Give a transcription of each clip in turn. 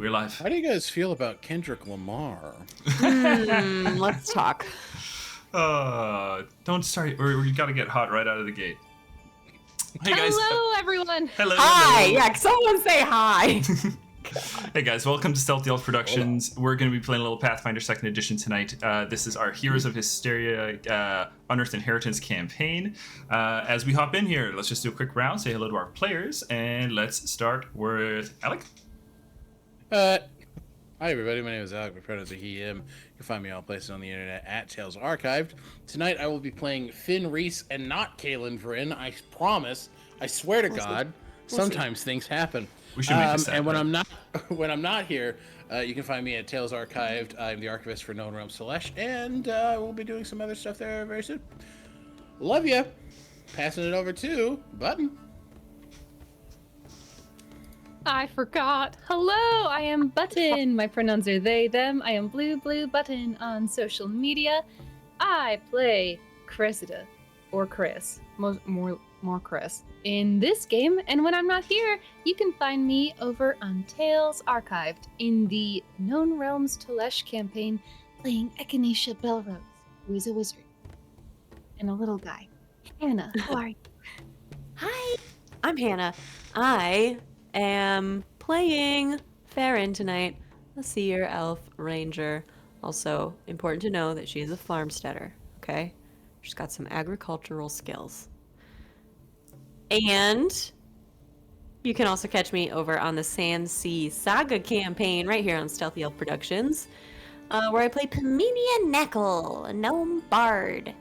We're live. How do you guys feel about Kendrick Lamar? Let's talk. Don't start, or you gotta get hot right out of the gate. Hey guys. Hello, everyone. Hello. Hi. Hello. Yeah, someone say hi. Hey guys, welcome to Stealthy Elf Productions. We're going to be playing a little Pathfinder 2nd Edition tonight. This is our Heroes of Histaeria Unearthed Inheritance campaign. As we hop in here, let's just do a quick round, say hello to our players, and let's start with Alec. Hi everybody, my name is Alec, my pronouns are he, him. You can find me all places on the internet at Tales Archived. Tonight I will be playing Finn Reese and not Kaelin Vryn. I promise, I swear to God, sometimes things happen. We should make this happen. And when I'm not here, you can find me at Tales Archived. I'm the archivist for Known Realms Telesh, and we'll be doing some other stuff there very soon. Love ya. Passing it over to Button. I forgot. Hello, I am Button. My pronouns are they, them. I am Blue Button on social media. I play Cressida, or Chris, more Chris, in this game. And when I'm not here, you can find me over on Tales Archived in the Known Realms Telesh campaign, playing Echinacea Belrose, who is a wizard, and a little guy. Hannah, how are you? Hi, I'm Hannah. I am playing Farron tonight, a seer elf ranger. Also, important to know that she is a farmsteader, okay? She's got some agricultural skills. And you can also catch me over on the Sand Sea Saga campaign right here on Stealthy Elf Productions, where I play Paminia Neckle, a gnome bard.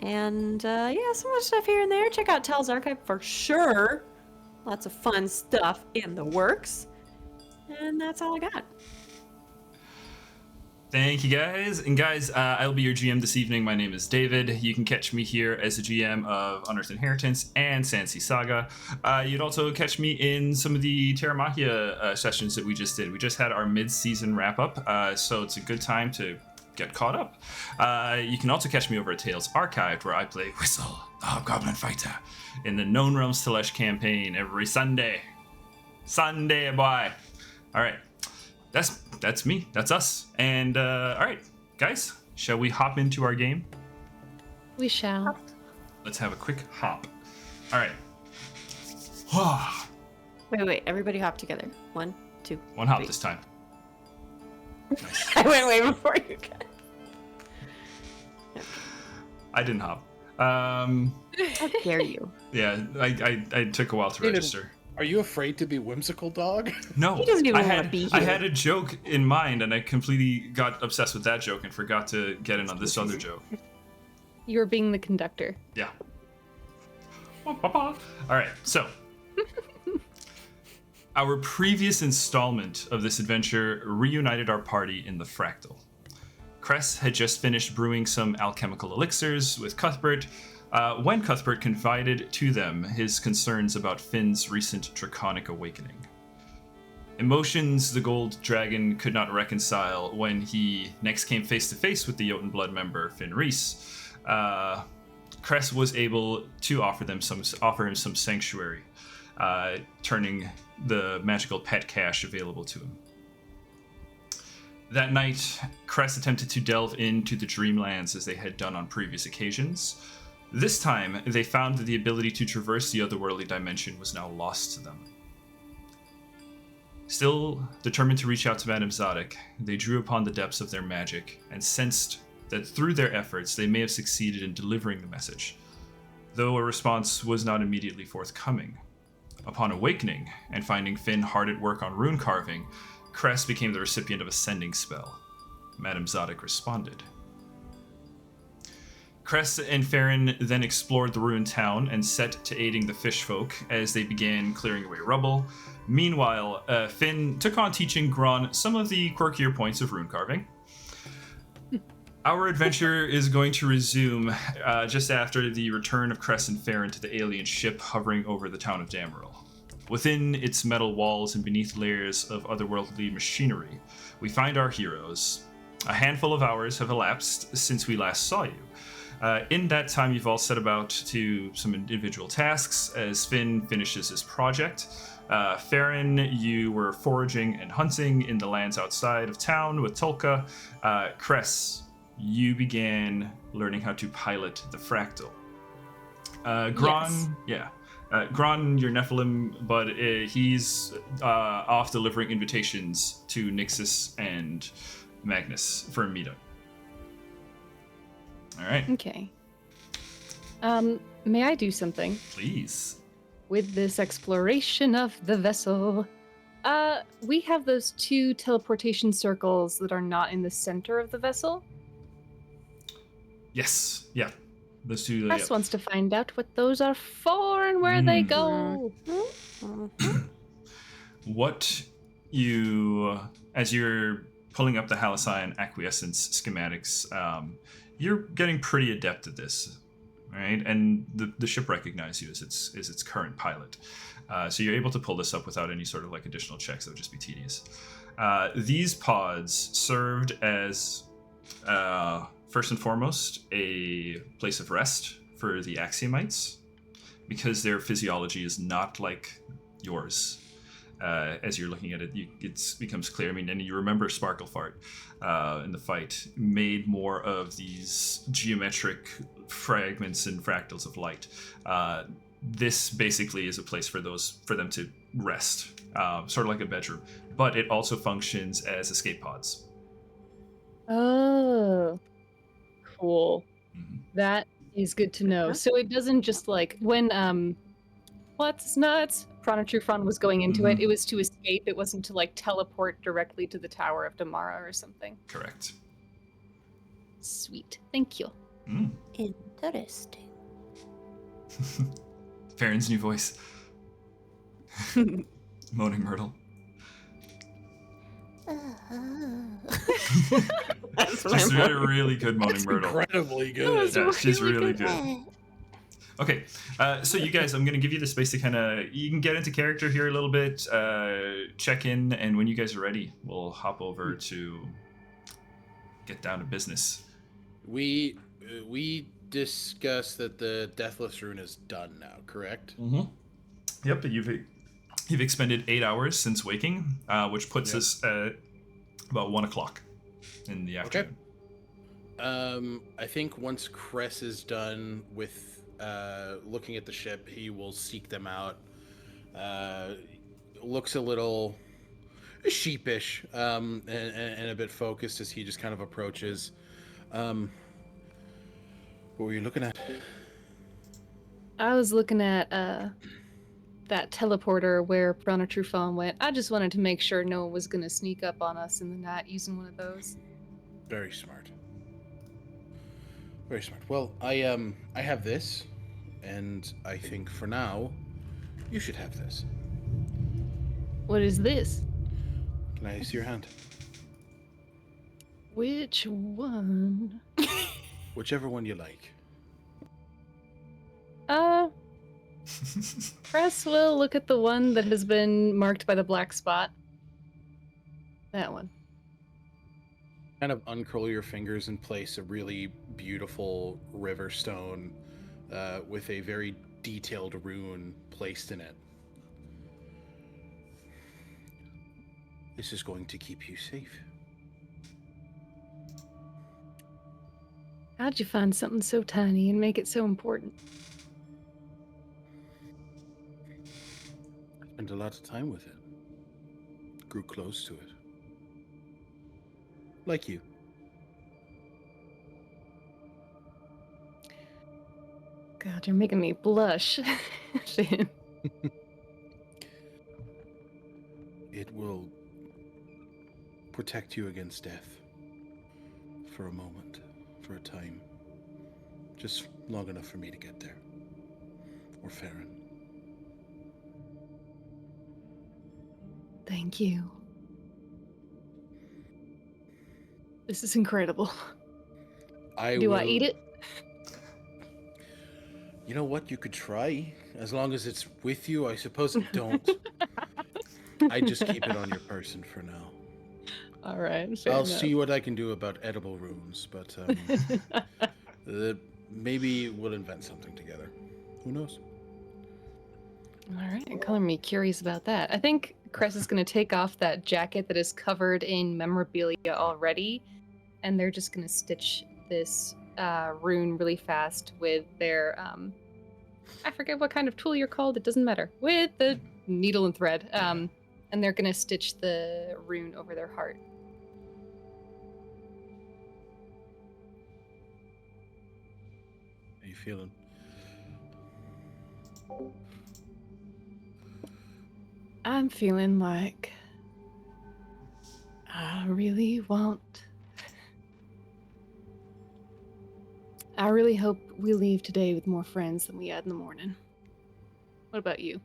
And yeah, so much stuff here and there. Check out Tales Archive for sure. Lots of fun stuff in the works. And that's all I got. Thank you, guys. And guys, I'll be your GM this evening. My name is David. You can catch me here as the GM of Unearthed Inheritance and Sand Sea Saga. You'd also catch me in some of the Terra Mahia sessions that we just did. We just had our mid-season wrap-up, so it's a good time to get caught up. You can also catch me over at Tales Archived, where I play Whistle, the Hobgoblin Fighter, in the Known Realms Telesh campaign every Sunday. Sunday, boy. All right. That's me. That's us. And all right, guys, shall we hop into our game? We shall. Let's have a quick hop. All right. Wait. Everybody hop together. 1, 2, One hop 3. this time. I went way before you guys. I didn't hop. How dare you? Yeah, I took a while to register. Are you afraid to be whimsical, dog? No, He doesn't even want to be here. I had a joke in mind, and I completely got obsessed with that joke and forgot to get in on this other joke. You were being the conductor. Yeah. All right, so our previous installment of this adventure reunited our party in the Fractal. Cress had just finished brewing some alchemical elixirs with Cuthbert when Cuthbert confided to them his concerns about Finn's recent draconic awakening. Emotions the Gold Dragon could not reconcile when he next came face to face with the Jotun Blood member Finn Reese. Cress was able to offer him some sanctuary, turning the magical pet cache available to him. That night, Cress attempted to delve into the Dreamlands as they had done on previous occasions. This time, they found that the ability to traverse the otherworldly dimension was now lost to them. Still determined to reach out to Madame Zadok, they drew upon the depths of their magic and sensed that through their efforts they may have succeeded in delivering the message, though a response was not immediately forthcoming. Upon awakening and finding Finn hard at work on rune carving, Cress became the recipient of a sending spell. Madame Zadok responded. Cress and Farron then explored the ruined town and set to aiding the fish folk as they began clearing away rubble. Meanwhile, Finn took on teaching Gron some of the quirkier points of rune carving. Our adventure is going to resume just after the return of Cress and Farron to the alien ship hovering over the town of Dameril. Within its metal walls and beneath layers of otherworldly machinery, we find our heroes. A handful of hours have elapsed since we last saw you. In that time, you've all set about to some individual tasks as Finn finishes his project. Farron, you were foraging and hunting in the lands outside of town with Tolka. Cress, you began learning how to pilot the fractal. Gron, Gron, your Nephilim, but he's off delivering invitations to Nixus and Magnus for a meetup. All right. Okay. May I do something Please. with this exploration of the vessel? We have those 2 teleportation circles that are not in the center of the vessel. Yes. Yeah. Those two. Press wants to find out what those are for and where they go. What you, as you're pulling up the Halcyon acquiescence schematics, you're getting pretty adept at this, right? And the ship recognizes you as its current pilot, so you're able to pull this up without any sort of like additional checks. That would just be tedious. These pods served as first and foremost a place of rest for the Axiomites, because their physiology is not like yours. As you're looking at it, it becomes clear. I mean, and you remember Sparklefart in the fight made more of these geometric fragments and fractals of light. This basically is a place for them to rest, sort of like a bedroom, but it also functions as escape pods. Oh, cool. Mm-hmm. That is good to know. So it doesn't just like when what's nuts? Chronotrufron was going into it. It was to escape. It wasn't to like teleport directly to the Tower of Damara or something. Correct. Sweet. Thank you. Interesting. Farron's new voice. Moaning Myrtle. That's She's my really good Moaning Myrtle. Incredibly good. Yeah, she's really good. Okay, so you guys, I'm going to give you the space to you can get into character here a little bit, check in, and when you guys are ready, we'll hop over to get down to business. We discussed that the Deathless Rune is done now, correct? Mm-hmm. Yep, you've expended 8 hours since waking, which puts us at about 1 o'clock in the afternoon. Okay. I think once Cress is done with looking at the ship, he will seek them out. Looks a little sheepish and a bit focused as he just kind of approaches. What were you looking at? I was looking at that teleporter where Chronotrufron went. I just wanted to make sure no one was going to sneak up on us in the night using one of those. Very smart. Very smart. Well, I have this, and I think for now, you should have this. What is this? Can I see your hand? Which one? Whichever one you like. Press will look at the one that has been marked by the black spot. That one. Kind of uncurl your fingers and place a really beautiful river stone with a very detailed rune placed in it. This is going to keep you safe. How'd you find something so tiny and make it so important? Spent a lot of time with it. Grew close to it. Like you. God, you're making me blush. Finn. It will protect you against death. For a moment. For a time. Just long enough for me to get there. Or Farron. Thank you. This is incredible. Do I eat it? You know what? You could try. As long as it's with you, I suppose. Don't. I just keep it on your person for now. All right. I'll see what I can do about edible runes, but maybe we'll invent something together. Who knows? All right, color me curious about that. I think Cress is going to take off that jacket that is covered in memorabilia already, and they're just going to stitch this rune really fast with their I forget what kind of tool you're called. It doesn't matter. With the needle and thread, and they're going to stitch the rune over their heart. How you feeling? I'm feeling like I really hope we leave today with more friends than we had in the morning. What about you?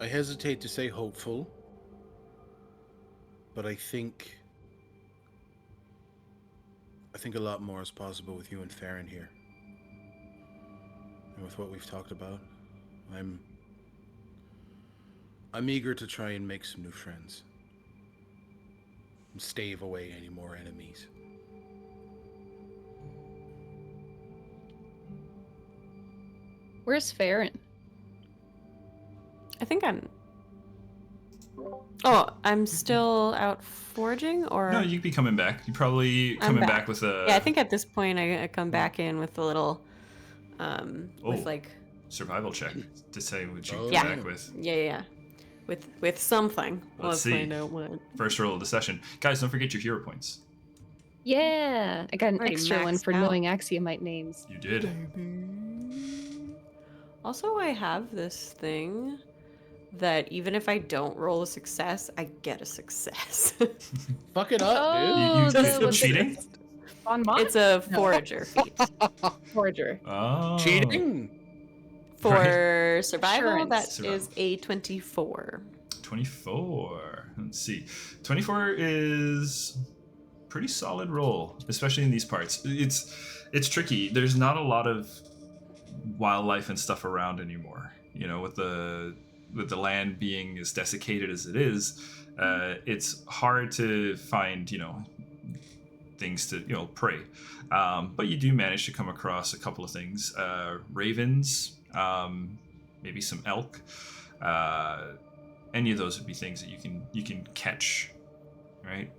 I hesitate to say hopeful, but I think a lot more is possible with you and Farron here. And with what we've talked about, I'm eager to try and make some new friends. And stave away any more enemies. Where's Farron? I think I'm still out foraging, or No, you'd be coming back. You're probably coming back with a... Yeah, I think at this point I come back in with a little, with like... survival check to say what you come Yeah. back with. Yeah. With something. Let's see. Find out what. First roll of the session. Guys, don't forget your hero points. Yeah, I got an Already extra one maxed for out. knowing axiomite names. You did. Also, I have this thing that even if I don't roll a success, I get a success. Fuck it up, Oh, You that's quit what's cheating? on mine? It's a forager feat. Forager. Oh. dude. Cheating? For survival, Assurance. that Survival. is a 24. 24. Let's see. 24 is pretty solid roll, especially in these parts. It's tricky. There's not a lot of wildlife and stuff around anymore. You know, with the land being as desiccated as it is, it's hard to find, things to, prey. But you do manage to come across a couple of things. Ravens, maybe some elk. Any of those would be things that you can catch, right?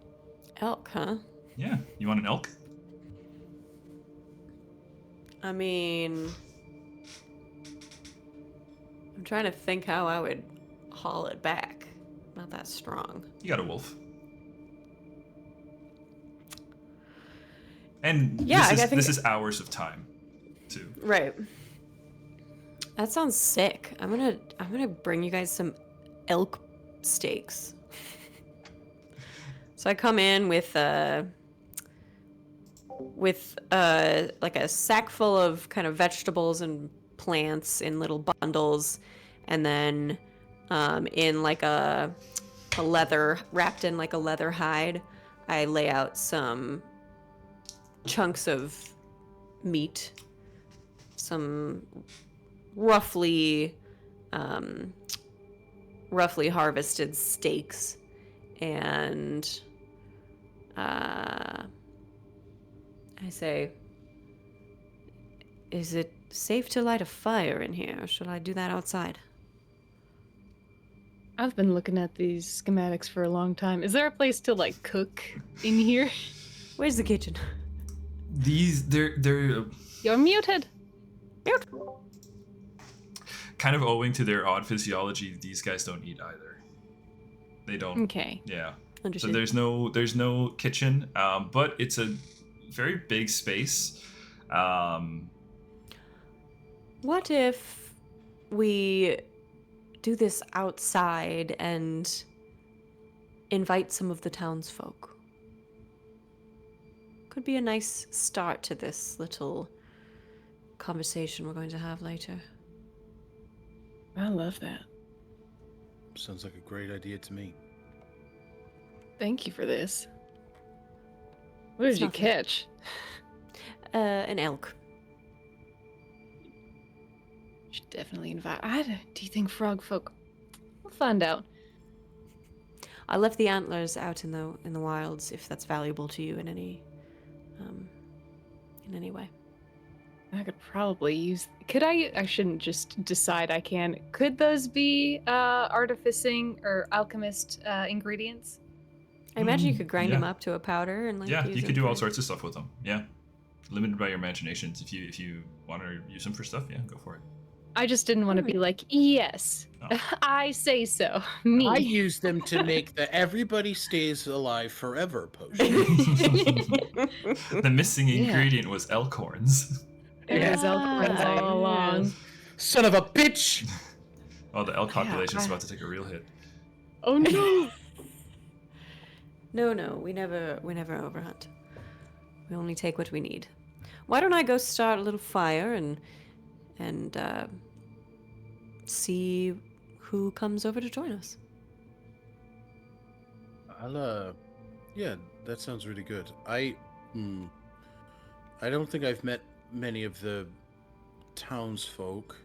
Elk, huh? Yeah. You want an elk? I mean, I'm trying to think how I would haul it back. Not that strong. You got a wolf. And Yeah, this I is think- this is hours of time, too. Right. That sounds sick. I'm gonna bring you guys some elk steaks. So I come in with like a sack full of kind of vegetables and plants in little bundles, and then in like a leather, wrapped in like a leather hide, I lay out some chunks of meat, some roughly harvested steaks, and I say, is it safe to light a fire in here, or should I do that outside? I've been looking at these schematics for a long time. Is there a place to like cook in here? Where's the kitchen? They're You're muted. kind of owing to their odd physiology. These guys don't eat either. They don't. Okay. Yeah. So Understood. there's no kitchen, but it's a very big space. What if we do this outside and invite some of the townsfolk? Could be a nice start to this little conversation we're going to have later. I love that. Sounds like a great idea to me. Thank you for this. What did It's you nothing. catch? An elk. Should definitely invite. Do you think frog folk? We'll find out. I left the antlers out in the wilds, if that's valuable to you in any way. I could probably use. Could I? I shouldn't just decide I can. Could those be artificing or alchemist ingredients? I imagine you could grind yeah. them up to a powder and like. Yeah, use you them could do all for- sorts of stuff with them. Yeah, limited by your imaginations. If you want to use them for stuff, yeah, go for it. I just didn't want to be like, yes, Oh. I say so. Me. I use them to make the everybody stays alive forever potion. The missing Yeah. ingredient was elk horns. It was elk horns Ah, all along. yes. Son of a bitch! Oh, the elk Yeah, population's about to take a real hit. Oh no! No, we never overhunt. We only take what we need. Why don't I go start a little fire and see who comes over to join us? Yeah, that sounds really good. I don't think I've met many of the townsfolk.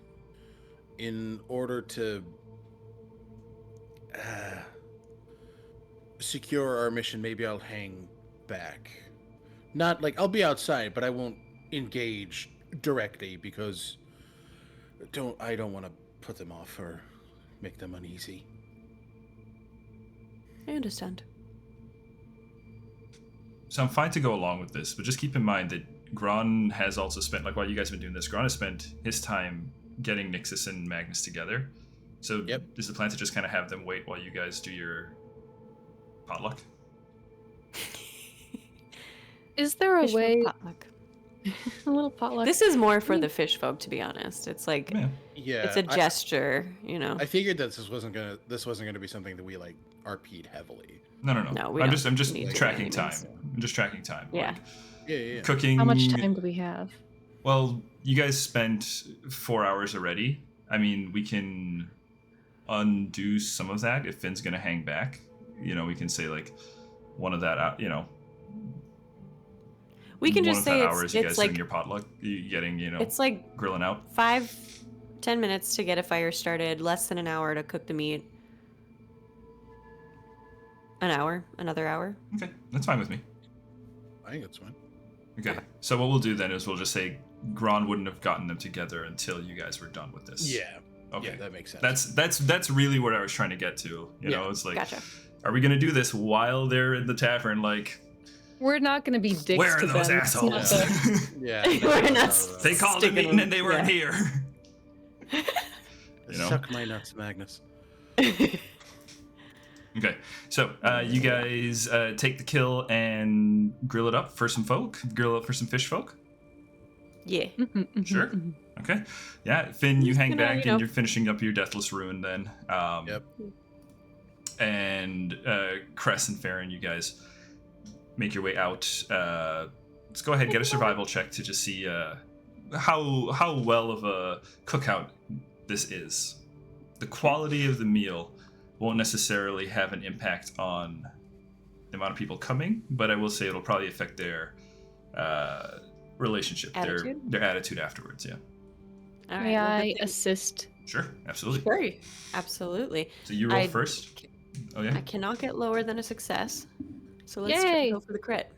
In order to secure our mission, maybe I'll hang back. Not like I'll be outside, but I won't engage directly because I don't want to put them off or make them uneasy. I understand. So I'm fine to go along with this, but just keep in mind that Gron has also spent, like while you guys have been doing this, Gron has spent his time getting Nixus and Magnus together. So is the plan to just kind of have them wait while you guys do your potluck? Is there a Fish folk way? potluck. A little potluck. This is more for the fish folk, to be honest. It's like Yeah. Yeah, it's a gesture, you know. I figured that this wasn't gonna be something that we like RP'd heavily. No. No, we I'm don't just need to tracking do time. anything, I'm just tracking time. Yeah. Like, Yeah. cooking. How much time do we have? Well, you guys spent 4 hours already. I mean, we can undo some of that if Finn's gonna hang back. You know, we can say like one of that. You know, We can one just of that say hours you it's guys like doing your potluck, you getting it's like grilling out. 5-10 minutes to get a fire started, less than an hour to cook the meat. Another hour. Okay, that's fine with me. I think that's fine. Okay, so what we'll do then is we'll just say Gron wouldn't have gotten them together until you guys were done with this. Yeah. Okay. Yeah, that makes sense. That's really what I was trying to get to. You know, it's like, Gotcha. are we gonna do this while they're in the tavern? Like, We're not going to be dicks where are to those them. It's not assholes? the- Yeah. We're not They called a Sticking meeting them- and they weren't yeah. here. You know? Suck my nuts, Magnus. Okay, so you guys take the kill and grill it up for some folk. Grill it for some fish folk. Yeah. Sure. Okay. Yeah, Finn, you Just hang gonna, back you know- and you're finishing up your Deathless Ruin then. Yep. And Cress and Farron, you guys make your way out. Let's go ahead and get a survival check to just see how well of a cookout this is. The quality of the meal won't necessarily have an impact on the amount of people coming, but I will say it'll probably affect their relationship, Attitude? their attitude afterwards. Yeah. All right. May well, I good thing- assist? Sure. Absolutely. Sure. Absolutely. So you roll I- first. Oh yeah. I cannot get lower than a success. So let's Yay. go for the crit.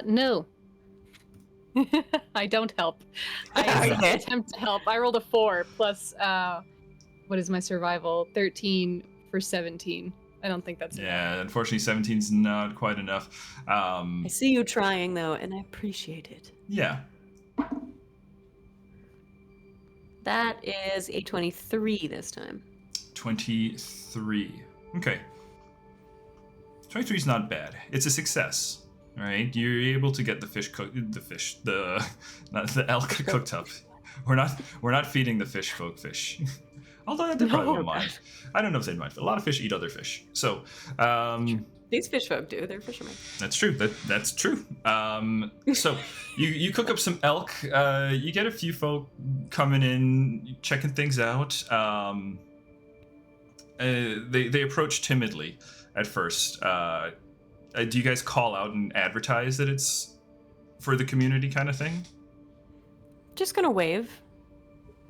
No. I don't help. I Okay. attempt to help. I rolled a 4 plus, what is my survival? 13 for 17. I don't think that's enough. Yeah, unfortunately 17's not quite enough. I see you trying though, and I appreciate it. Yeah. That is a 23 this time. 23. Okay. 23 is not bad. It's a success. All right, you're able to get the elk cooked up. We're not feeding the fish folk fish. Although they probably won't mind. I don't know if they'd mind. But a lot of fish eat other fish. So, These fish folk do. They're fishermen. that's true. That's true. So you cook up some elk. You get a few folk coming in, checking things out. They approach timidly at first. Do you guys call out and advertise that it's for the community kind of thing? Just gonna wave.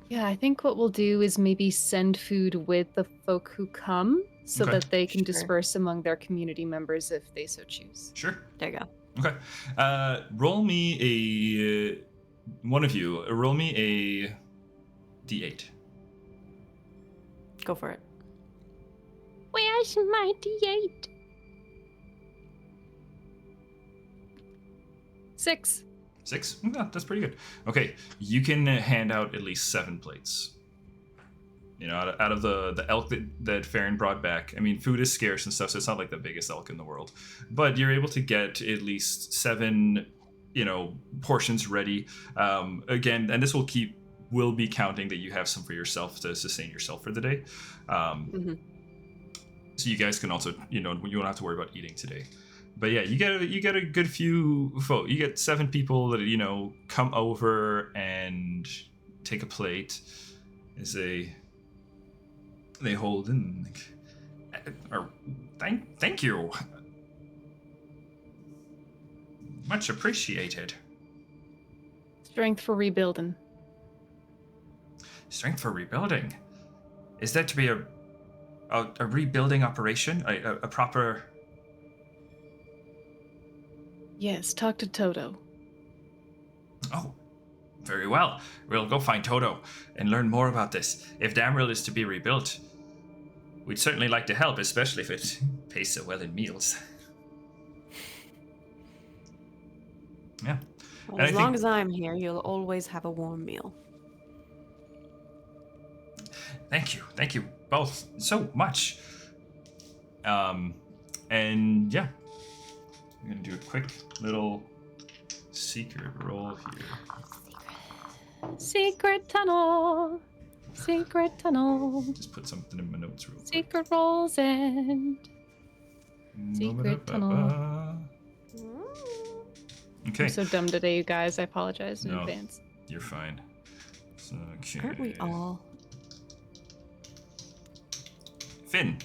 Yeah, I think what we'll do is maybe send food with the folk who come so Okay. that they can Sure. disperse among their community members if they so choose. Sure. There you go. Okay. Roll me one of you, roll me a d8. Go for it. Where's my D8? 6. 6? Yeah, that's pretty good. Okay, you can hand out at least 7 plates. You know, out of the elk that Farron brought back. I mean, food is scarce and stuff, so it's not like the biggest elk in the world. But you're able to get at least 7, portions ready. Again, and this will be counting that you have some for yourself to sustain yourself for the day. So you guys can also, you don't have to worry about eating today. But yeah, you get a good few folk. You get 7 people that come over and take a plate as they hold and thank you, much appreciated. Strength for rebuilding. Strength for rebuilding. Is that to be a rebuilding operation? A proper... Yes, talk to Toto. Oh, very well. We'll go find Toto and learn more about this. If Damril is to be rebuilt, we'd certainly like to help, especially if it pays so well in meals. Yeah. Well, as long as I'm here, you'll always have a warm meal. Thank you both so much. And yeah, I'm gonna do a quick little secret roll here. Secret tunnel. Secret tunnel. Just put something in my notes real quick. Secret rolls and secret tunnel. Okay. I'm so dumb today, you guys. I apologize in No, advance. You're fine. Okay. Aren't we all? Finn.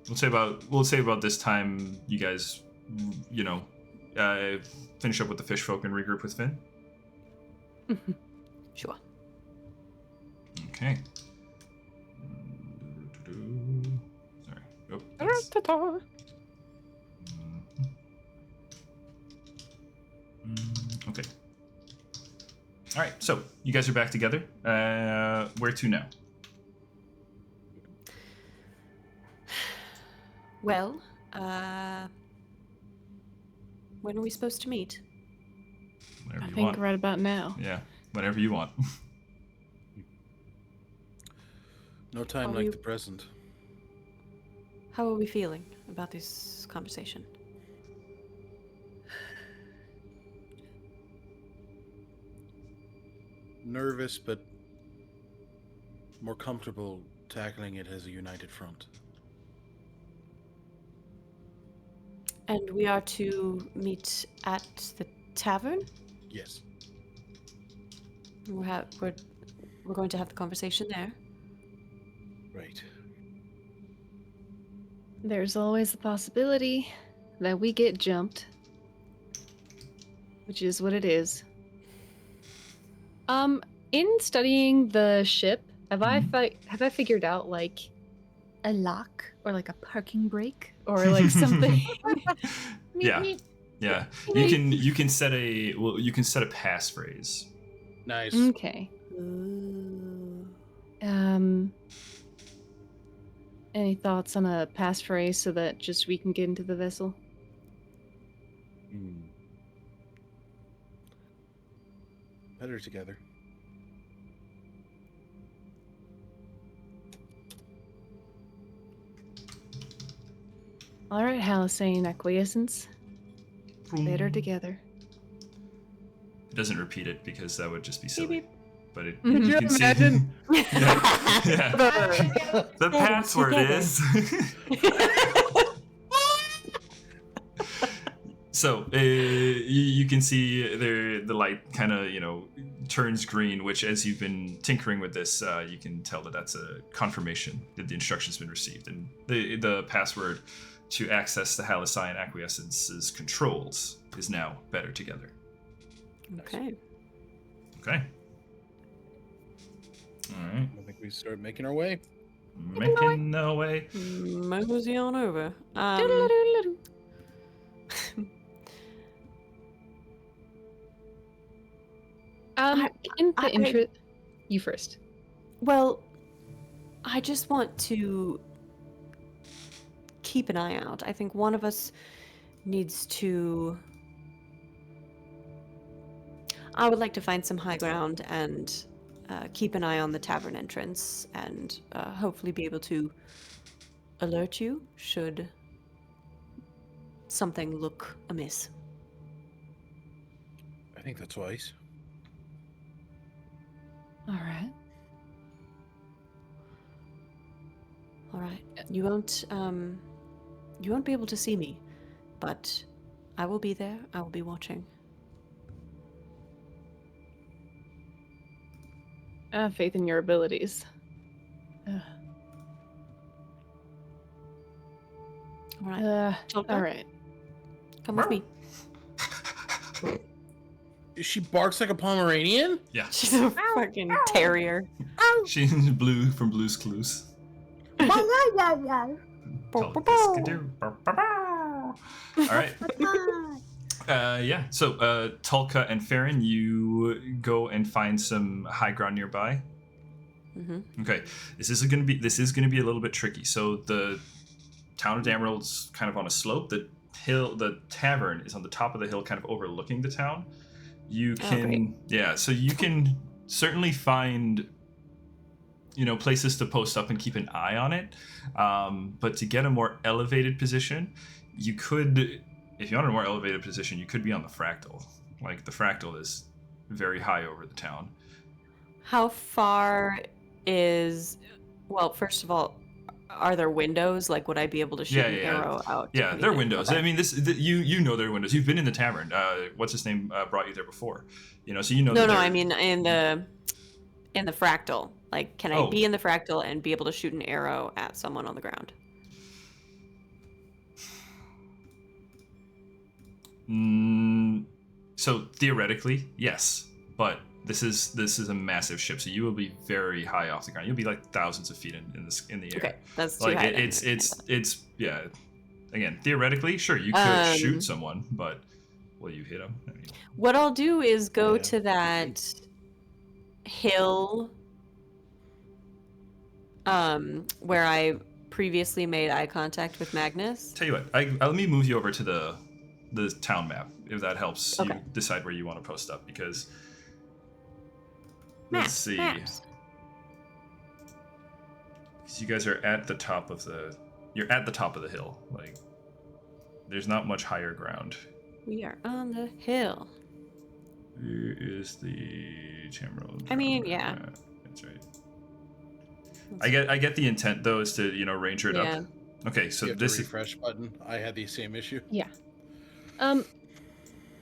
We'll say about this time you guys, finish up with the fish folk and regroup with Finn. Sure. Okay. Sorry. Oh, okay. All right. So you guys are back together. Where to now? Well, when are we supposed to meet? Whenever I you think want. right about now. Yeah, whenever you want. No time like the present. How are we feeling about this conversation? Nervous, but more comfortable tackling it as a united front. And we are to meet at the tavern? Yes. We're going to have the conversation there. Right. There's always the possibility that we get jumped, which is what it is. In studying the ship, have I figured out like a lock or like a parking brake or like something? Yeah. You can set a passphrase. Nice. Okay. Ooh. Any thoughts on a passphrase so that just we can get into the vessel? Better together. All right, Halcyon acquiescence. Better together. It doesn't repeat it because that would just be silly. Beep, But it, Mhm. you Could can you see. imagine? Yeah. The password is. So you can see the light kind of turns green, which as you've been tinkering with this, you can tell that's a confirmation that the instruction's been received, and the password to access the Halcyon acquiescence's controls is now better together. Okay. Okay. All right. I think we start making our way. Making our way. Mosey on over. In the I- intro, you first. Well, I just want to keep an eye out. I think one of us needs to. I would like to find some high ground and keep an eye on the tavern entrance and hopefully be able to alert you should something look amiss. I think that's wise. All right. All right. You won't be able to see me, but I will be there. I will be watching. I have faith in your abilities. All right. All right. Come with me. She barks like a Pomeranian? Yeah. She's a fucking terrier. She's Blue from Blue's Clues. All right. Yeah. So, Tulka and Farron, you go and find some high ground nearby. Mm-hmm. Okay. This is gonna be a little bit tricky. So the town of Damerald's kind of on a slope. The tavern is on the top of the hill, kind of overlooking the town. You can, so you can certainly find, places to post up and keep an eye on it. But to get a more elevated position, you could, if you want a more elevated position, you could be on the fractal. Like the fractal is very high over the town. How far is? Well, first of all, are there windows? Like, would I be able to shoot an arrow out? Yeah, there are windows. Okay. I mean, you know there are windows. You've been in the tavern. What's his name brought you there before? So you know. No, I mean in the fractal. Like, can I be in the fractal and be able to shoot an arrow at someone on the ground? So theoretically, yes, but this is a massive ship, so you will be very high off the ground. You'll be like thousands of feet in the air. Okay, that's too like high. It's yeah. Again, theoretically, sure, you could shoot someone, but will you hit them? I mean, what I'll do is go to that hill, where I previously made eye contact with Magnus. Tell you what, let me move you over to the town map if that helps you decide where you want to post up, because. Let's see. Maps. So you guys are at the top of you're at the top of the hill. Like, there's not much higher ground. We are on the hill. Where is the Tamriel? I mean, yeah. That's right. I get the intent though, is to ranger it up. Okay, so this refresh button. I had the same issue. Yeah. I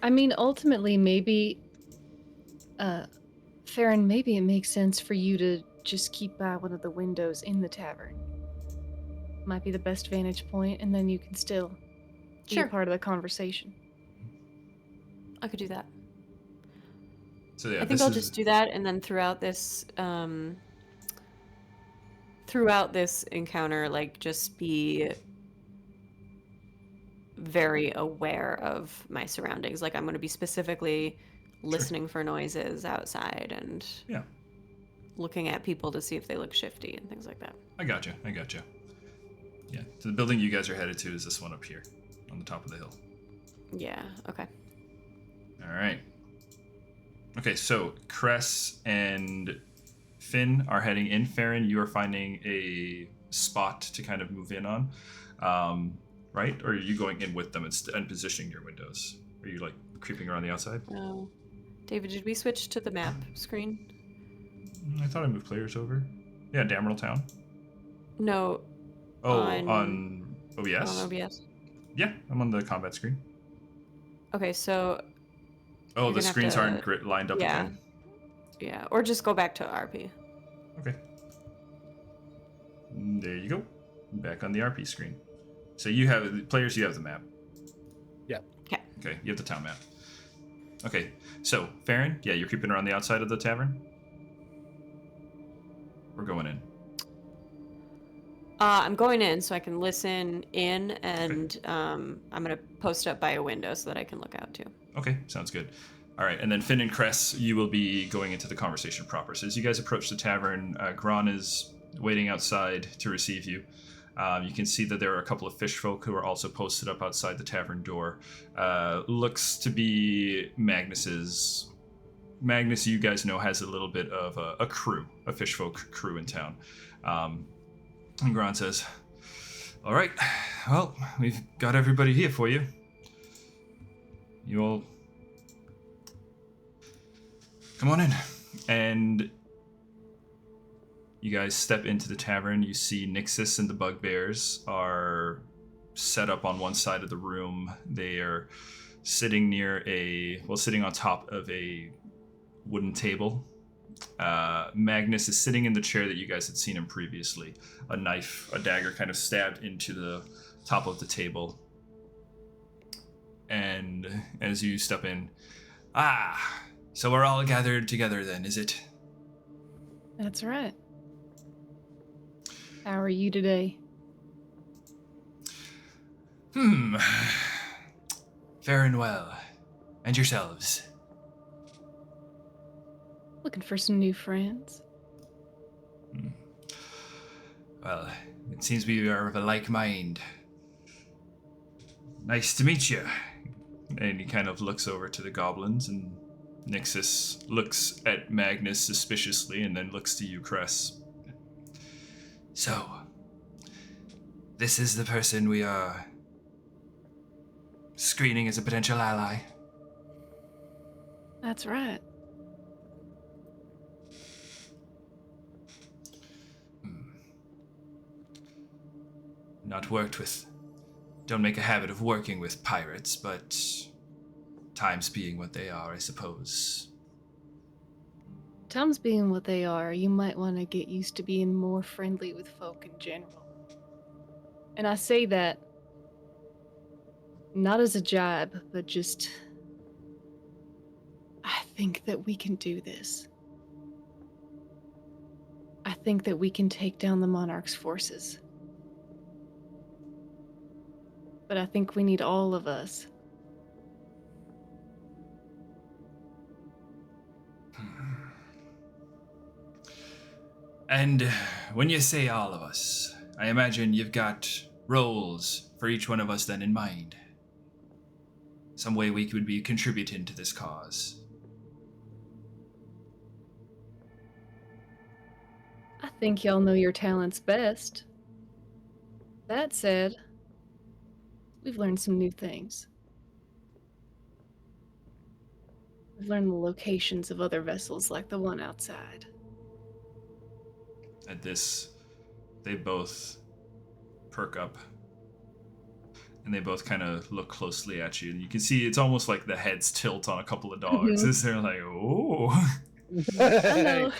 mean, ultimately, maybe, Farron, maybe it makes sense for you to just keep by one of the windows in the tavern. Might be the best vantage point, and then you can still be a part of the conversation. I could do that. So yeah, I think I'll just do that, and then throughout this encounter, like, just be very aware of my surroundings. Like, I'm going to be specifically listening for noises outside and looking at people to see if they look shifty and things like that. I gotcha. Yeah, so the building you guys are headed to is this one up here on the top of the hill. Yeah, okay. All right. Okay, so Cress and Finn are heading in. Farron, you are finding a spot to kind of move in on, right? Or are you going in with them and positioning your windows? Are you like creeping around the outside? No. David, did we switch to the map screen? I thought I moved players over. Yeah, Damerald Town. No. Oh, on OBS? On OBS. Yeah, I'm on the combat screen. Okay, so... Oh, the screens aren't lined up again. Yeah, or just go back to RP. Okay. There you go. Back on the RP screen. So you have players, you have the map. Yeah. Okay, you have the town map. Okay, so Farron, yeah, you're creeping around the outside of the tavern? We're going in. I'm going in so I can listen in, and I'm going to post up by a window so that I can look out too. Okay, sounds good. All right, and then Finn and Cress, you will be going into the conversation proper. So as you guys approach the tavern, Gron is waiting outside to receive you. You can see that there are a couple of fish folk who are also posted up outside the tavern door. Looks to be Magnus's. Magnus, you guys know, has a little bit of a crew, a fish folk crew in town. And Gron says, all right, well, we've got everybody here for you. You all come on in. And you guys step into the tavern. You see Nixus and the Bugbears are set up on one side of the room. They are sitting sitting on top of a wooden table. Magnus is sitting in the chair that you guys had seen him previously. A dagger kind of stabbed into the top of the table. And as you step in, so we're all gathered together then, is it? That's right. How are you today? Fair and well. And yourselves? Looking for some new friends. Well, it seems we are of a like mind. Nice to meet you. And he kind of looks over to the goblins, and Nixus looks at Magnus suspiciously and then looks to you, Cress. So, this is the person we are screening as a potential ally. That's right. Don't make a habit of working with pirates, but times being what they are, I suppose. Times being what they are, you might want to get used to being more friendly with folk in general. And I say that not as a jibe, but just, I think that we can do this. I think that we can take down the Monarch's forces. But I think we need all of us. And when you say all of us, I imagine you've got roles for each one of us then in mind. Some way we could be contributing to this cause. I think y'all know your talents best. That said, we've learned some new things. We've learned the locations of other vessels like the one outside. At this, they both perk up. And they both kind of look closely at you. And you can see it's almost like the heads tilt on a couple of dogs. As they're like, oh. I know.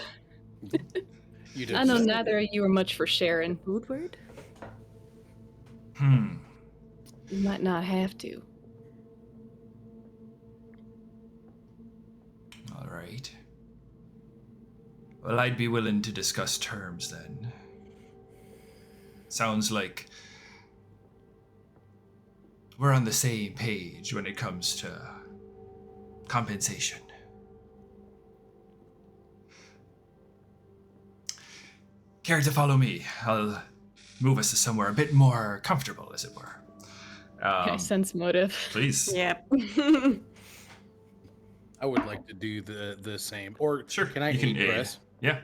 You did I know that. neither of you are much for sharing. Woodward? You might not have to. All right. Well, I'd be willing to discuss terms then. Sounds like we're on the same page when it comes to compensation. Care to follow me? I'll move us to somewhere a bit more comfortable, as it were. Can I sense motive? Please. Yep. I would like to do the same. Or Sure. can I you can aid Cress? Yeah.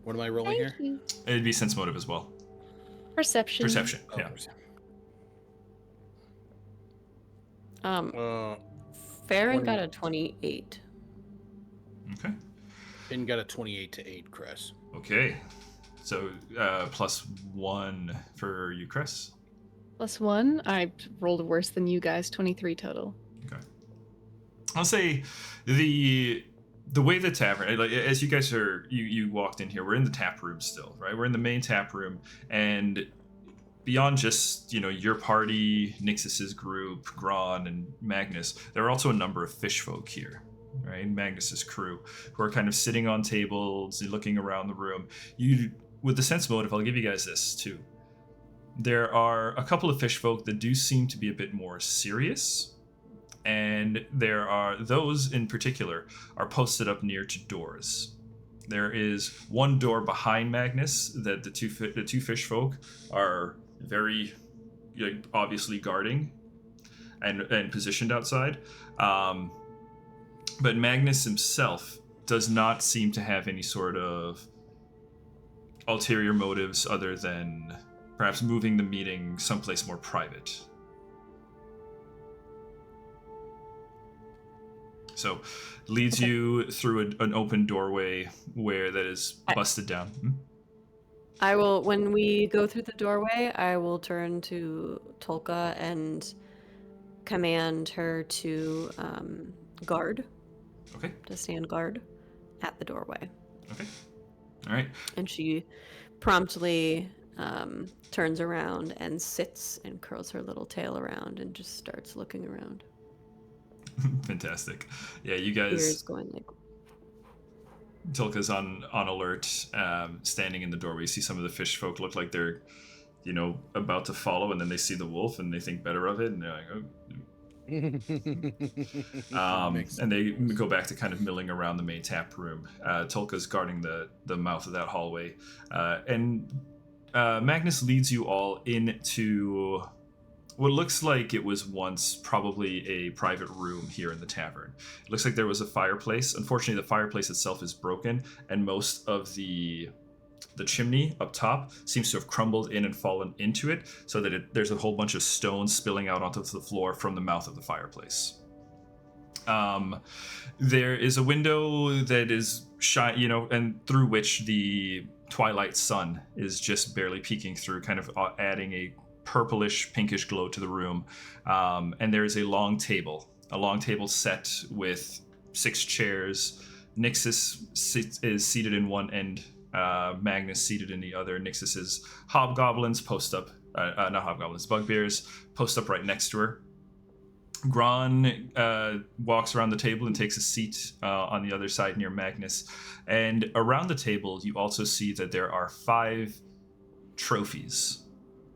What am I rolling here? You. It'd be sense motive as well. Perception. Perception. Oh, Yeah. Farron got a 28. Okay. Finn got a 28 to 8, Cress. Okay. So +1 for you, Chris. +1. I rolled worse than you guys. 23 total. Okay. I'll say the way the tavern, like, as you guys are, you walked in here, we're in the tap room still, right? We're in the main tap room, and beyond just, your party, Nixus's group, Gron and Magnus, there are also a number of fish folk here, right? Magnus's crew, who are kind of sitting on tables, looking around the room. With the sense motive, I'll give you guys this too. There are a couple of fish folk that do seem to be a bit more serious, and there are those in particular are posted up near to doors. There is one door behind Magnus that the two fish folk are very obviously guarding and positioned outside. But Magnus himself does not seem to have any sort of ulterior motives other than perhaps moving the meeting someplace more private. So, leads you through an open doorway where that is busted down. I will, when we go through the doorway, I will turn to Tolka and command her to guard. Okay. To stand guard at the doorway. Okay. All right. And she promptly turns around and sits and curls her little tail around and just starts looking around. Fantastic. Yeah, you guys. Ears going like. Tilka's on alert, standing in the doorway. You see some of the fish folk look like they're, about to follow, and then they see the wolf and they think better of it, and they're like, oh. And they go back to kind of milling around the main tap room. Tolka's guarding the mouth of that hallway, and Magnus leads you all into what looks like it was once probably a private room here in the tavern. It looks like there was a fireplace. Unfortunately, the fireplace itself is broken, and most of the chimney up top seems to have crumbled in and fallen into it, so that there's a whole bunch of stones spilling out onto the floor from the mouth of the fireplace. There is a window that is and through which the twilight sun is just barely peeking through, kind of adding a purplish pinkish glow to the room. And there is a long table set with 6 chairs. Nixus is seated in one end, Magnus seated in the other. Nixus's hobgoblins bugbears post up right next to her. Gron walks around the table and takes a seat on the other side near Magnus. And around the table, you also see that there are 5 trophies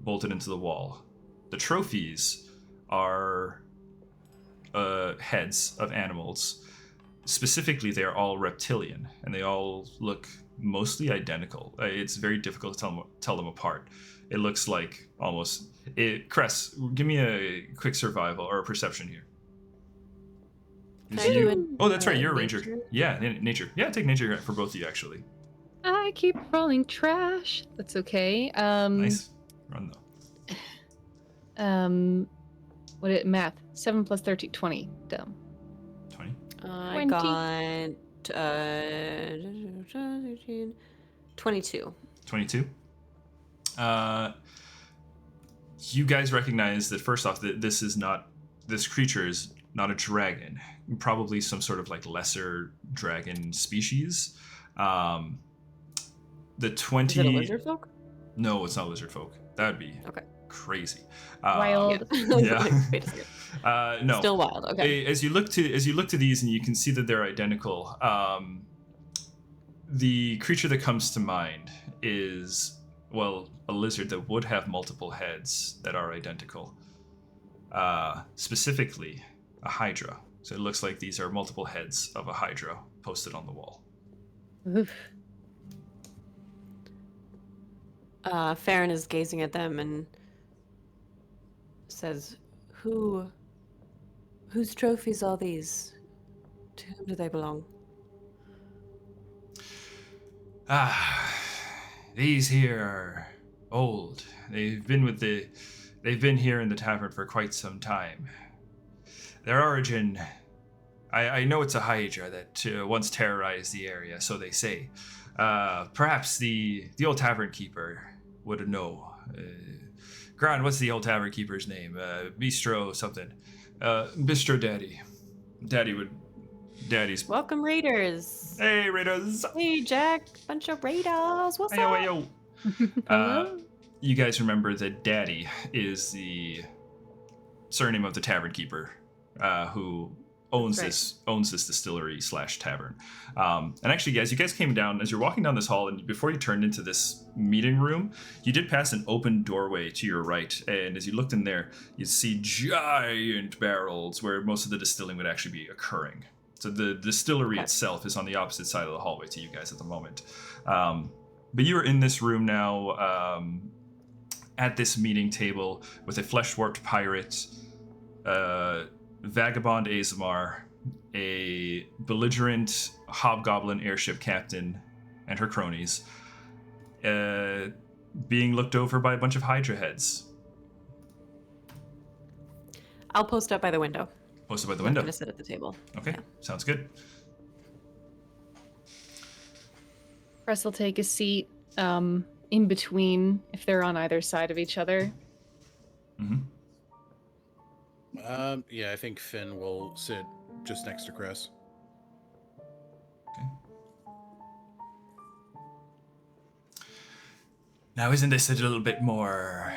bolted into the wall. The trophies are heads of animals. Specifically, they are all reptilian, and they all look mostly identical. It's very difficult to tell them apart. It looks like almost... Cress, give me a quick survival or a perception here. That's right, you're a ranger. Nature? Yeah, nature. Yeah, take nature for both of you, actually. I keep rolling trash. That's okay. Nice. Run, though. Math. 7 plus 13, 20. Dumb. 20? I got 22. 22? You guys recognize that, first off, that this creature is not a dragon. Probably some sort of lesser dragon species. The 20... Is it a lizard folk? No, it's not lizard folk. That'd be crazy. Wild. Yeah. Wait a second. No. Still wild. Okay. As you look to these, and you can see that they're identical. The creature that comes to mind is, a lizard that would have multiple heads that are identical. Specifically, a hydra. So it looks like these are multiple heads of a hydra posted on the wall. Oof. Farron is gazing at them and says, whose trophies are these? To whom do they belong? These here are old. They've been here in the tavern for quite some time. Their origin, I know it's a hydra that once terrorized the area, so they say. Perhaps the old tavern keeper would know. Gran, what's the old tavern keeper's name? Bistro something. Bistro Daddy. Daddy's... Welcome, Raiders. Hey, Raiders. Hey, Jack. Bunch of Raiders. What's up? Hey, yo. You guys remember that Daddy is the surname of the tavern keeper, who owns That's this distillery / tavern. And actually, guys, you guys came down as you're walking down this hall, and before you turned into this meeting room, you did pass an open doorway to your right. And as you looked in there, you'd see giant barrels where most of the distilling would actually be occurring. So the distillery itself is on the opposite side of the hallway to you guys at the moment. But you are in this room now, at this meeting table with a flesh-warped pirate, vagabond Azamar, a belligerent hobgoblin airship captain, and her cronies, being looked over by a bunch of Hydra heads. I'll post up by the window. Posted by the I'm window. going to sit at the table. Okay, Yeah. sounds good. Press will take a seat in between if they're on either side of each other. Mm-hmm. Yeah, I think Finn will sit just next to Chris. Okay. Now, isn't this a little bit more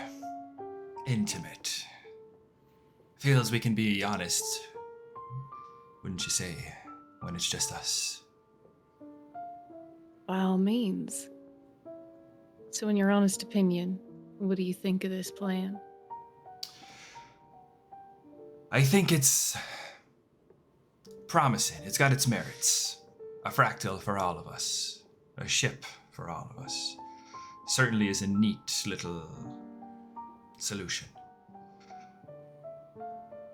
intimate? Feels we can be honest, wouldn't you say, when it's just us? By all means. So in your honest opinion, what do you think of this plan? I think it's promising. It's got its merits. A fractal for all of us. A ship for all of us. Certainly is a neat little solution.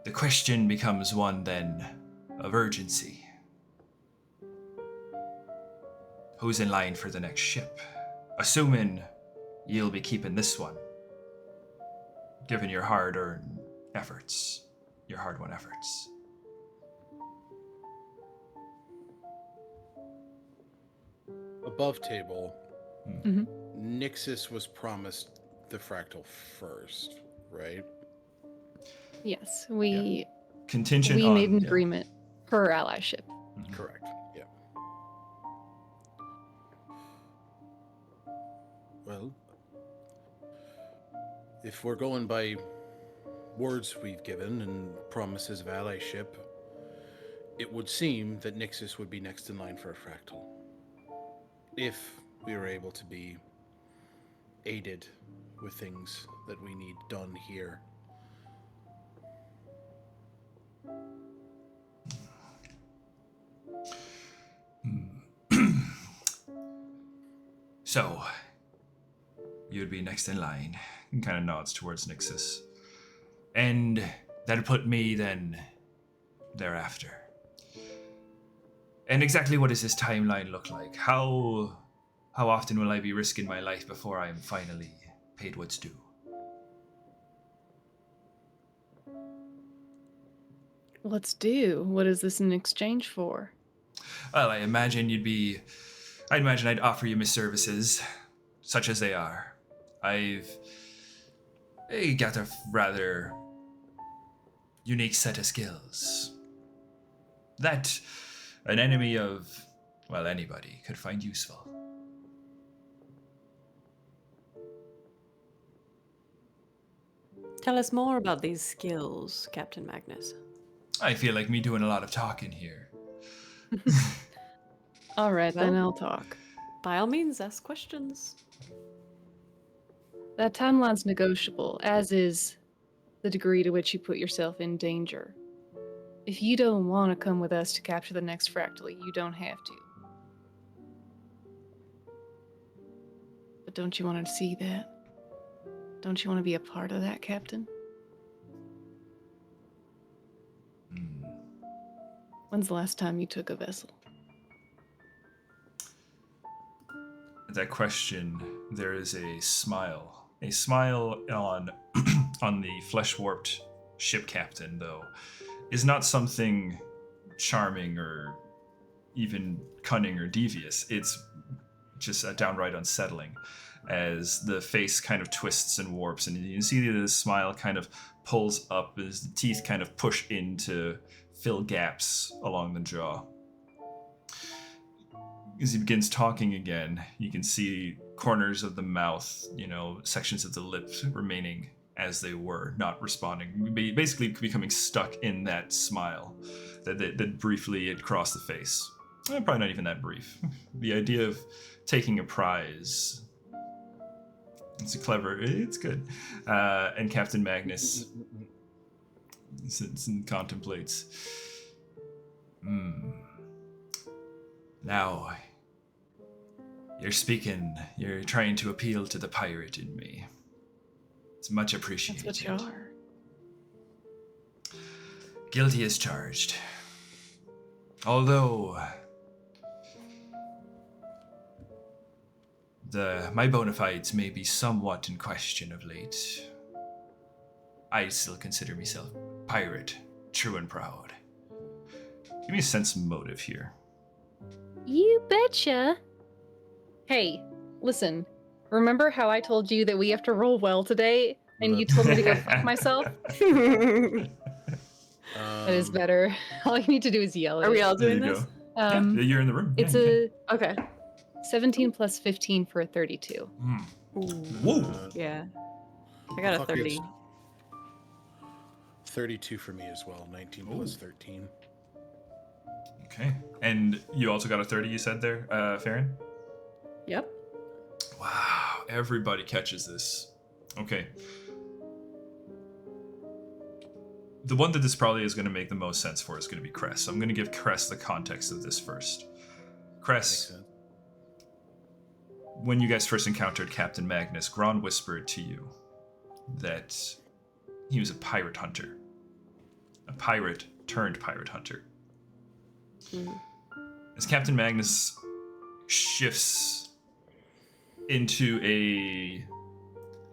The question becomes one, then, of urgency. Who's in line for the next ship? Assuming you'll be keeping this one, given your hard-earned efforts, your hard-won efforts. Above table, Mhm. Nixus was promised the fractal first, right? Yes, we Contingent we on... made an yeah. agreement for allyship. Mhm. Correct. Yeah. Well, if we're going by words we've given and promises of allyship, it would seem that Nixus would be next in line for a fractal. If we were able to be aided with things that we need done here. So, you'd be next in line. And kind of nods towards Nixus. And that'd put me then thereafter. And exactly what does this timeline look like? How often will I be risking my life before I am finally paid what's due? Let's do. What is this in exchange for? Well, I imagine I'd offer you my services, such as they are. I got a rather unique set of skills that an enemy of, well, anybody could find useful. Tell us more about these skills, Captain Magnus. I feel like me doing a lot of talking here. All right, then Well- I'll talk. By all means, ask questions. That timeline's negotiable, as is the degree to which you put yourself in danger. If you don't want to come with us to capture the next fractal, you don't have to. But don't you want to see that? Don't you want to be a part of that, Captain? When's the last time you took a vessel? At that question, there is a smile. A smile on on the flesh-warped ship captain, though, is not something charming or even cunning or devious. It's just downright unsettling, as the face kind of twists and warps, and you can see the smile kind of pulls up as the teeth kind of push in to fill gaps along the jaw. As he begins talking again, you can see corners of the mouth, sections of the lips remaining as they were, not responding, basically becoming stuck in that smile that briefly had crossed the face. Probably not even that brief. The idea of taking a prize. It's it's good. And Captain Magnus sits and contemplates. Now, you're trying to appeal to the pirate in me. It's much appreciated. That's what you are. Guilty as charged. Although my bona fides may be somewhat in question of late, I still consider myself pirate, true and proud. Give me a sense of motive here. You betcha. Hey, listen. Remember how I told you that we have to roll well today, and you told me to go fuck myself? That is better. All you need to do is yell at Are we it. all There doing you this? go. Yeah, you're in the room. It's Yeah, a Okay. 17 plus 15 for a 32. Whoa. Yeah. I got a Fuck 30. yes. 32 for me as well. 19 plus 13. Okay. And you also got a 30, you said there, Farron? Yep. Wow, everybody catches this. Okay. The one that this probably is going to make the most sense for is going to be Cress. So I'm going to give Cress the context of this first. Cress, when you guys first encountered Captain Magnus, Gron whispered to you that he was a pirate hunter. A pirate turned pirate hunter. As Captain Magnus shifts into a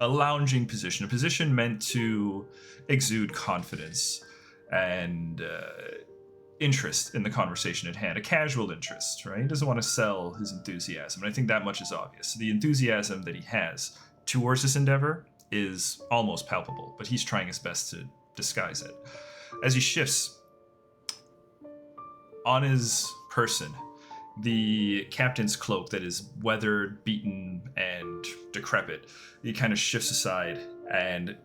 lounging position, a position meant to exude confidence and interest in the conversation at hand, a casual interest, right? He doesn't want to sell his enthusiasm, and I think that much is obvious. The enthusiasm that he has towards this endeavor is almost palpable, but he's trying his best to disguise it. As he shifts on his person, the captain's cloak that is weathered, beaten, and decrepit, he kind of shifts aside, and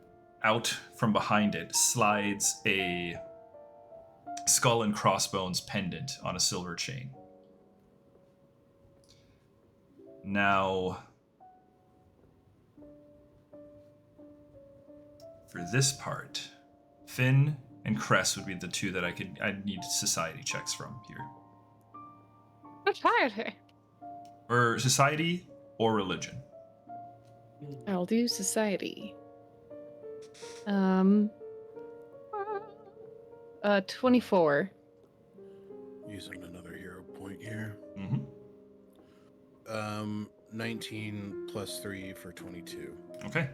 out from behind it slides a skull and crossbones pendant on a silver chain. Now, for this part, Finn and Cress would be the two that I'd need society checks from here. Society. Or society or religion. I'll do society. 24. Using another hero point here. Mm-hmm. 19 plus 3 for 22. Okay.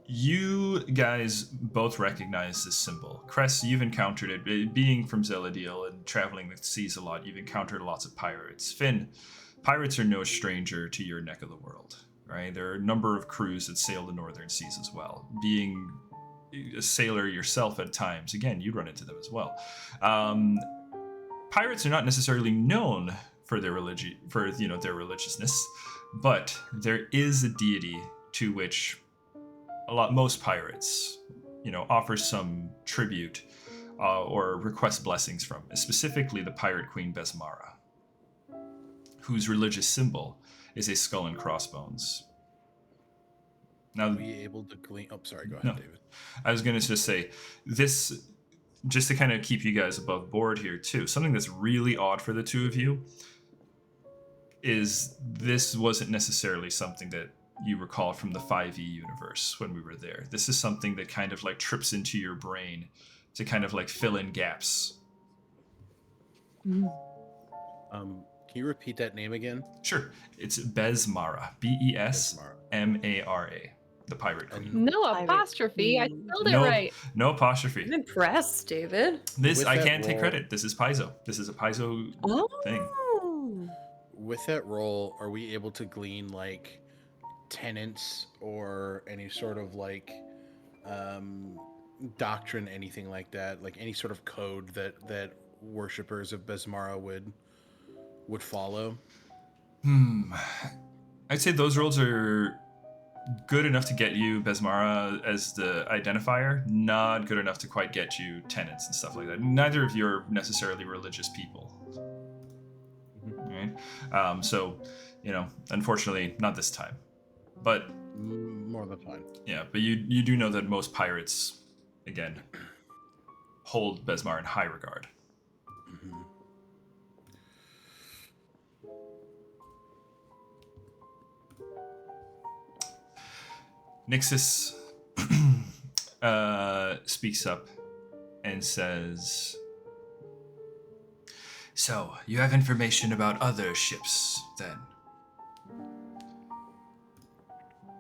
You guys both recognize this symbol. Cress, you've encountered it. Being from Zeladiel and traveling the seas a lot, you've encountered lots of pirates. Finn, pirates are no stranger to your neck of the world, right? There are a number of crews that sail the northern seas as well. Being a sailor yourself at times, again, you run into them as well. Pirates are not necessarily known for their their religiousness, but there is a deity to which most pirates, offer some tribute or request blessings from, specifically the pirate queen Besmara, whose religious symbol is a skull and crossbones. Now, Are we able to glean? Oh, sorry. Go ahead, No. David. I was going to just say this, just to kind of keep you guys above board here too. Something that's really odd for the two of you is this wasn't necessarily something that you recall from the 5e universe when we were there. This is something that kind of like trips into your brain to kind of like fill in gaps. Can you repeat that name again? Sure. It's Besmara. Besmara. The pirate queen. No Pirate apostrophe. I queen. spelled it No, right. no apostrophe. I'm impressed, David. This, With I that can't take roll- credit. This is Paizo. This is a Paizo thing. Oh. With that roll, are we able to glean like tenets or any sort of like doctrine, anything like that, like any sort of code that worshippers of Besmara would follow? I'd say those rolls are good enough to get you Besmara as the identifier, not good enough to quite get you tenants and stuff like that. Neither of you are necessarily religious people. Right? So, unfortunately, not this time. But more than fine. yeah, but you do know that most pirates, again, hold Besmar in high regard. Mm-hmm. Nixus speaks up and says, "So, you have information about other ships, then?"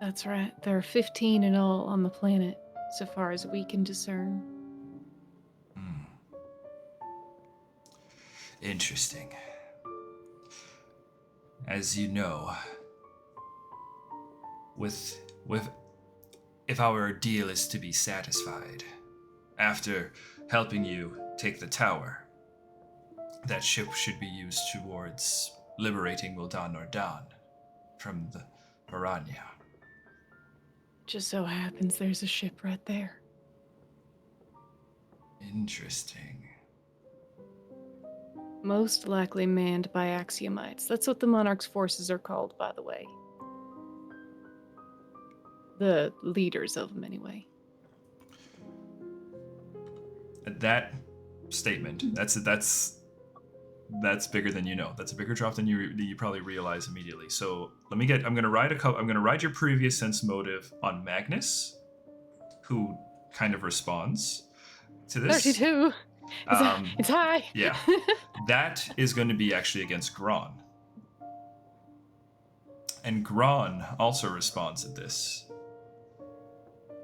That's right. There are 15 in all on the planet, so far as we can discern. Interesting. As you know, if our deal is to be satisfied, after helping you take the tower, that ship should be used towards liberating Wildan Nordan from the Piranha. Just so happens there's a ship right there. Interesting. Most likely manned by Axiomites. That's what the Monarch's forces are called, by the way. The leaders of them, anyway. That statement, that's bigger than you know. That's a bigger drop than you probably realize immediately. So I'm gonna ride your previous sense motive on Magnus, who kind of responds to this. 32. It's high. Yeah. That is going to be actually against Gron. And Gron also responds at this.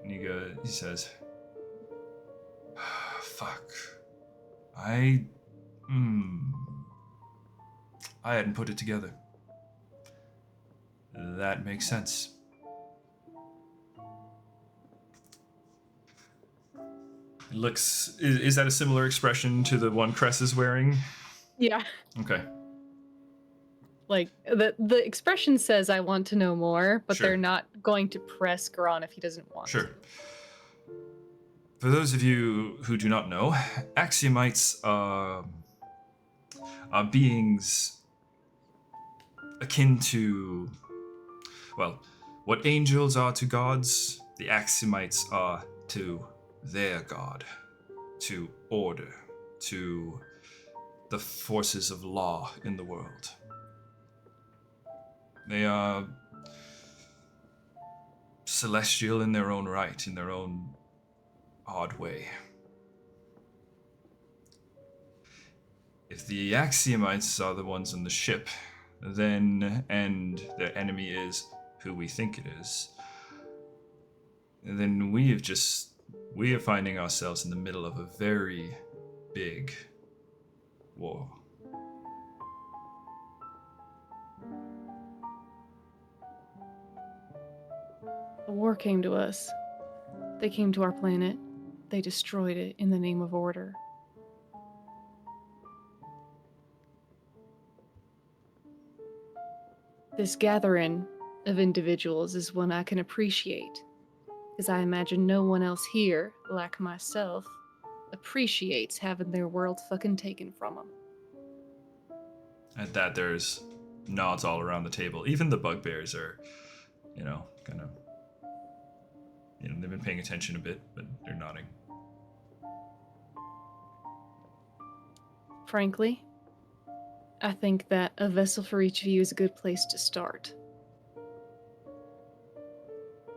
And he says, fuck. I hadn't put it together. That makes sense. It looks... Is that a similar expression to the one Cress is wearing? Yeah. Okay. Like, the expression says, I want to know more, but Sure. they're not going to press Gron if he doesn't want Sure. to. For those of you who do not know, Axiomites are beings akin to, well, what angels are to gods, the Axiomites are to their god, to order, to the forces of law in the world. They are celestial in their own right, in their own odd way. If the Axiomites are the ones on the ship, then, and their enemy is who we think it is, then we are finding ourselves in the middle of a very big war. A war came to us. They came to our planet. They destroyed it in the name of order. This gathering of individuals is one I can appreciate, because I imagine no one else here, like myself, appreciates having their world fucking taken from them. At that, there's nods all around the table. Even the bugbears are, kind of, they've been paying attention a bit, but they're nodding. Frankly, I think that a vessel for each of you is a good place to start.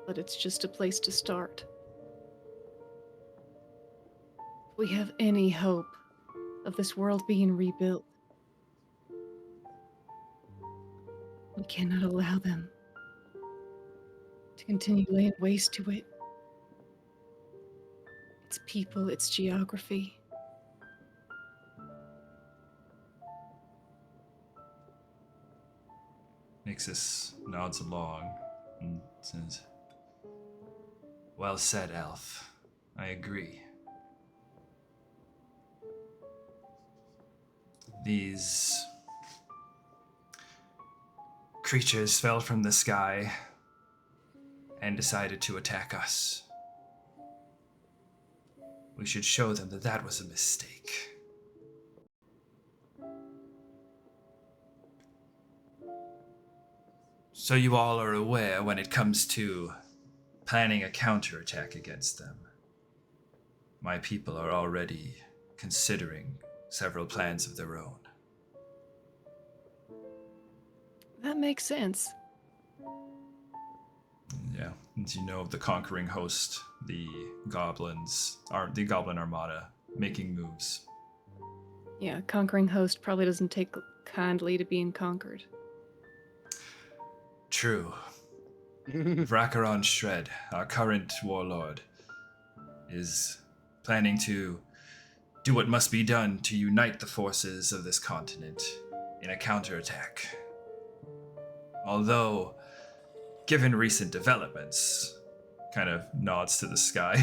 But it's just a place to start. If we have any hope of this world being rebuilt, we cannot allow them to continue laying waste to it. Its people, its geography. Nixus nods along and says, "Well said, Elf. I agree. These creatures fell from the sky and decided to attack us. We should show them that that was a mistake. So you all are aware when it comes to planning a counterattack against them. My people are already considering several plans of their own. That makes sense. Yeah, as you know of the conquering host, the goblin armada making moves. Yeah, conquering host probably doesn't take kindly to being conquered. True. Vrakaron Shred, our current warlord, is planning to do what must be done to unite the forces of this continent in a counterattack. Although, given recent developments, kind of nods to the sky,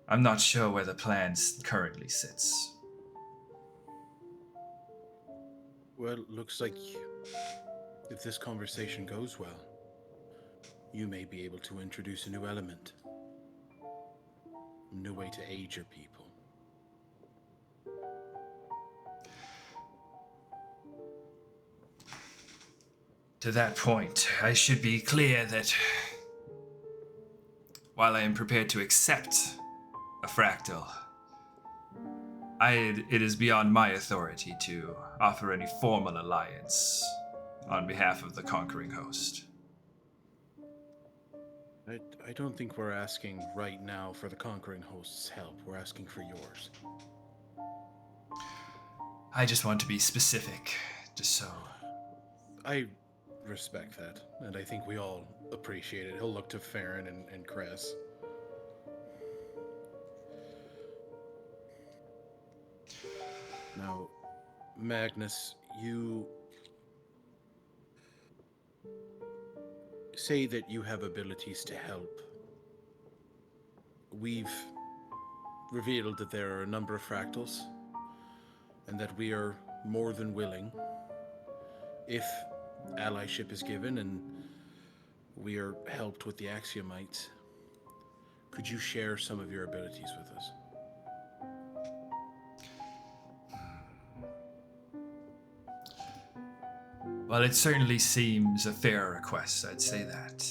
I'm not sure where the plan currently sits. Well, it looks like if this conversation goes well, you may be able to introduce a new element. A new way to aid your people. To that point, I should be clear that while I am prepared to accept a fractal, it is beyond my authority to offer any formal alliance on behalf of the conquering host. I don't think we're asking right now for the conquering host's help. We're asking for yours. I just want to be specific, just so. I respect that, and I think we all appreciate it. He'll look to Farron and Chris. Now, Magnus, you say that you have abilities to help. We've revealed that there are a number of fractals, and that we are more than willing, if allyship is given and we are helped with the Axiomites. Could you share some of your abilities with us? Well, it certainly seems a fair request, I'd say that.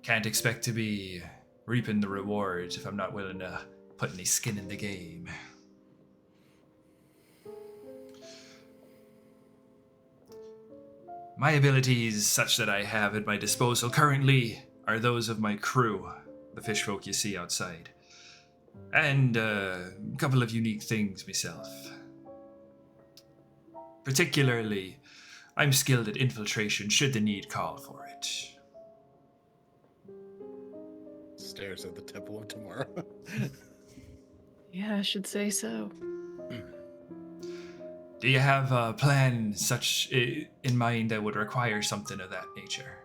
Can't expect to be reaping the rewards if I'm not willing to put any skin in the game. My abilities, such that I have at my disposal currently, are those of my crew, the fishfolk you see outside. And a couple of unique things myself. Particularly, I'm skilled at infiltration should the need call for it. Stares at the Temple of Tomorrow. Yeah, I should say so. Do you have a plan such in mind that would require something of that nature?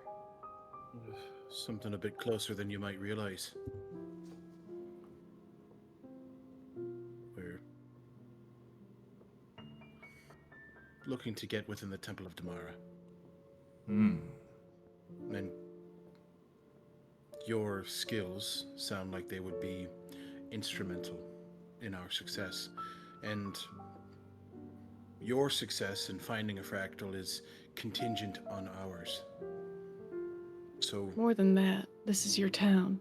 Something a bit closer than you might realize. We're looking to get within the Temple of Damara. And your skills sound like they would be instrumental in our success. And your success in finding a fractal is contingent on ours. So More than that, this is your town.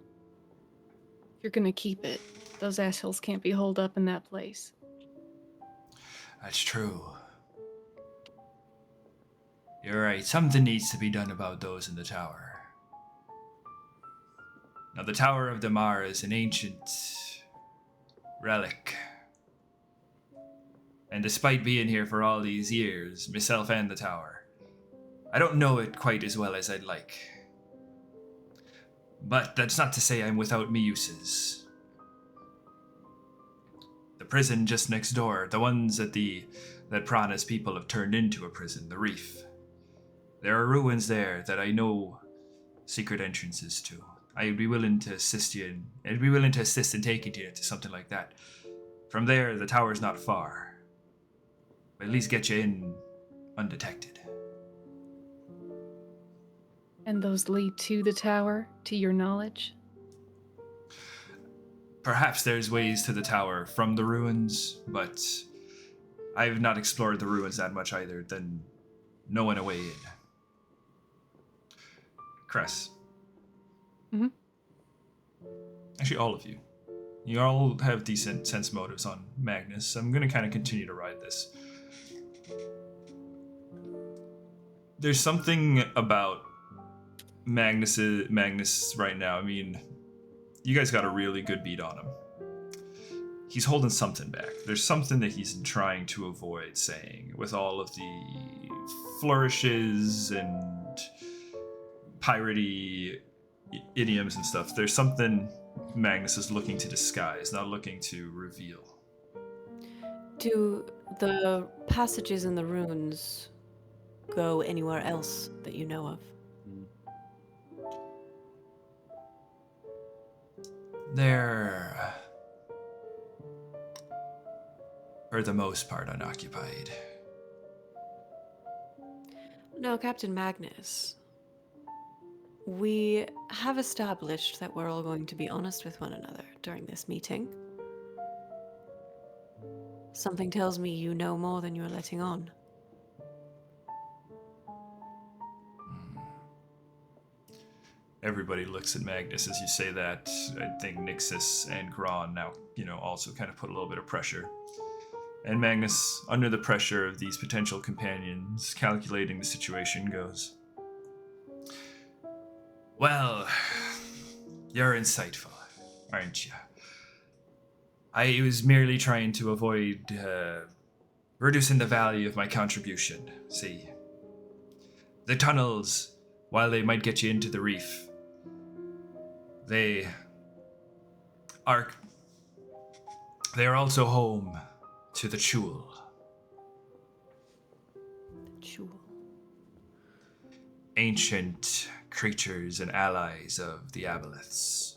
If you're gonna keep it, those assholes can't be holed up in that place. That's true. You're right, something needs to be done about those in the tower. Now, the Tower of Damara is an ancient relic. And despite being here for all these years, myself and the tower, I don't know it quite as well as I'd like. But that's not to say I'm without me uses. The prison just next door, the ones that Prana's people have turned into a prison, the Reef. There are ruins there that I know secret entrances to. I'd be willing to assist in taking you to something like that. From there, the tower's not far. But at least get you in undetected. And those lead to the tower, to your knowledge? Perhaps there's ways to the tower from the ruins, but I've not explored the ruins that much either, then knowing a way in. Cress. Mhm. Actually, all of you. You all have decent sense motives on Magnus. I'm going to kind of continue to ride this. There's something about Magnus right now. I mean, you guys got a really good beat on him. He's holding something back. There's something that he's trying to avoid saying with all of the flourishes and piratey idioms and stuff. There's something Magnus is looking to disguise, not looking to reveal. Do the passages in the runes go anywhere else that you know of? They're, for the most part, unoccupied. No, Captain Magnus. We have established that we're all going to be honest with one another during this meeting. Something tells me you know more than you're letting on. Everybody looks at Magnus as you say that. I think Nixus and Gron now, also kind of put a little bit of pressure. And Magnus, under the pressure of these potential companions, calculating the situation, goes, "Well, you're insightful, aren't you? I was merely trying to avoid reducing the value of my contribution. See, the tunnels, while they might get you into the reef, they are also home to the Chul. Jewel. Ancient creatures and allies of the Aboleths.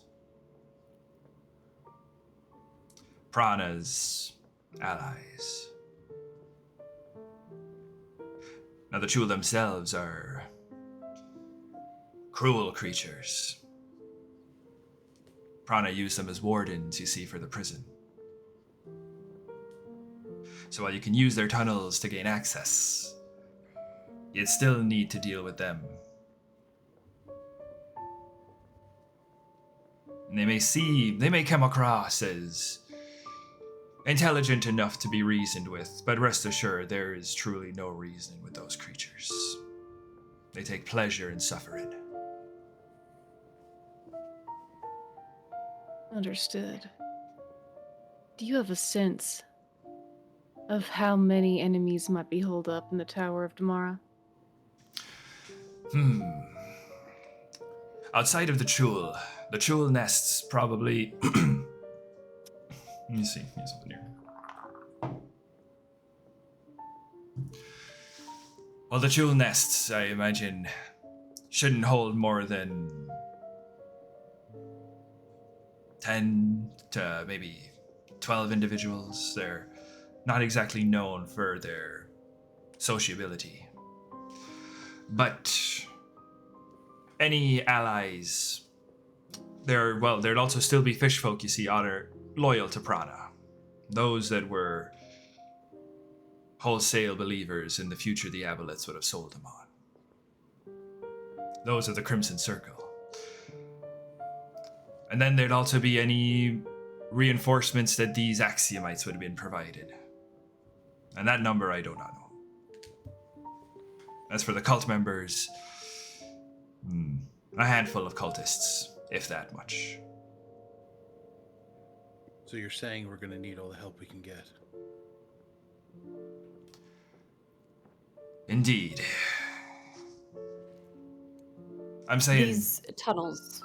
Prana's allies. Now the Chul themselves are cruel creatures. Prana used them as wardens, you see, for the prison. So while you can use their tunnels to gain access, you'd still need to deal with them. And they may come across as intelligent enough to be reasoned with, but rest assured there is truly no reasoning with those creatures. They take pleasure in suffering. Understood. Do you have a sense of how many enemies might be holed up in the Tower of Damara? Outside of the Chul nests probably... Let me see, here's something here. Well, the Chul nests, I imagine, shouldn't hold more than 10 to maybe 12 individuals. They're not exactly known for their sociability. But any allies, there'd also still be fish folk, you see, loyal to Prana. Those that were wholesale believers in the future the Aboleths would have sold them on. Those are the Crimson Circle. And then there'd also be any reinforcements that these axiomites would have been provided. And that number I do not know. As for the cult members, a handful of cultists, if that much. So you're saying we're going to need all the help we can get? Indeed. I'm saying... These tunnels...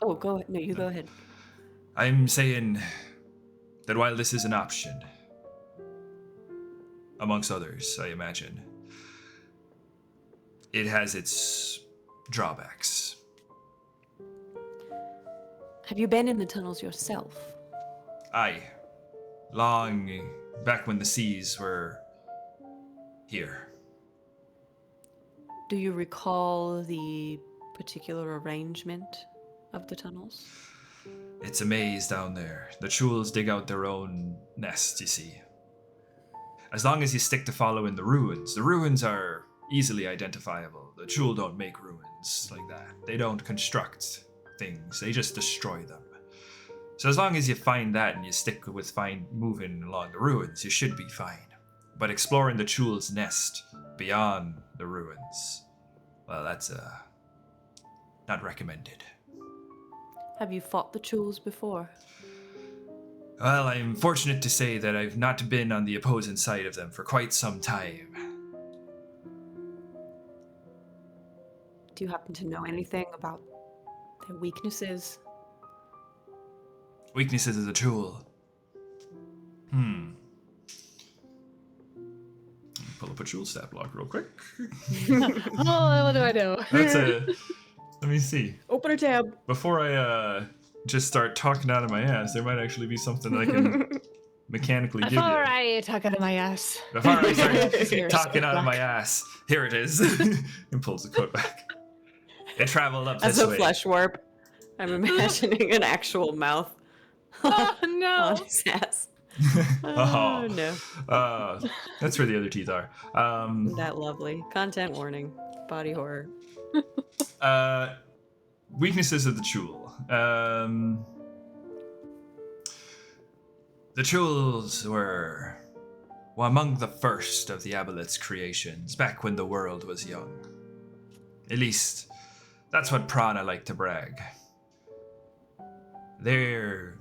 Oh, go ahead. No, you go ahead. I'm saying that while this is an option, amongst others, I imagine, it has its drawbacks. Have you been in the tunnels yourself? Aye. Long back when the seas were here. Do you recall the particular arrangement of the tunnels? It's a maze down there. The Chuls dig out their own nest, you see. As long as you stick to following the ruins are easily identifiable. The Chul don't make ruins like that. They don't construct things, they just destroy them. So as long as you find that and you stick with moving along the ruins, you should be fine. But exploring the Chul's nest beyond the ruins, well, that's not recommended. Have you fought the Chuls before? Well, I'm fortunate to say that I've not been on the opposing side of them for quite some time. Do you happen to know anything about their weaknesses? Weaknesses of the Chul. Pull up a Chul stat block real quick. Oh, what do I know? That's a... Let me see. Open a tab. Before I just start talking out of my ass, there might actually be something I can mechanically give you. Before I talk out of my ass. Before I start talking out of my ass, here it is. And pulls the coat back. It traveled up As this a way. flesh warp, I'm imagining an actual mouth Oh on no! his ass. Oh, No. That's where the other teeth are. That lovely. Content warning. Body horror. Weaknesses of the Chul. The Chuls were among the first of the Aboleth's creations, back when the world was young. At least, that's what Prana like to brag. Their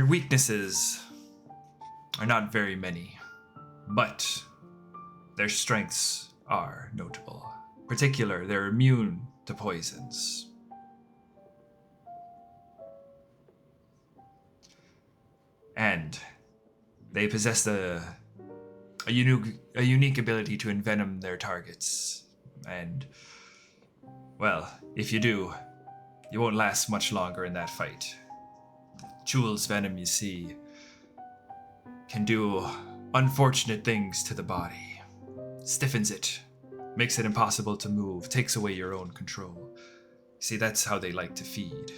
weaknesses are not very many, but their strengths are notable. In particular, they're immune to poisons. And they possess a unique ability to envenom their targets. And, well, if you do, you won't last much longer in that fight. Chul's venom, you see, can do unfortunate things to the body. Stiffens it, makes it impossible to move, takes away your own control. See, that's how they like to feed.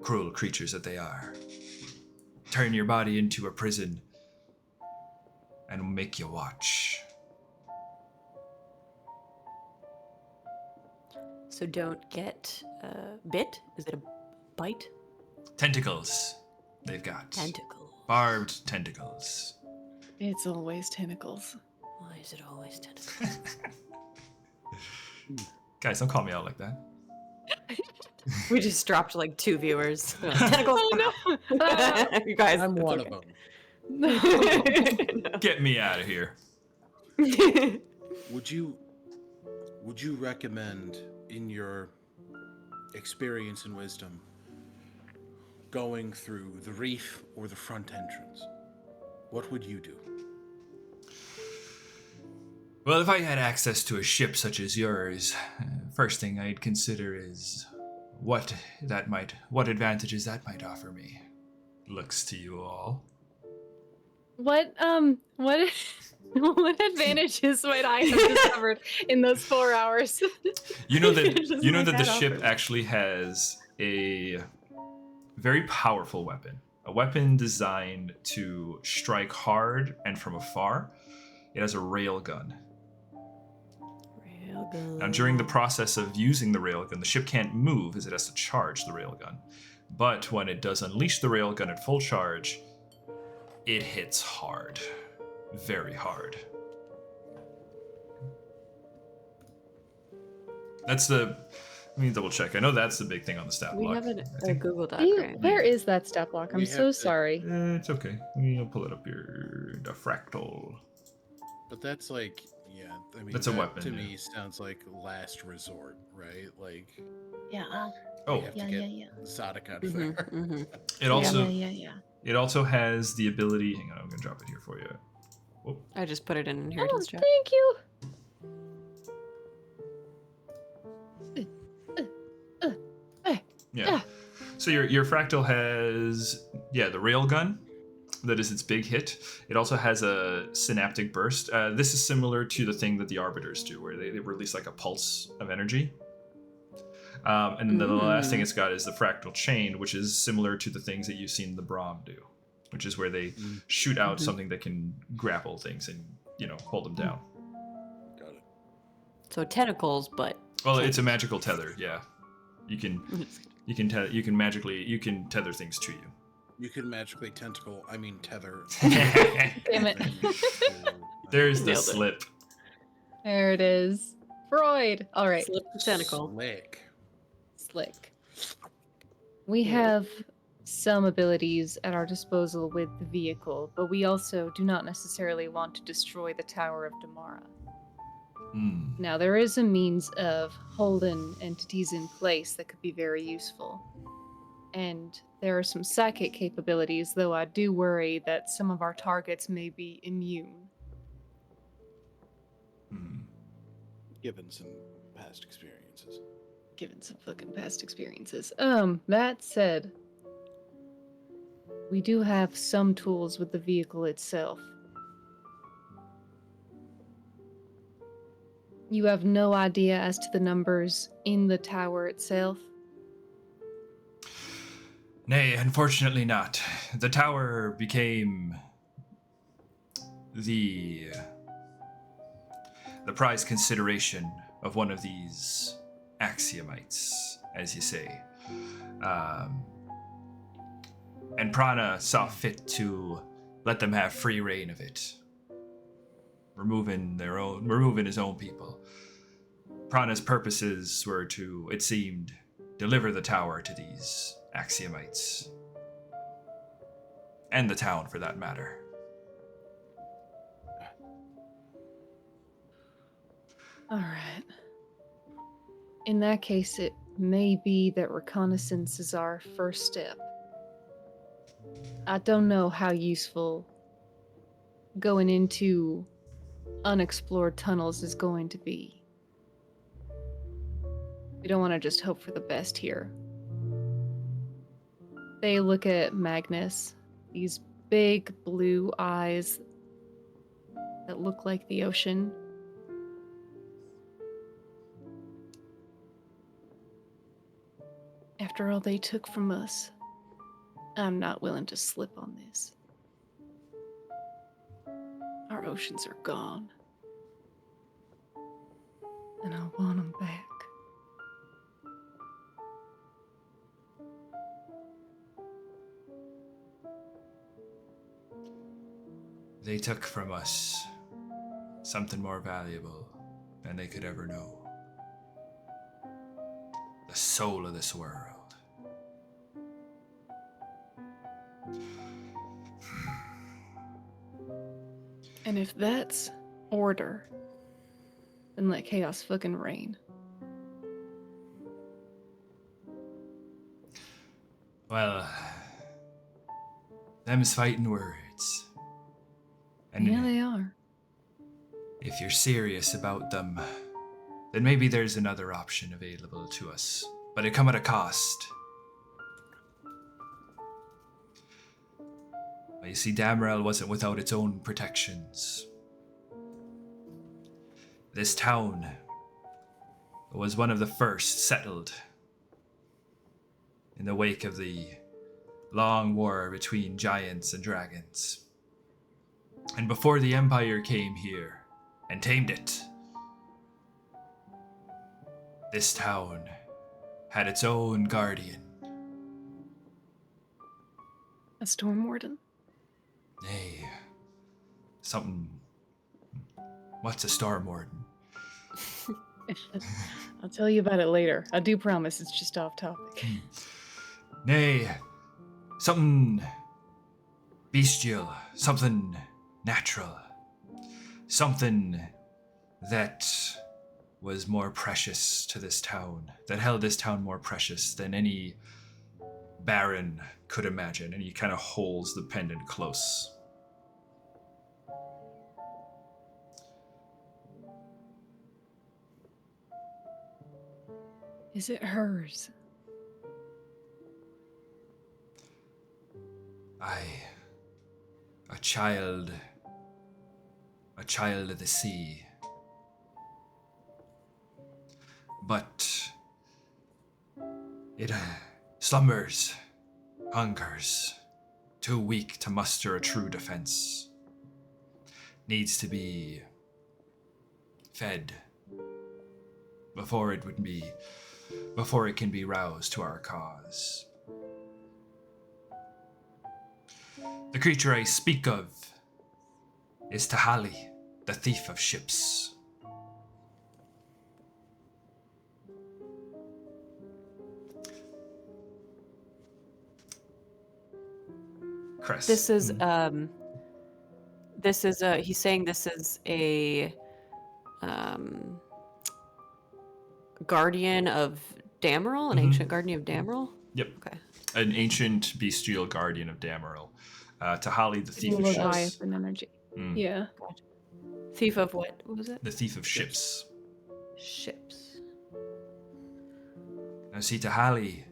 Cruel creatures that they are. Turn your body into a prison and make you watch. So don't get bit? Is it a bite? Tentacles, they've got. Tentacle. Barbed tentacles. It's always tentacles. Why is it always tentacles? Guys, don't call me out like that. We just dropped like 2 viewers. Tentacles. Oh no! You guys. I'm it's one okay. of them. Get me out of here. Would you recommend, in your experience and wisdom, going through the reef or the front entrance? What would you do? Well, if I had access to a ship such as yours, first thing I'd consider is what advantages that might offer me. Looks to you all. What advantages might I have discovered in those 4 hours? You know that Just you know like that the that ship offer. actually has a very powerful weapon. A weapon designed to strike hard and from afar. It has a railgun. Now, during the process of using the railgun, the ship can't move as it has to charge the railgun. But when it does unleash the railgun at full charge, it hits hard. Very hard. Let me double check. I know that's the big thing on the stat We block. have I a think- Google Doc, right? Where is that stat block? I'm We so have to- sorry. It's okay. I'll pull it up here. The fractal. But that's like, yeah, I mean, That's a that weapon, to yeah. me sounds like last resort, right? Like, Yeah. Oh, we have to get Zodiac Mhm, there. mhm. it also Yeah. it also has the ability. Hang on, I'm gonna drop it here for you. Whoop. I just put it in Oh, inheritance chat. thank you. Yeah. So your fractal has the railgun, That is its big hit. It also has a synaptic burst. This is similar to the thing that the Arbiters do, where they release like a pulse of energy. And then the last thing it's got is the fractal chain, which is similar to the things that you've seen the Brahm do, which is where they shoot out something that can grapple things and, hold them down. Got it. So tentacles, but Well, it's a magical tether. Yeah, you can tether things to you. You can magically tether. Damn it. There's the Nailed it. slip. There it is. Freud. All right. slip the tentacle. Slick. We have some abilities at our disposal with the vehicle, but we also do not necessarily want to destroy the Tower of Damara. Now, there is a means of holding entities in place that could be very useful. And there are some psychic capabilities, though I do worry that some of our targets may be immune. Given some past experiences. That said, we do have some tools with the vehicle itself. You have no idea as to the numbers in the tower itself? Nay, unfortunately not. The tower became the prize consideration of one of these axiomites, as you say. And Prana saw fit to let them have free reign of it, removing his own people. Prana's purposes were to, it seemed, deliver the tower to these axiomites. And the town, for that matter. Alright. In that case, it may be that reconnaissance is our first step. I don't know how useful going into unexplored tunnels is going to be. We don't want to just hope for the best here. They look at Magnus, these big blue eyes that look like the ocean. After all they took from us, I'm not willing to slip on this. Our oceans are gone. And I want them back. They took from us something more valuable than they could ever know. The soul of this world. And if that's order, then let chaos fucking reign. Well, them's fighting words. And Yeah, they are. if you're serious about them, then maybe there's another option available to us. But it come at a cost. Well, you see, Damrel wasn't without its own protections. This town was one of the first settled in the wake of the long war between giants and dragons. And before the Empire came here and tamed it, this town had its own guardian. A storm warden? Nay, something. What's a storm warden? I'll tell you about it later. I do promise it's just off topic. Nay, something bestial, something natural, something that was more precious to this town, that held this town more precious than any baron could imagine. And he kind of holds the pendant close. Is it hers? A child of the sea. But it slumbers, hungers, too weak to muster a true defense. Needs to be fed before it can be roused to our cause. The creature I speak of is Tahali, the thief of ships. Cress. This is he's saying this is a guardian of Dameril, an ancient guardian of Dameril? Yep. Okay. An ancient bestial guardian of Dameril. Tahali, the thief of ships. Leviathan energy. Mm. Yeah. Thief of what was it? The thief of ships. Ships. Now see, Tahali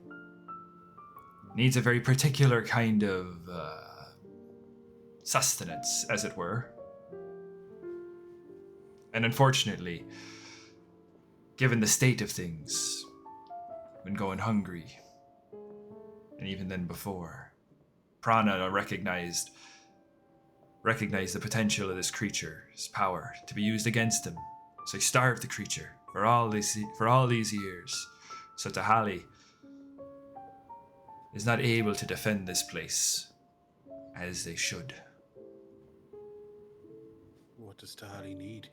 needs a very particular kind of sustenance, as it were. And unfortunately, given the state of things, been going hungry. And even then before, Prana recognized the potential of this creature's power to be used against him. So he starved the creature for all these years. So Tahali is not able to defend this place as they should. What does Tahali need?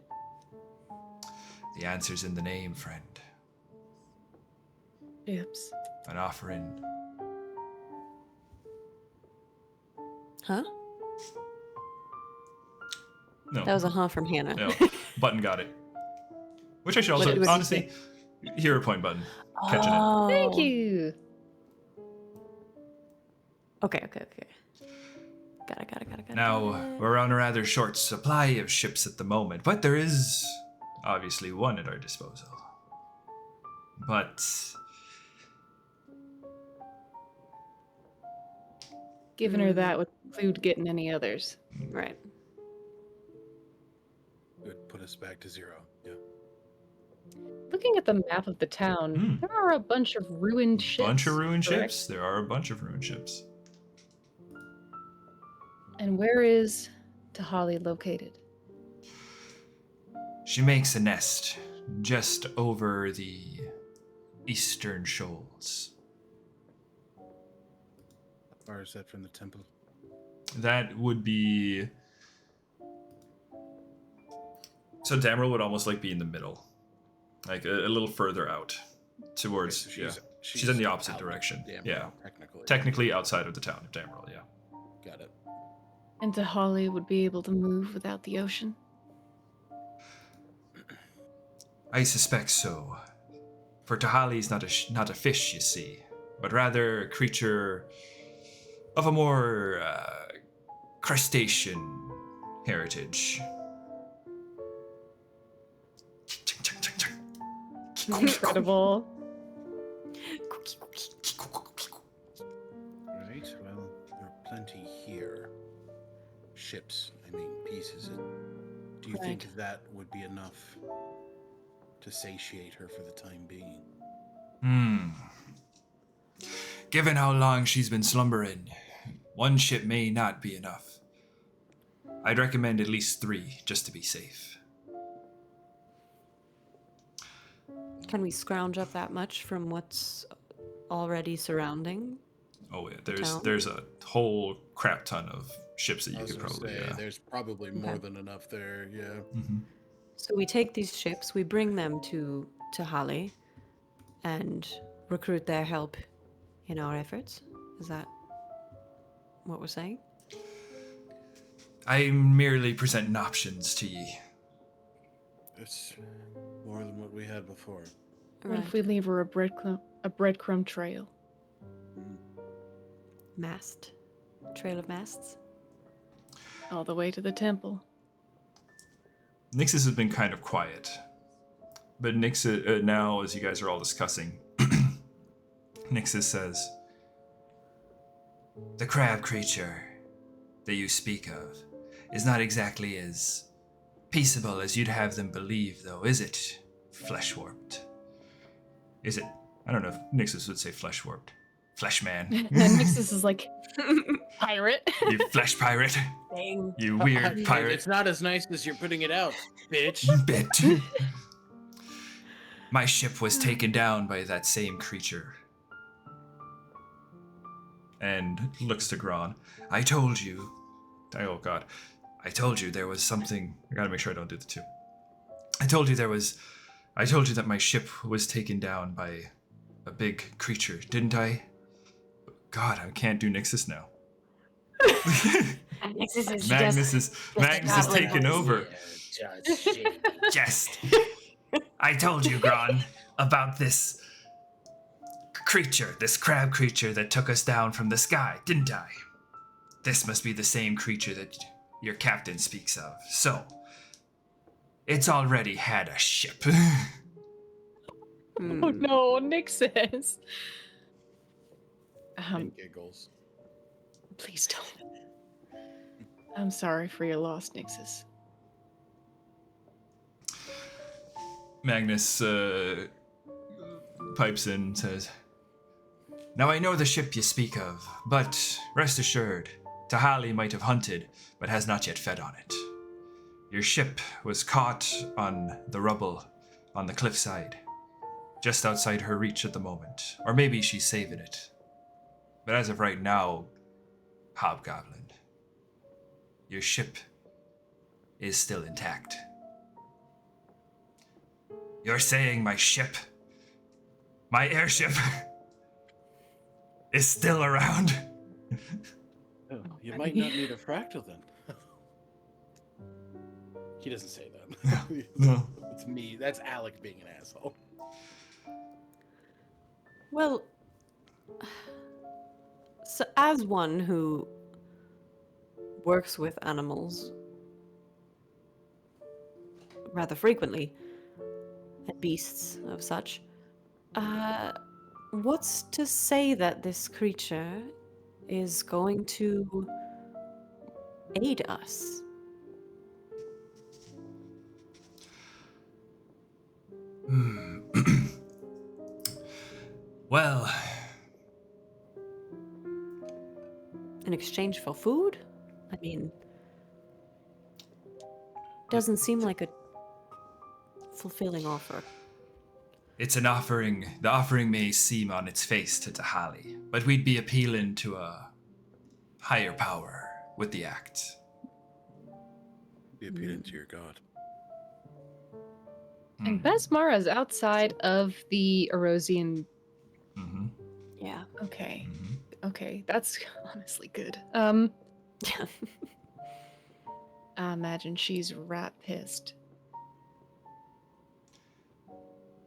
The answer's in the name, friend. Yips. An offering. Huh? No. That was a huh from Hannah. No. Button got it. Which I should also, What did you honestly, hero point Button. Catching it. Oh. Thank you. Okay. Got it. Now, we're on a rather short supply of ships at the moment, but there is obviously one at our disposal. But Giving her that would include getting any others. Right. It would put us back to 0. Yeah. Looking at the map of the town, there are a bunch of ruined ships. bunch of ruined correct? ships. There are a bunch of ruined ships. And where is Tahali located? She makes a nest just over the eastern shoals. How far is that from the temple? That would be... So Dameril would almost like be in the middle. Like a little further out. Towards, Okay, so She's in the opposite out direction. of Dameril, Yeah. Technically. Technically outside of the town of Dameril, yeah. Got it. And Tahali would be able to move without the ocean? I suspect so. For Tahali's not a fish, you see, but rather a creature of a more crustacean heritage. Incredible. Right, well, there are plenty here. Ships, pieces. Do you Right. think that would be enough to satiate her for the time being? Given how long she's been slumbering, one ship may not be enough. I'd recommend at least 3, just to be safe. Can we scrounge up that much from what's already surrounding? Oh yeah, town? there's a whole crap ton of ships that I you was could gonna probably. say, there's probably more Okay. than enough there, yeah. So we take these ships, we bring them to Tahali, and recruit their help in our efforts. Is that what we're saying? I'm merely presenting options to ye. It's more than what we had before. What if we leave her a breadcrumb trail? Mast. Trail of masts? All the way to the temple. Nixus has been kind of quiet, but Nixus now, as you guys are all discussing, Nixus says, "The crab creature that you speak of is not exactly as peaceable as you'd have them believe, though, is it? Flesh warped. Is it? I don't know if Nixus would say flesh warped. Flesh man. And Nixus is like, pirate. You flesh pirate. Dang. You weird pirate. It's not as nice as you're putting it out, bitch. Bit. My ship was taken down by that same creature. And looks to Gron. I told you. Oh god. I told you there was something. I gotta make sure I don't do the two. I told you that my ship was taken down by a big creature, didn't I? God, I can't do Nixus now. Magnus is taking over. Jest. I told you, Gron, about this creature, this crab creature that took us down from the sky, didn't I? This must be the same creature that your captain speaks of. So, it's already had a ship. Oh no, Nixus. And giggles. Please don't. I'm sorry for your loss, Nixus. Magnus pipes in and says, Now I know the ship you speak of, but rest assured, Tahali might have hunted, but has not yet fed on it. Your ship was caught on the rubble on the cliffside, just outside her reach at the moment. Or maybe she's saving it. But as of right now, Hobgoblin, your ship is still intact. You're saying my ship, my airship, is still around? Oh, you might not need a fractal then. He doesn't say that. No. It's me. That's Alec being an asshole. Well, so as one who works with animals rather frequently, and beasts of such, what's to say that this creature is going to aid us? Well, In exchange for food? I mean, doesn't seem like a fulfilling offer. it's an offering. The offering may seem on its face to Tahali, but we'd be appealing to a higher power with the act. Be appealing to your god. And Besmara is outside of the Erosian. Mm-hmm. Yeah. Okay. Mm-hmm. Okay, that's honestly good. Yeah. I imagine she's rat pissed.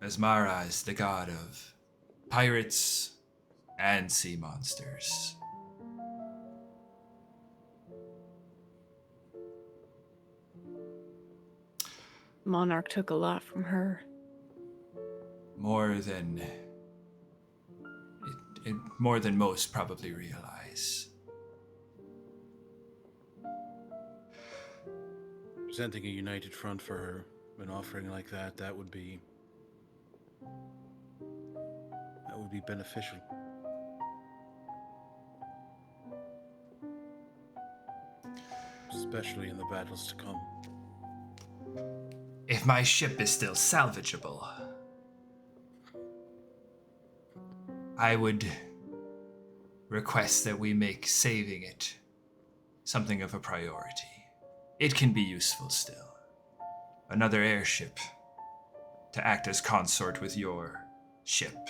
Besmara is the god of pirates and sea monsters. Monarch took a lot from her. More than more than most probably realize. Presenting a united front for her, an offering like that, that would be beneficial. Especially in the battles to come. If my ship is still salvageable, I would request that we make saving it something of a priority. It can be useful still. Another airship to act as consort with your ship.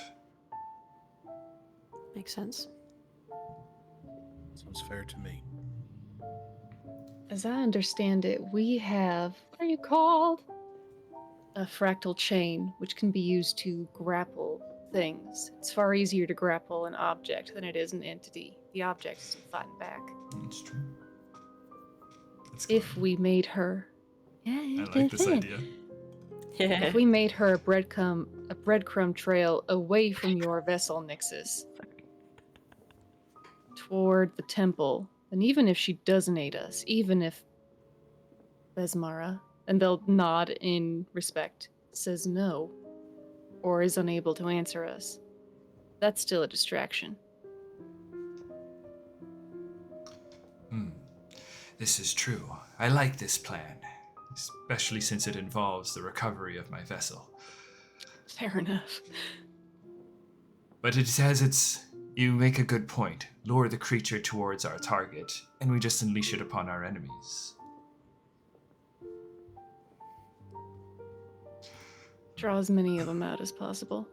Makes sense. Sounds fair to me. As I understand it, we have, what are you called? A fractal chain, which can be used to grapple things. It's far easier to grapple an object than it is an entity. The object is fighting back. That's true. If we made her... I like this idea. If we made her a breadcrumb trail away from your vessel, Nixus, toward the temple, And even if she doesn't aid us, even if Besmara, and they'll nod in respect, says no, or is unable to answer us, that's still a distraction. This is true. I like this plan, especially since it involves the recovery of my vessel. Fair enough. But it has its... You make a good point. Lure the creature towards our target, and we just unleash it upon our enemies. Draw as many of them out as possible.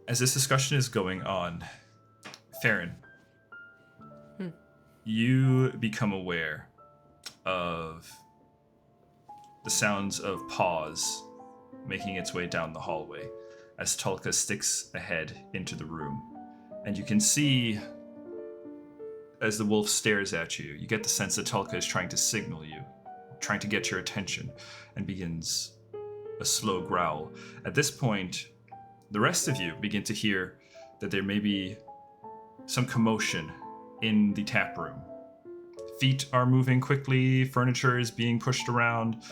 As this discussion is going on, Farron, you become aware of the sounds of paws making its way down the hallway as Tulka sticks ahead into the room. And you can see, as the wolf stares at you, you get the sense that Tulka is trying to signal you, trying to get your attention, and begins a slow growl. At this point, the rest of you begin to hear that there may be some commotion in the tap room. Feet are moving quickly, furniture is being pushed around,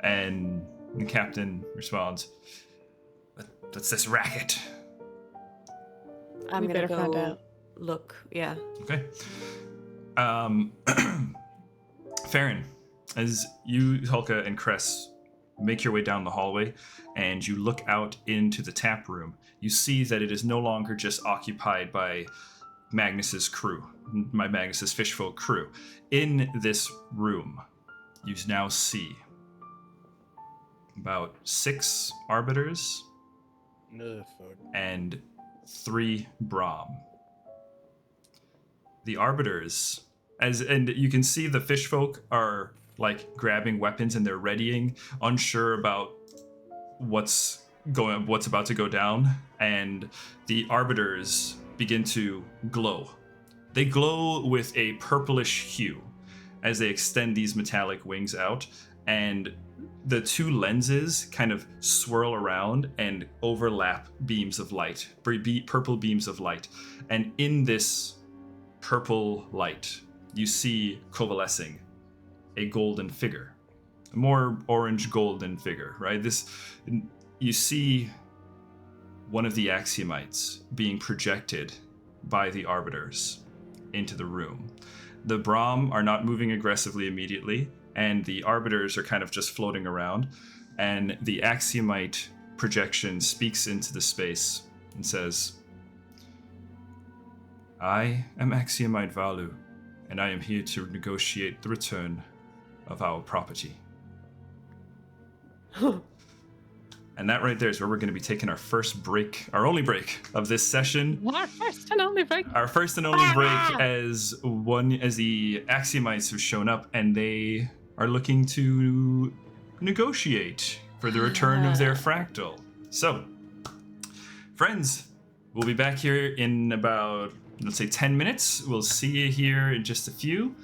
and the captain responds, "What's this racket?" I'm We gonna better find go out. look. Yeah. Okay. Farron, as you, Hulka, and Cress make your way down the hallway and you look out into the tap room, you see that it is no longer just occupied by Magnus's crew, Magnus's fishfolk crew. In this room, you now see about 6 arbiters and 3 Brahm. The arbiters, and you can see the fishfolk are like grabbing weapons and they're readying, unsure about what's about to go down, and the arbiters begin to glow. They glow with a purplish hue as they extend these metallic wings out, and the 2 lenses kind of swirl around and overlap beams of light, purple beams of light. And in this purple light, you see coalescing a golden figure, a more orange golden figure, right? You see one of the axiomites being projected by the arbiters into the room. The Brahm are not moving aggressively immediately, and the arbiters are kind of just floating around, and the axiomite projection speaks into the space and says, "I am Axiomite Valu, and I am here to negotiate the return of our property." And that right there is where we're going to be taking our first break, our only break of this session. Our first and only break. Our first and only break as the Axiomites have shown up, and they are looking to negotiate for the return of their fractal. So, friends, we'll be back here in about, let's say, 10 minutes. We'll see you here in just a few.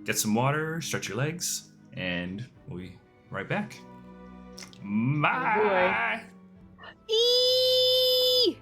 Get some water, stretch your legs, and we'll be right back. Bye. Eee!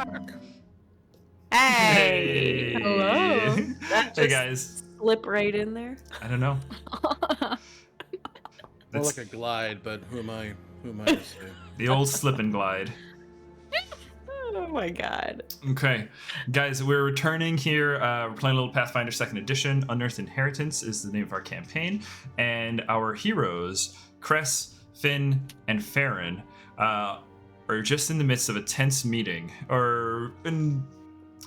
back. Hey! Hello. That Hey just guys. slip right in there. I don't know. More That's like a glide, but who am I to say? the old slip and glide. Oh my god. Okay, guys, we're returning here. We're playing a little Pathfinder 2nd Edition. Unearthed Inheritance is the name of our campaign, and our heroes, Cress, Finn, and Farron, are just in the midst of a tense meeting, or in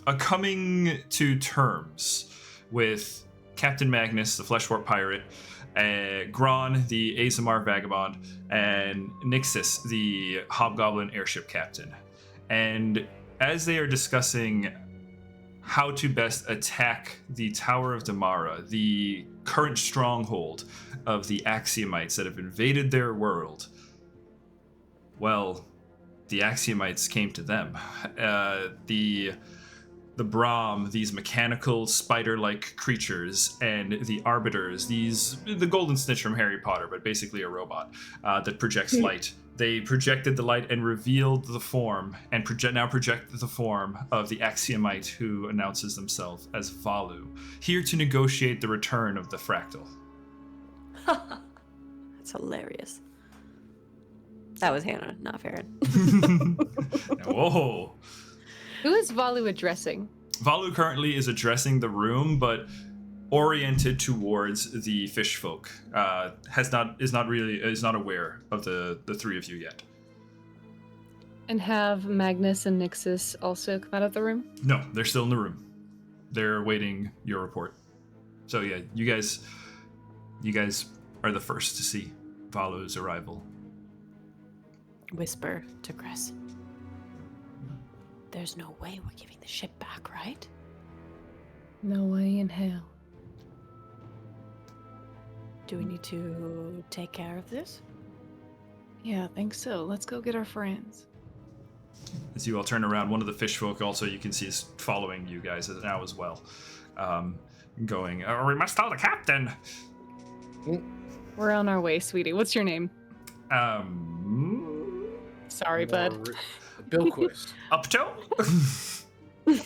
a coming to terms with Captain Magnus, the Fleshwarp pirate, Gron, the Azamar vagabond, and Nixus, the hobgoblin airship captain. And as they are discussing how to best attack the Tower of Damara, the current stronghold of the Axiomites that have invaded their world, well, the Axiomites came to them. The Brahm, these mechanical spider-like creatures, and the Arbiters, the Golden Snitch from Harry Potter, but basically a robot that projects light. They projected the light and revealed the form, and now project the form of the Axiomite who announces themselves as Valu, here to negotiate the return of the Fractal. That's hilarious. That was Hannah, not Farron. Whoa. Who is Valu addressing? Valu currently is addressing the room, but oriented towards the fish folk. Is not aware of the three of you yet. And have Magnus and Nixus also come out of the room? No, they're still in the room. They're awaiting your report. So yeah, you guys are the first to see Valu's arrival. Whisper to Chris. There's no way we're giving the ship back, right? No way in hell. Do we need to take care of this? Yeah, I think so. Let's go get our friends. As you all turn around, one of the fish folk also you can see is following you guys now as well. Going, we must tell the captain! We're on our way, sweetie. What's your name? Sorry, bud. Bilquist. Upto?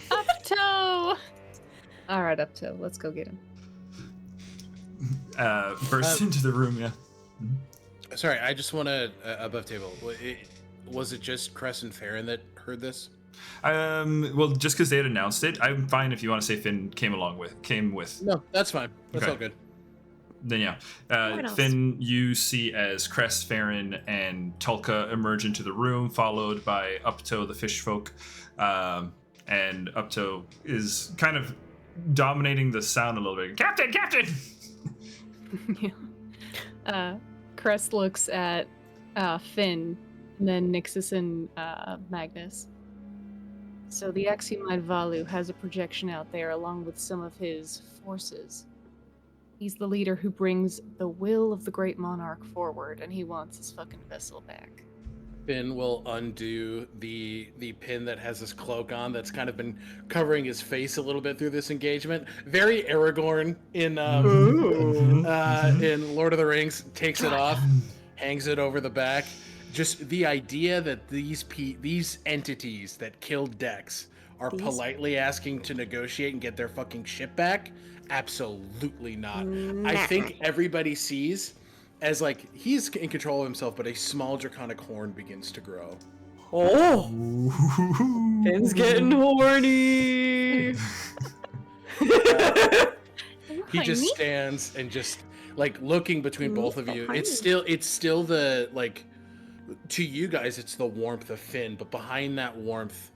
Uptoe! Alright, Uptoe. Let's go get him. Burst into the room, yeah. Sorry, I just want to above table. Was it just Cress and Farron that heard this? Well, just because they had announced it, I'm fine if you want to say Finn came with. No, that's fine. That's Okay. all good. Then yeah, else? Finn, you see as Cress, Farron, and Tulka emerge into the room, followed by Upto, the fish folk, and Upto is kind of dominating the sound a little bit. Captain, Captain! Crest looks at Finn, and then Nixus and Magnus. So the Axiomite Valu has a projection out there along with some of his forces. He's the leader who brings the will of the great monarch forward, and he wants his fucking vessel back. Finn will undo the pin that has his cloak on that's kind of been covering his face a little bit through this engagement. Very Aragorn in Lord of the Rings. Takes it off, hangs it over the back. Just the idea that these entities that killed Dex are politely asking to negotiate and get their fucking ship back. Absolutely not. I think everybody sees as like he's in control of himself, but a small draconic horn begins to grow. Oh! Finn's getting horny! He just stands and just like looking between both of you. Honey. It's still the like to you guys it's the warmth of Finn, but behind that warmth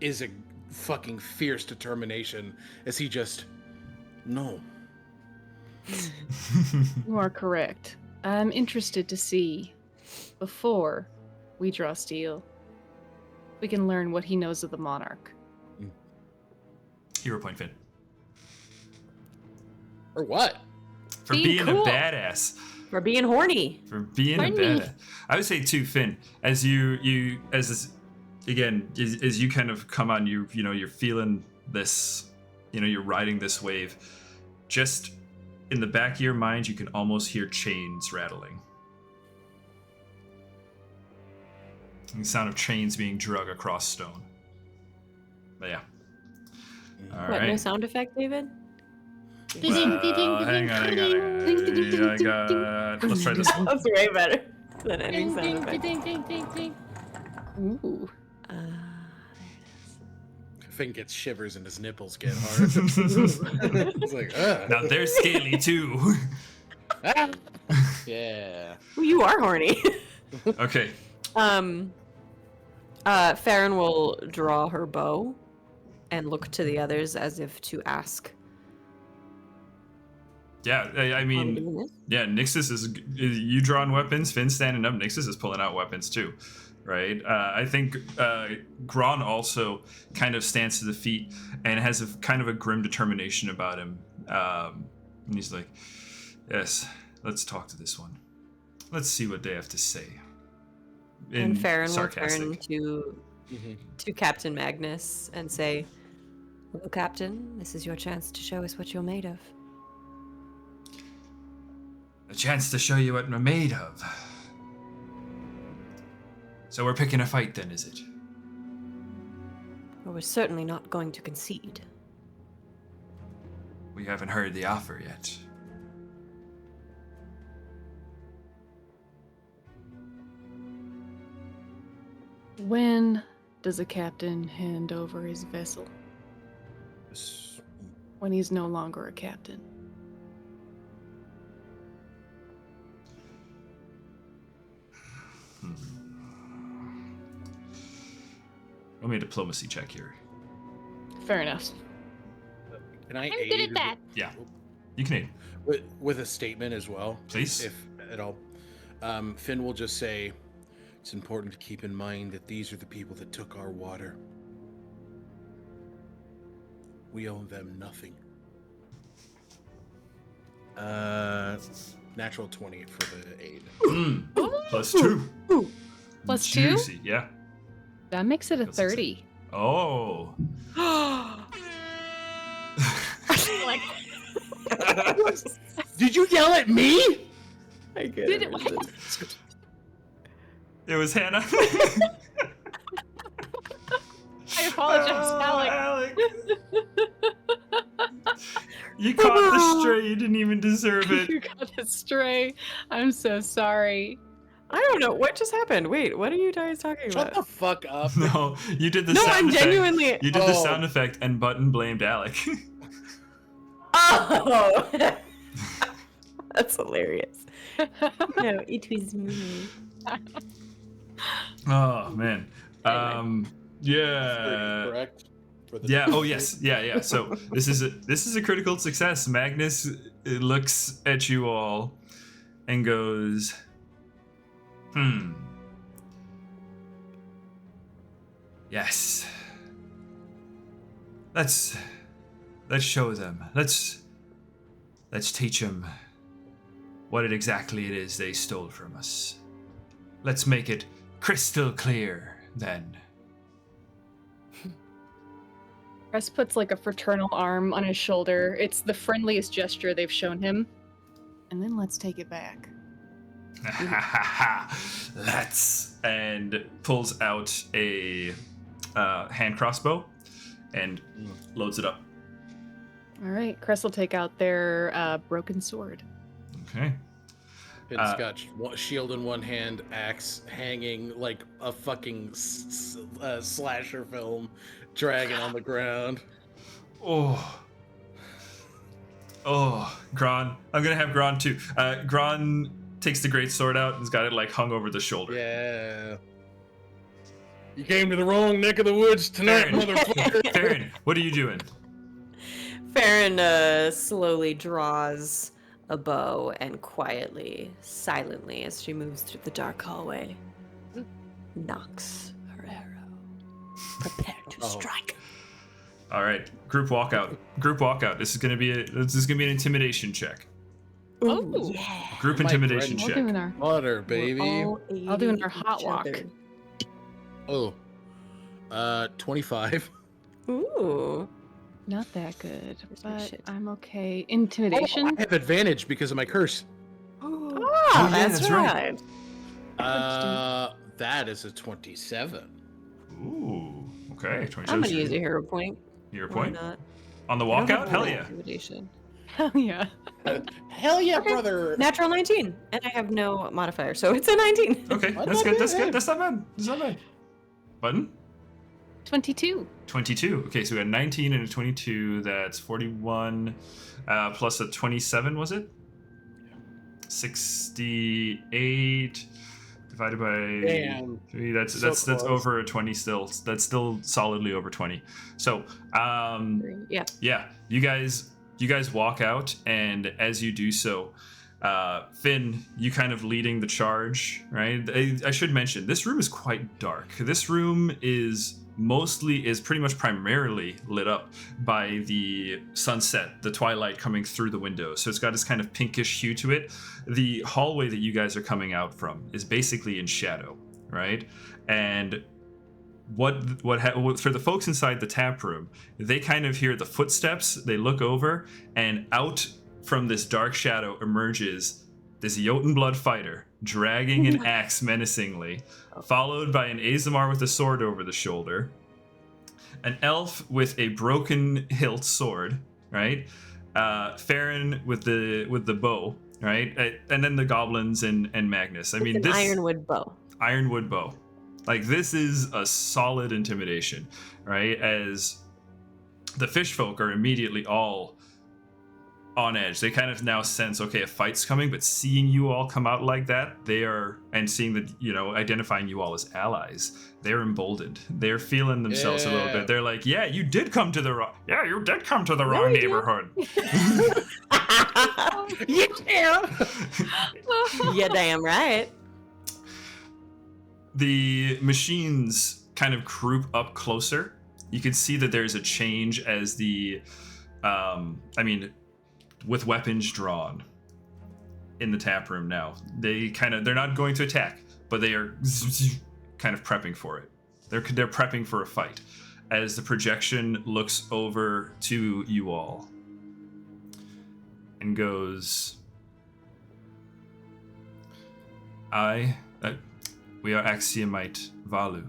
is a fucking fierce determination as he just no. You are correct. I'm interested to see, before we draw steel, we can learn what he knows of the monarch. Hero point, Finn. Or what? For Being being cool. a badass. We're being horny. For being Horny. a badass. I would say too, Finn, as you kind of come on, you're feeling this, you're riding this wave. Just in the back of your mind, you can almost hear chains rattling. The sound of chains being drug across stone. But yeah. All What, no right. sound effect, David? Hang on. I got. Let's try this one. That's way better than any Ding, sound ding, effect. ding, ding, ding, ding. Ooh. Finn gets shivers and his nipples get hard. It's like, ugh. Now they're scaly too. Ah! Yeah. Well, you are horny. Okay. Farron will draw her bow and look to the others as if to ask. Yeah, I Are we mean, doing this? yeah, Nixus is you drawing weapons, Finn's standing up, Nixus is pulling out weapons too, right? I think Gron also kind of stands to the feet and has a kind of a grim determination about him. And he's like, yes, let's talk to this one. Let's see what they have to say. And Farron will sarcastic. turn to Captain Magnus and say, "Hello, Captain. This is your chance to show us what you're made of." A chance to show you what we're made of. So we're picking a fight then, is it? Well, we're certainly not going to concede. We haven't heard the offer yet. When does a captain hand over his vessel? When he's no longer a captain. Roll me a diplomacy check here. Fair enough. Can I I'm aid good at that. Yeah, you can aid. with a statement as well, Please. if at all? Finn will just say, "It's important to keep in mind that these are the people that took our water. We owe them nothing." Natural 20 for the aid. Plus 2. Plus 2? Juicy, yeah. That makes it a That's 30. Oh. Like, Did you yell at me? did it? It was Hannah. I apologize, Alec. Alec. You caught the stray. You didn't even deserve it. You got a stray. I'm so sorry. I don't know what just happened. Wait, what are you guys talking Shut about? the fuck up. No, you did the No, sound I'm effect. genuinely. You did the Oh. sound effect, and Button blamed Alec. Oh, that's hilarious. No, it was me. Oh man. Yeah. Correct. For the Yeah. Oh yes. Yeah. So this is a critical success. Magnus looks at you all and goes, Yes. Let's show them. Let's teach them what exactly it is they stole from us. Let's make it crystal clear then. Russ puts like a fraternal arm on his shoulder. It's the friendliest gesture they've shown him. And then let's take it back. Let's, and pulls out a hand crossbow and loads it up. All right, Chris will take out their broken sword. Okay. Finn's got shield in one hand, axe hanging like a fucking slasher film, dragging on the ground. Oh, Gron. I'm gonna have Gron too. Gron takes the great sword out and's got it like hung over the shoulder. Yeah. You came to the wrong neck of the woods tonight, Farron. motherfucker. Farron, what are you doing? Farron slowly draws a bow and quietly, silently, as she moves through the dark hallway, knocks her arrow. Prepare to strike. All right, group walkout. Group walkout. This is gonna be an intimidation check. Ooh, yeah. Group My intimidation friend- We're check. doing our Butter, baby. All I'll do aiding our hot each walk. other. Oh. 25. Ooh. not that good, Where's my but shit? I'm okay. Oh, Intimidation. I have advantage because of my curse. Oh, yeah, that's that's right. right. That is a 27. Ooh. Okay, 27. I'm gonna use a hero point. Hero Why point. not? On the I don't have walkout? Hell any yeah. intimidation. Hell yeah. Hell yeah, Okay. brother! Natural 19, and I have no modifier, so it's a 19. Okay, What that's about good. That's that? good. That's not bad. That's not bad. Button? 22. 22. Okay, so we got 19 and a 22. That's 41 plus a 27, was it? 68 divided by Damn. 3. That's So that's close. over a 20 still. That's still solidly over 20. So, Yeah. yeah, you guys walk out, and as you do so, Finn, you kind of leading the charge, right? I should mention this room is quite dark. This room is pretty much primarily lit up by the sunset, the twilight coming through the window. So it's got this kind of pinkish hue to it. The hallway that you guys are coming out from is basically in shadow, right? And what for the folks inside the tap room, they kind of hear the footsteps, they look over, and out from this dark shadow emerges this Jotunblood fighter dragging an axe menacingly, followed by an Azamar with a sword over the shoulder, an elf with a broken hilt sword, right? Farron with the bow, right? And then the goblins and Magnus. I mean, It's an ironwood bow. Ironwood bow. Like, this is a solid intimidation, right? As the fish folk are immediately all on edge. They kind of now sense, okay, a fight's coming, but seeing you all come out like that, and seeing that, identifying you all as allies, they're emboldened. They're feeling themselves a little Yeah. bit. They're like, yeah, you did come to the wrong we did. neighborhood. Yeah! Yeah, damn right. The machines kind of group up closer. You can see that there's a change as with weapons drawn in the tap room now. They're not going to attack, but they are kind of prepping for it. They're prepping for a fight as the projection looks over to you all and goes, we are Axiomite Valu,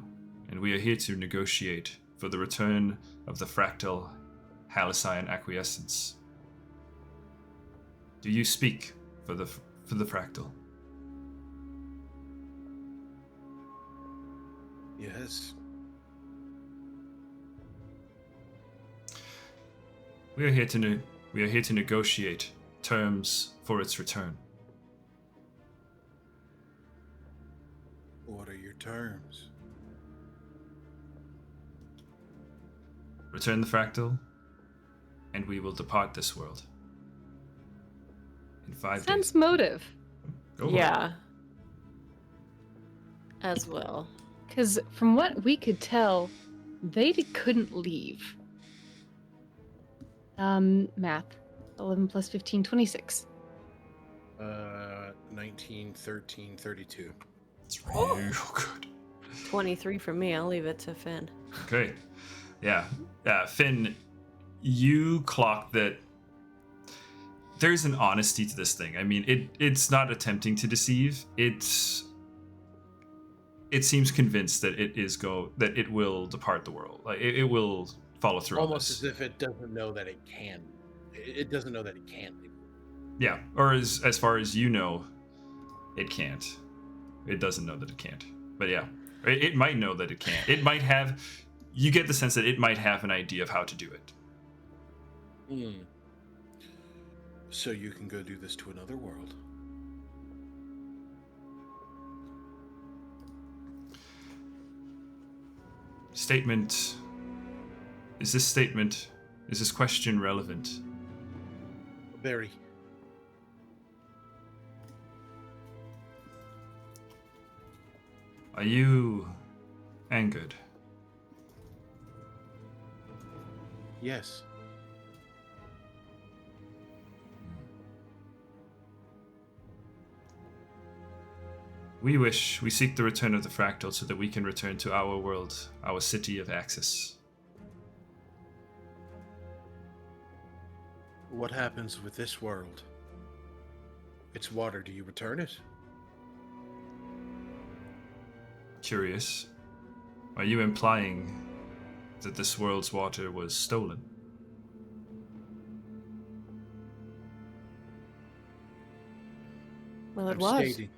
and we are here to negotiate for the return of the fractal Halcyon acquiescence. Do you speak for the fractal? Yes. We are here to negotiate terms for its return. What are your terms? Return the fractal, and we will depart this world. In 5 Sense days. motive. Go on. Yeah. As well. Because from what we could tell, they couldn't leave. Math. 11 plus 15, 26. 19, 13, 32. It's real good. 23 for me. I'll leave it to Finn. Okay. Yeah. Finn, you clock that there's an honesty to this thing. I mean, it's not attempting to deceive. It seems convinced that it will depart the world. Like it will follow through on Almost this. as if it doesn't know that it can. It doesn't know that it can leave. Yeah. Or as far as you know, it can't. It doesn't know that it can't. But yeah, it might know that it can't. It might have. You get the sense that it might have an idea of how to do it. So you can go do this to another world. Statement. Is this question relevant? Very. Are you angered? Yes. We seek the return of the fractal so that we can return to our world, our city of Axis. What happens with this world? It's water. Do you return it? Curious. Are you implying that this world's water was stolen. Well, it I'm was. stating.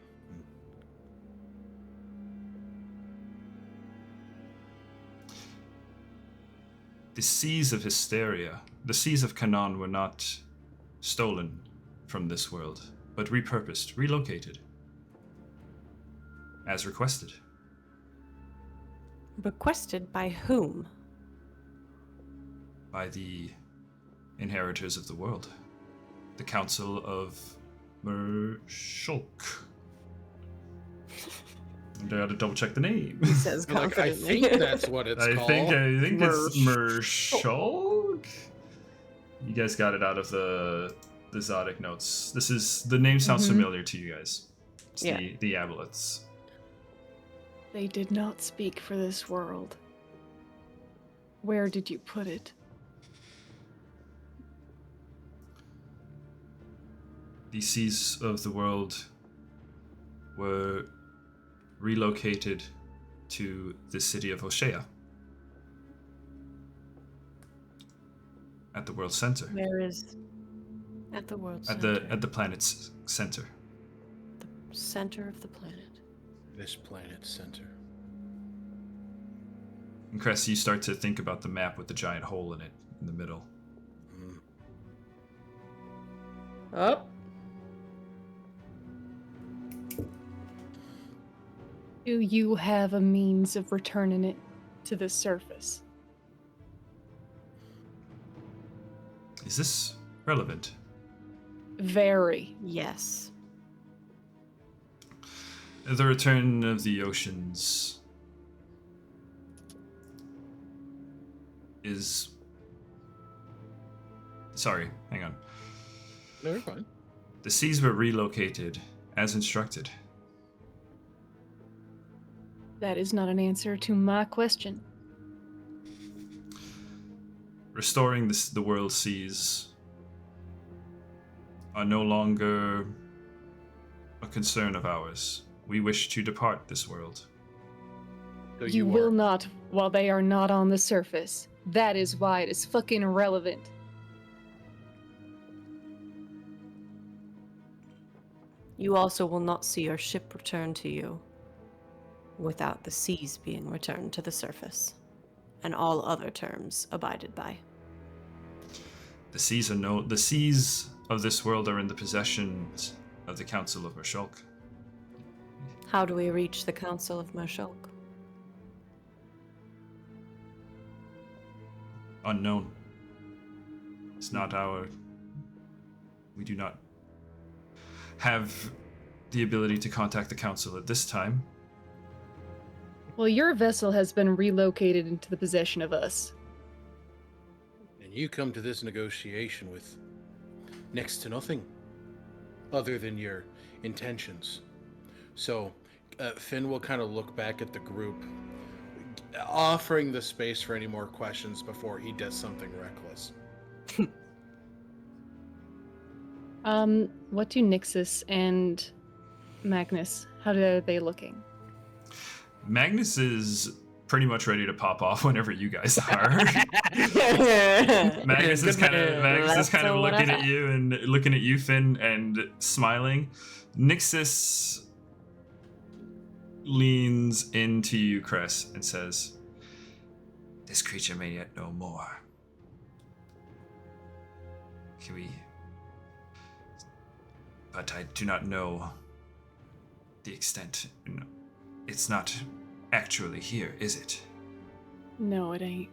The seas of Histaeria, the seas of Canaan, were not stolen from this world, but repurposed, relocated, as requested. Requested by whom? By the inheritors of the world, the Council of Mershulk. I gotta double check the name. He says I'm like, I confidently. think that's what it's I called. think it's Mershulk. You guys got it out of the Zodic notes. The name sounds familiar to you guys. It's Yeah. the Aboleths. They did not speak for this world. Where did you put it? The seas of the world were relocated to the city of Oshea at the world center. Where is at the world At center? the planet's center. The center of the planet. This planet's center. And Cress, you start to think about the map with the giant hole in it in the middle. Oh. Do you have a means of returning it to the surface? Is this relevant? Very. Yes. The return of the oceans is... Sorry, hang on. No, you're fine. The seas were relocated as instructed. That is not an answer to my question. Restoring the world seas are no longer a concern of ours. We wish to depart this world. So You are- will not while they are not on the surface. That is why it is fucking irrelevant. You also will not see your ship return to you without the seas being returned to the surface, and all other terms abided by. The seas of this world are in the possession of the Council of Mershulk. How do we reach the Council of Mershulk? Unknown. It's not our... We do not have the ability to contact the Council at this time. Well, your vessel has been relocated into the possession of us. And you come to this negotiation with next to nothing other than your intentions. So, Finn will kind of look back at the group, offering the space for any more questions before he does something reckless. What do Nixus and Magnus, how are they looking? Magnus is pretty much ready to pop off whenever you guys are. Magnus is kind of looking at you and looking at you, Finn, and smiling. Nixus leans into you, Cress, and says, "This creature may yet know more. Can we? But I do not know the extent. No, it's not actually here, is it?" No, it ain't.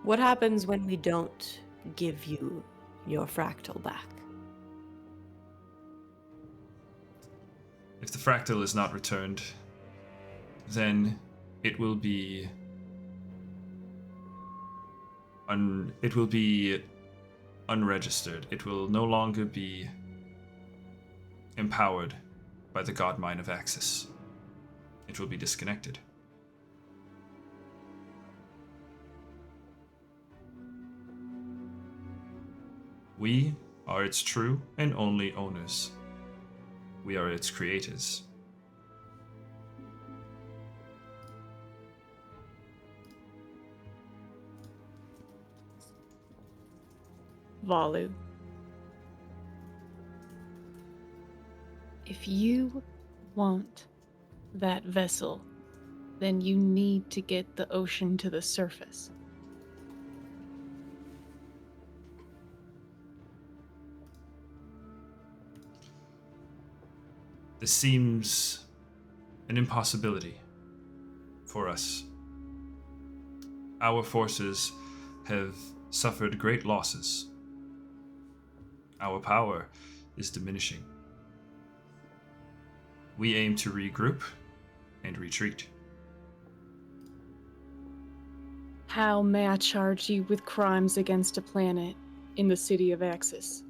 What happens when we don't give you your fractal back? If the fractal is not returned, then it will be unregistered. It will no longer be empowered by the god mine of Axis. It will be disconnected. We are its true and only owners. We are its creators. Valu. If you want that vessel, then you need to get the ocean to the surface. This seems an impossibility for us. Our forces have suffered great losses. Our power is diminishing. We aim to regroup and retreat. How may I charge you with crimes against a planet in the city of Axis?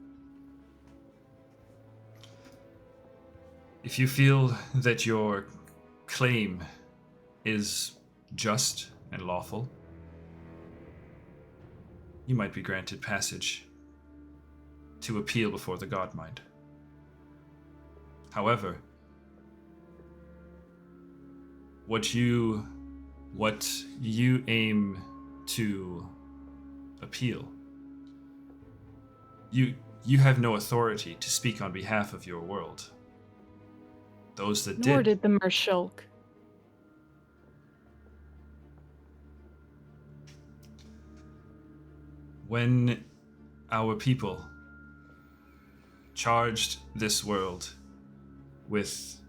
If you feel that your claim is just and lawful, you might be granted passage to appeal before the Godmind. However, what you aim to appeal, you have no authority to speak on behalf of your world. Those that Nor did did the Mershulk. When our people charged this world with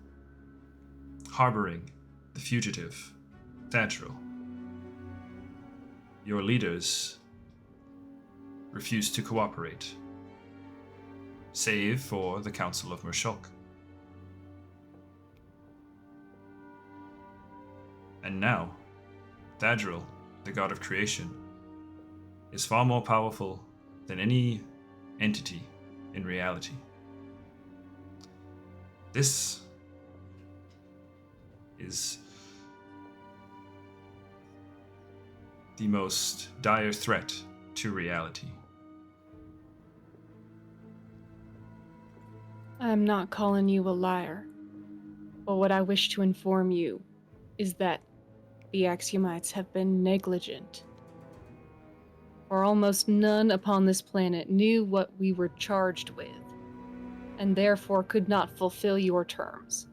harboring the fugitive Thadril, your leaders refused to cooperate, save for the Council of Mershulk. And now, Thadril, the god of creation, is far more powerful than any entity in reality. This is the most dire threat to reality. I'm not calling you a liar, but what I wish to inform you is that the Axiomites have been negligent. For almost none upon this planet knew what we were charged with, and therefore could not fulfill your terms.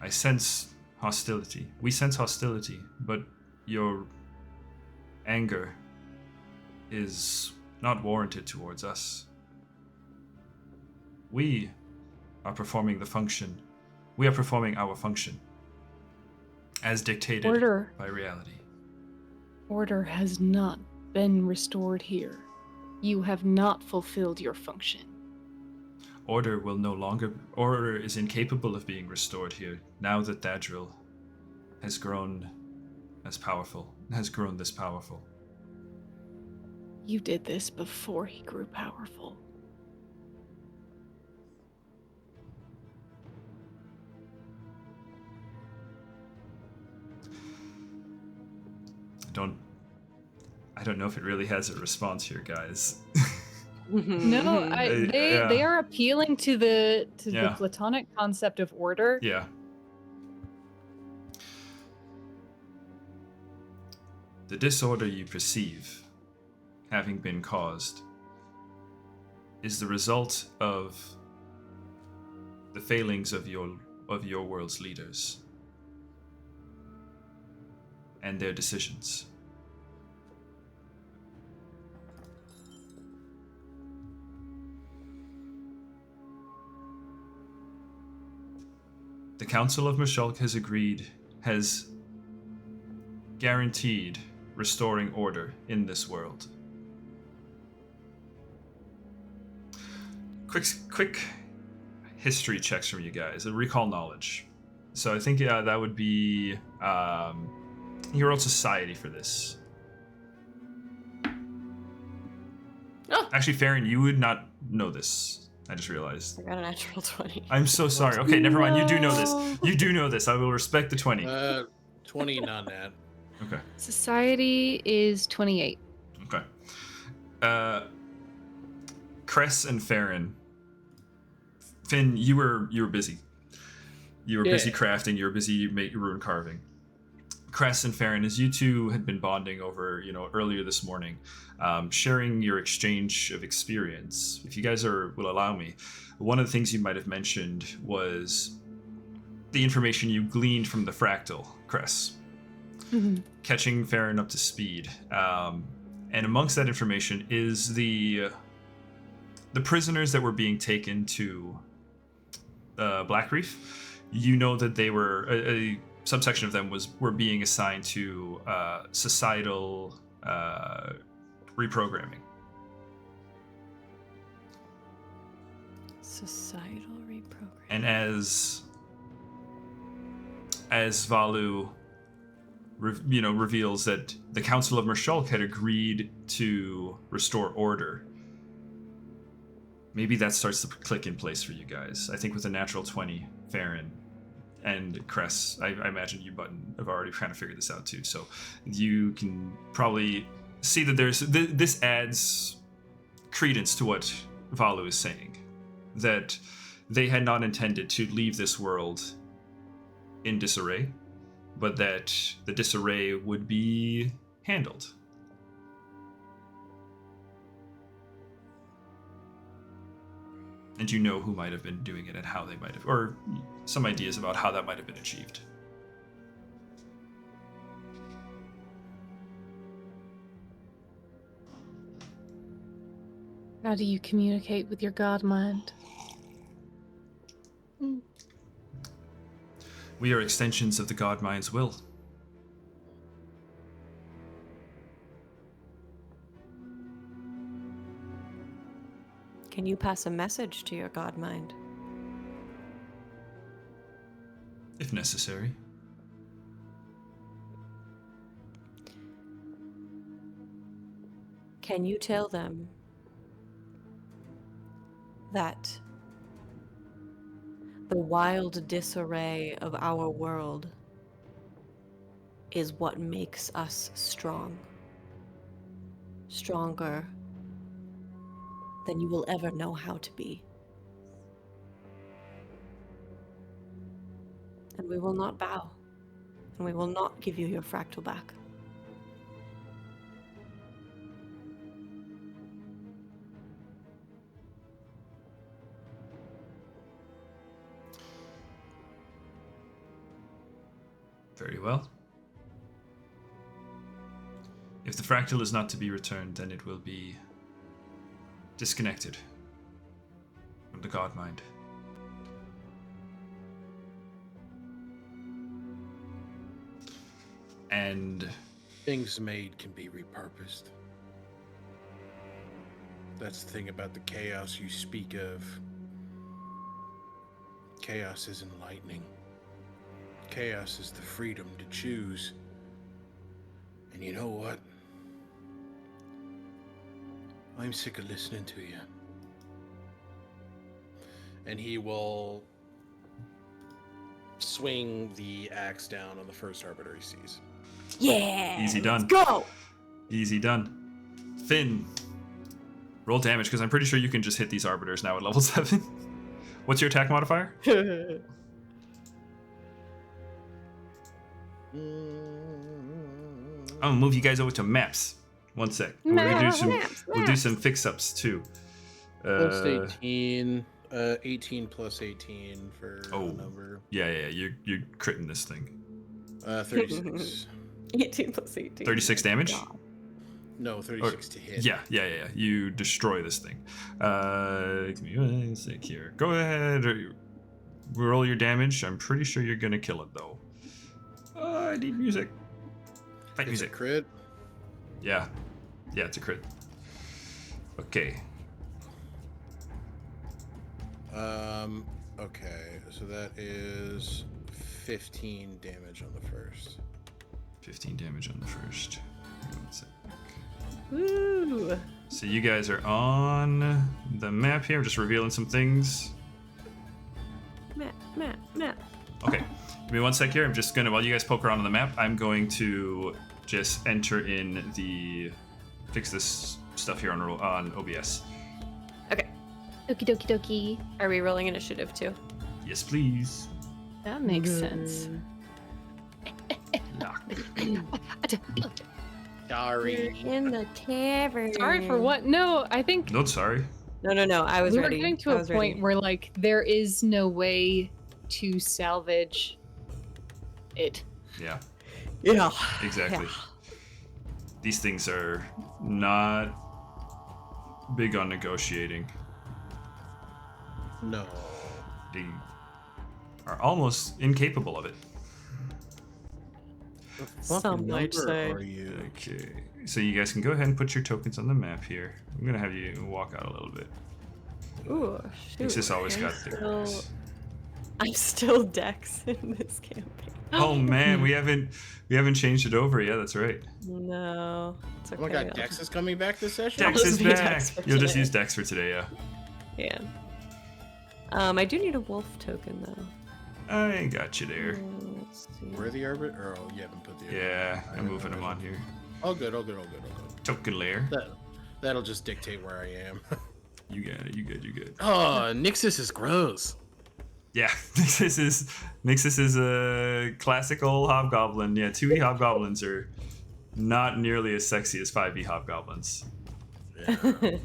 I sense hostility. We sense hostility, but your anger is not warranted towards us. We are performing the function. We are performing our function as dictated by reality. Order has not been restored here. You have not fulfilled your function. Order is incapable of being restored here now that Thadril has grown this powerful. You did this before he grew powerful. I don't know if it really has a response here, guys. No, they are appealing to the Platonic concept of order. Yeah. The disorder you perceive having been caused is the result of the failings of your world's leaders and their decisions. The Council of Mershulk has guaranteed restoring order in this world. Quick history checks from you guys. Recall knowledge. So I think that would be your old society for this. Oh. Actually, Farron, you would not know this. I just realized. I got a natural 20. I'm so sorry. Okay, never mind. You do know this. You do know this. I will respect the 20. 20 non-nat. Okay. Society is 28. Okay. Cress and Farron. Finn, you were busy. You were busy crafting. You were busy rune carving. Cress and Farron, as you two had been bonding over, earlier this morning, sharing your exchange of experience, if you guys will allow me, one of the things you might have mentioned was the information you gleaned from the fractal, Cress. Mhm. Catching Farron up to speed. And amongst that information is the prisoners that were being taken to Black Reef. You know that they were a subsection of them were being assigned to societal reprogramming. Societal reprogramming. And as Valu reveals that the Council of Mershulk had agreed to restore order, maybe that starts to click in place for you guys. I think with a natural 20, Farron and Cress, I imagine you, Button, have already kind of figured this out too. So you can probably see that this adds credence to what Valu is saying, that they had not intended to leave this world in disarray, but that the disarray would be handled. And you know who might have been doing it and how they might have, or some ideas about how that might have been achieved. How do you communicate with your god mind? We are extensions of the God Mind's will. Can you pass a message to your god mind? If necessary. Can you tell them that the wild disarray of our world is what makes us strong? Stronger than you will ever know how to be. And we will not bow, and we will not give you your fractal back. Very well. If the fractal is not to be returned, then it will be disconnected from the God Mind. And Things made can be repurposed. That's the thing about the chaos you speak of. Chaos is enlightening. Chaos is the freedom to choose. And you know what? I'm sick of listening to you. And he will swing the axe down on the first arbiter he sees. Yeah! Easy done. Let's go! Easy done. Finn, roll damage, because I'm pretty sure you can just hit these arbiters now at level 7. What's your attack modifier? I'm gonna move you guys over to maps. One sec. We're gonna we'll do some fix-ups too. Plus 18. 18 plus 18 for the number. Yeah. You're critting this thing. 36. 18 plus 18. 36 damage? God. No, 36 to hit. Yeah. You destroy this thing. Give me 1 sec here. Go ahead. Roll your damage. I'm pretty sure you're gonna kill it though. I need music. Fight music. It's a crit? Yeah, it's a crit. Okay. Okay, so that is 15 damage on the first. 15 damage on the first. One sec. Woo! So you guys are on the map here. I'm just revealing some things. Map. Okay. Give me 1 sec here. I'm just gonna, while you guys poke around on the map, I'm going to just enter in fix this stuff here on OBS. Okay. Okie dokie dokie. Are we rolling initiative too? Yes, please. That makes sense. Sorry. In the tavern. Sorry for what? No, I think Not sorry. No. I was we ready. were getting to I a was point ready. where like there is no way to salvage it. Yeah, Yeah. exactly. Yeah. These things are not big on negotiating. No. They are almost incapable of it. What fucking Some might number say. are you? Okay, so you guys can go ahead and put your tokens on the map here. I'm gonna have you walk out a little bit. Ooh, shoot. This always I'm got still- theirs. I'm still Dex in this campaign. Oh man, we haven't changed it over. Yeah, that's right. No, it's okay. Oh my god, I'll Dex just- is coming back this session? Dex just is be back. Dex for You'll just today. use Dex for today, yeah. Yeah. I do need a wolf token though. I got you there. Let's see. Where are the Arbiter? Oh, you haven't put the Yeah, I'm moving them on here. Oh, good. Token layer. That'll just dictate where I am. You got it. You good. Oh, Nixus is gross. Yeah, Nixus is a classical hobgoblin. Yeah, 2e hobgoblins are not nearly as sexy as 5e hobgoblins. Yeah.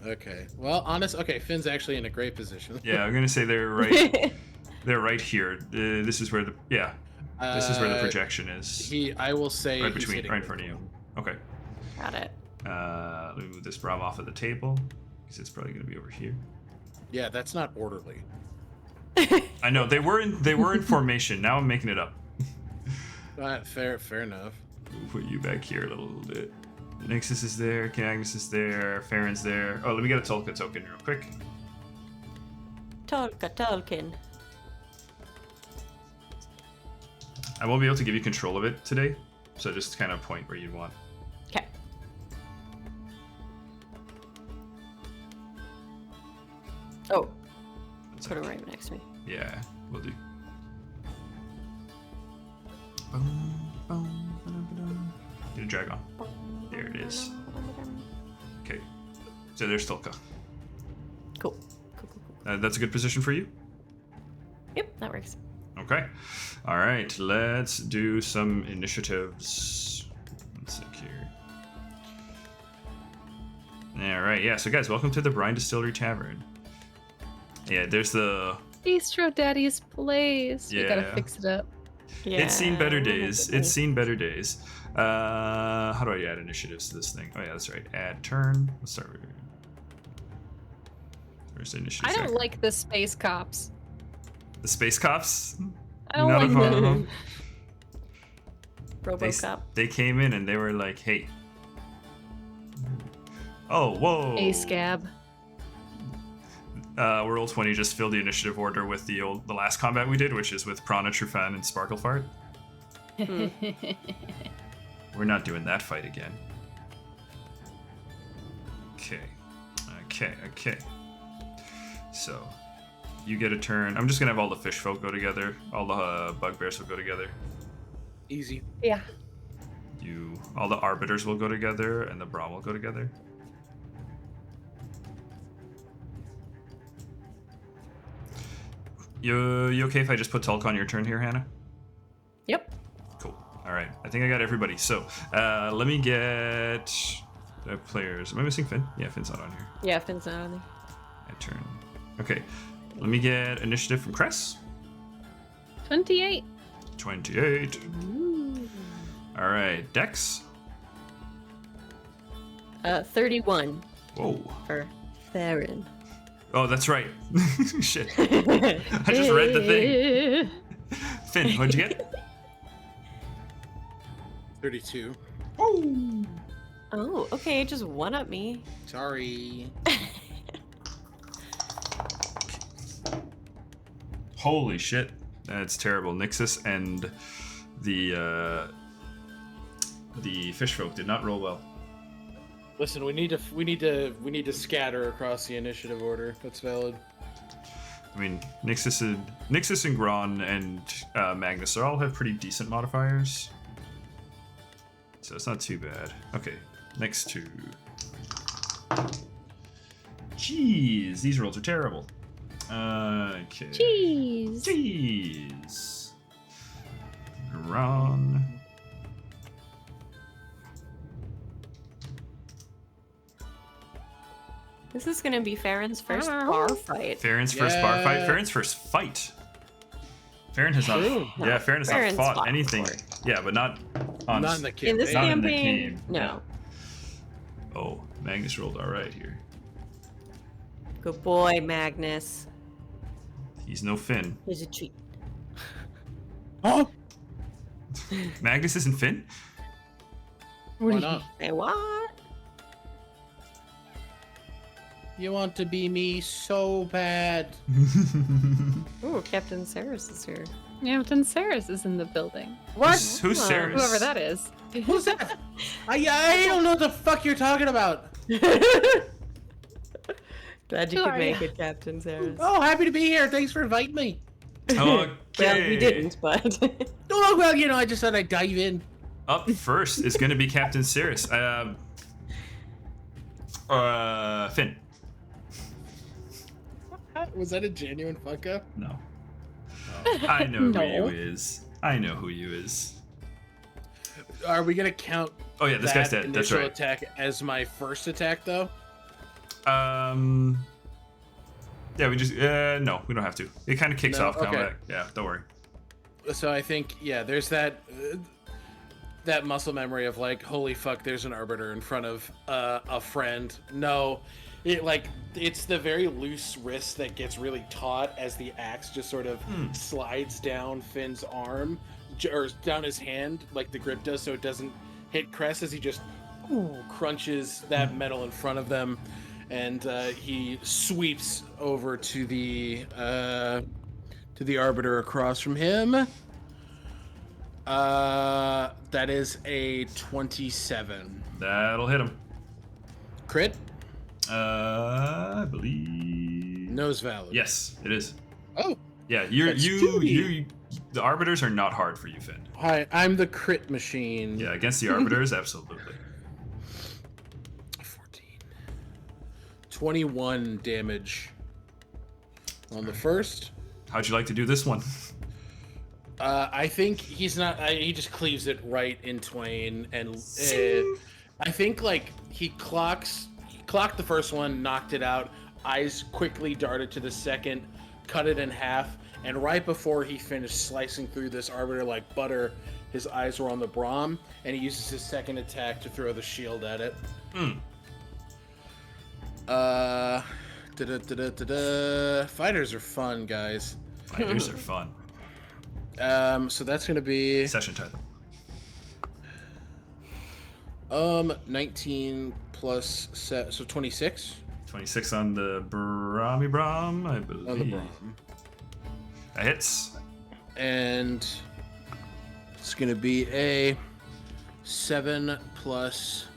Okay. Well, okay, Finn's actually in a great position. Yeah, I'm gonna say they're right. They're right here. This is where the this is where the projection is. I will say Right he's between, hitting right in front of you. Okay. Got it. Let me move this Braum off of the table because it's probably gonna be over here. Yeah, that's not orderly. I know they were in formation. Now I'm making it up. Fair enough. We'll put you back here a little bit. Nixus is there. Magnus is there. Farron's there. Oh, let me get a Tolka token real quick. Tolkien. I won't be able to give you control of it today, so just kind of point where you'd want. Okay. Oh, put it right next to me. Yeah, we'll do. Get a drag on. There it is. Okay, so there's Tolka. Cool. That's a good position for you? Yep, that works. Okay. All right, let's do some initiatives. One sec here. All right, yeah, so guys, welcome to the Brine Distillery Tavern. Yeah, there's the... Bistro Daddy's place. We Yeah. gotta fix it up. Yeah. It's seen better oh my days. goodness. It's seen better days. How do I add initiatives to this thing? Oh yeah, that's right. Add turn. Let's start with... Where's the initiative? I don't like the space cops. The Space Cops? I don't Not like a fan of them. them. RoboCop. They came in and they were like, hey. Oh, whoa. A scab. Roll 20 just filled the initiative order with the last combat we did, which is with Prana, Trufan, and Sparklefart. We're not doing that fight again. Okay. So, you get a turn. I'm just gonna have all the fish folk go together. All the bugbears will go together. Easy. Yeah. All the arbiters will go together, and the Braum will go together. You okay if I just put Tulk on your turn here, Hannah? Yep. Cool. All right. I think I got everybody. So let me get the players. Am I missing Finn? Yeah, Finn's not on here. Yeah, Finn's not on there. I turn. Okay. Let me get initiative from Cress. 28. 28. Ooh. All right. Dex. 31 Whoa. for Theron. Oh, that's right. Shit. I just read the thing. Finn, what'd you get? 32. Oh. Oh, okay, just one up me. Sorry. Holy shit. That's terrible. Nixus and the fish folk did not roll well. Listen, we need to scatter across the initiative order. That's valid. I mean, Nixus and Gron and Magnus all have pretty decent modifiers, so it's not too bad. Okay, next two. Jeez, these rolls are terrible. Okay. Jeez. Jeez. Ron. This is gonna be Farron's first bar fight. Farron's first bar fight. Farron's first fight. Farron has not. True. Yeah, Farron has not Farron's fought fought anything. before. Yeah, but not on. Not in the In this Not in the campaign, game, no. Oh, Magnus rolled all right here. Good boy, Magnus. He's no Finn. Here's a treat. Oh, Magnus isn't Finn. why not? Say what? You want to be me so bad. Ooh, Captain Saris is here. Captain Saris is in the building. Who's Oh, Sarah? Whoever that is. Who's that? I don't know what the fuck you're talking about. Glad you Who could are make ya? it, Captain Saris. Oh, happy to be here. Thanks for inviting me. Okay. Well, we didn't, but Oh, well, you know, I just thought I'd dive in. Up first is going to be Captain Cirrus. Finn. Was that a genuine fuck up? No. I know No. who you is. I know who you is. Are we gonna count Oh yeah, this that guy's dead. That's initial right. attack as my first attack, though? Yeah, we just no, we don't have to. It kind of kicks No? off Okay. combat. Yeah, don't worry. So I think, yeah, there's that that muscle memory of like, holy fuck, there's an arbiter in front of a friend. No, it's the very loose wrist that gets really taut as the axe just sort of slides down Finn's arm or down his hand like the grip does, so it doesn't hit Cress as he just crunches that metal in front of them, and he sweeps over to the arbiter across from him. That is a 27. That'll hit him. Crit? I believe. Nose valid. Yes, it is. Oh, Yeah, That's 2D. the arbiters are not hard for you, Finn. hi, I'm the crit machine. Yeah, against the arbiters, absolutely. 14. 21 damage on the first. How'd you like to do this one? I think he's not. He just cleaves it right in twain, and I think like he clocked the first one, knocked it out. Eyes quickly darted to the second, cut it in half, and right before he finished slicing through this arbiter like butter, his eyes were on the Brahm, and he uses his second attack to throw the shield at it. Fighters are fun, guys. Fighters are fun. So that's gonna be Session title. 19 plus so 26 26 on the Brahmi Brahm, I believe. on the Brahm. That hits. And it's gonna be a 7 plus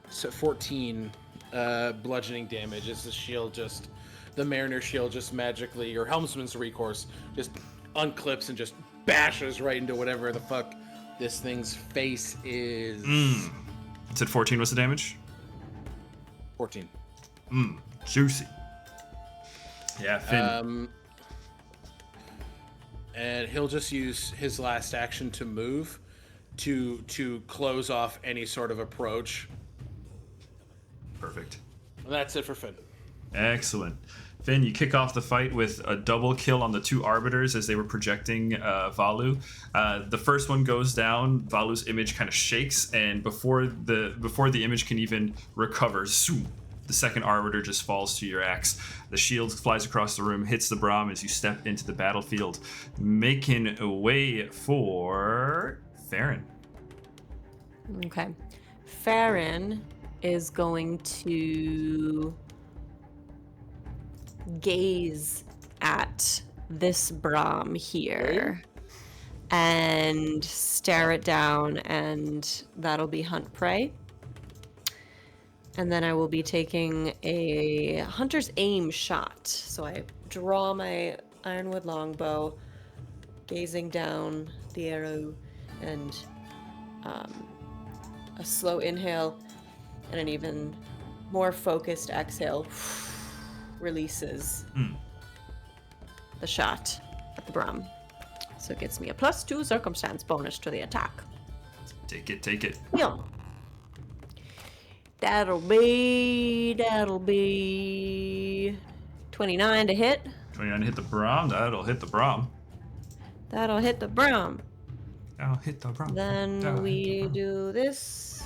14 bludgeoning damage as the Mariner shield just magically, or Helmsman's recourse, just unclips and just bashes right into whatever the fuck this thing's face is. You said 14 was the damage? 14. Juicy. Yeah, Finn. And he'll just use his last action to move to close off any sort of approach. Perfect. And that's it for Finn. Excellent. Finn, you kick off the fight with a double kill on the two arbiters as they were projecting Valu. The first one goes down. Valu's image kind of shakes, and before the image can even recover, zoom, the second arbiter just falls to your axe. The shield flies across the room, hits the Brahm as you step into the battlefield, making a way for Farron. Okay. Farron is going to gaze at this Brahm here and stare it down, and that'll be hunt prey. And then I will be taking a hunter's aim shot. So I draw my ironwood longbow, gazing down the arrow, and a slow inhale and an even more focused exhale releases the shot at the Brahm. So it gets me a +2 circumstance bonus to the attack. Take it. Yeah. That'll be 29 to hit. 29 to hit the Braum. That'll hit the Braum. That'll hit the Braum. That'll hit the Braum. Then we do this.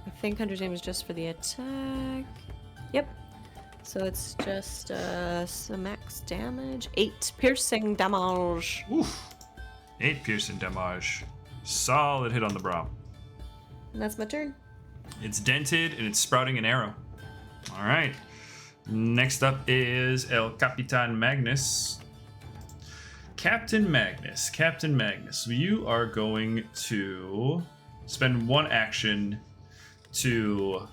I think Hunter's aim is just for the attack. Yep. So it's just some max damage. 8 piercing damage. Oof. 8 piercing damage. Solid hit on the Braum. And that's my turn. It's dented and it's sprouting an arrow. All right. Next up is El Capitan Magnus. Captain Magnus, you are going to spend one action to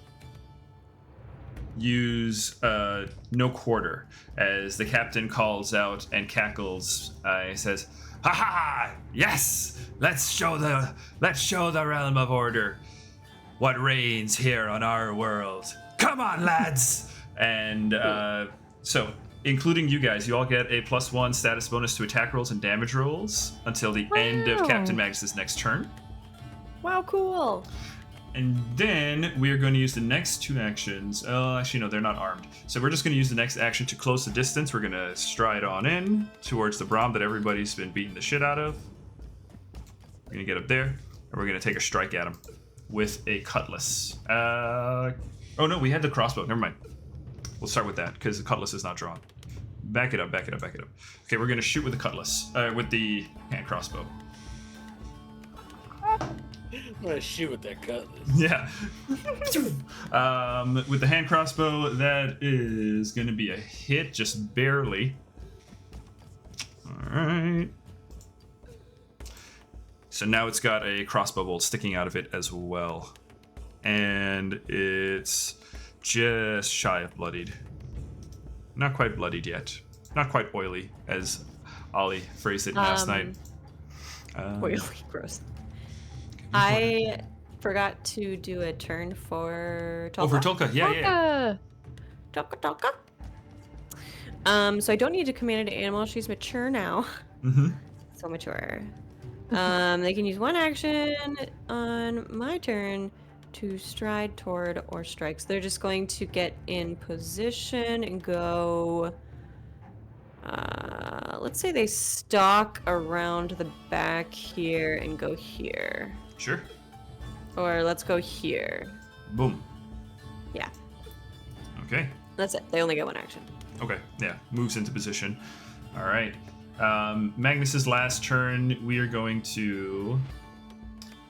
use no quarter as the captain calls out and cackles. He says, "Ha ha! Yes, let's show the realm of order what reigns here on our world. Come on, lads!" And so, including you guys, you all get a +1 status bonus to attack rolls and damage rolls until the end of Captain Magnus's next turn. Wow, cool. And then we're going to use the next 2 actions. Actually, no, they're not armed. So we're just going to use the next action to close the distance. We're going to stride on in towards the Braum that everybody's been beating the shit out of. We're going to get up there, and we're going to take a strike at him with a cutlass. Oh no, we had the crossbow. Never mind. We'll start with that, because the cutlass is not drawn. Back it up. Okay, we're going to shoot with the cutlass. With the hand crossbow. I'm gonna shoot with that cutlass. Yeah. With the hand crossbow, that is going to be a hit, just barely. All right. So now it's got a crossbow bolt sticking out of it as well. And it's just shy of bloodied. Not quite bloodied yet. Not quite oily, as Ollie phrased it last night. Oily, gross. I forgot to do a turn for Tolka. Oh, for Tolka, yeah. Tolka. So I don't need to command an animal. She's mature now. Mm-hmm. So mature. They can use one action on my turn to stride toward or strike. So they're just going to get in position and go. Let's say they stalk around the back here and go here. Sure. Or let's go here. Boom. Yeah. Okay. That's it. They only get one action. Okay, yeah. Moves into position. All right. Magnus's last turn, we are going to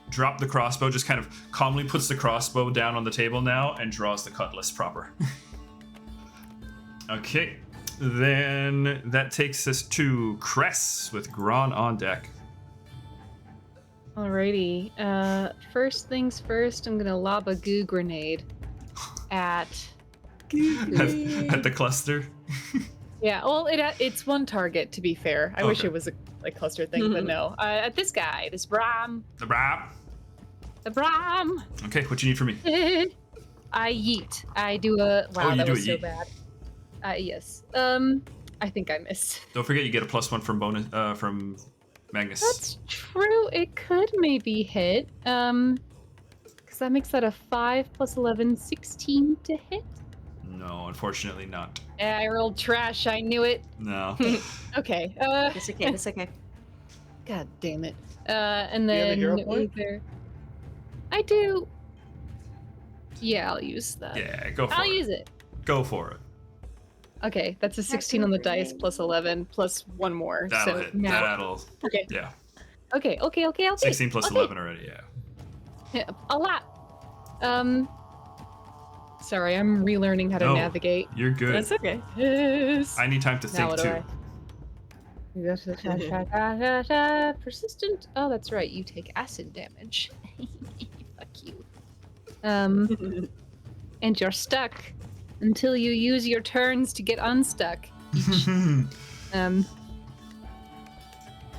drop the crossbow, just kind of calmly puts the crossbow down on the table now and draws the cutlass proper. Okay. Then that takes us to Cress with Gron on deck. Alrighty. First things first, I'm gonna lob a goo grenade at At the cluster. Yeah, well, it's one target, to be fair. I wish Okay. it was a cluster thing, but no. At this guy, this Braum. The Braum. The Braum! Okay, what you need from me? I yeet. I do a... Wow, you that do was a so yeet. bad. Yes. I think I missed. Don't forget you get a +1 from bonus from Magnus. That's true. It could maybe hit. Because that makes that a 5 + 11, 16 to hit. No, unfortunately not. I rolled trash. I knew it. No. Okay. It's okay. God damn it. And Do you have a then hero point? either... I do. Yeah, I'll use that. Yeah, go for I'll it. use it. Go for it. Okay, that's a 16 on the dice plus 11 plus one more. That'll so hit. now, That'll. okay, Yeah. okay. 16 plus okay. 11 already. Yeah. Yeah, a lot. Sorry, I'm relearning how to No. navigate. You're good. That's okay. Yes. I need time to Now think what too. Persistent. Oh, that's right. You take acid damage. Fuck you. And you're stuck until you use your turns to get unstuck.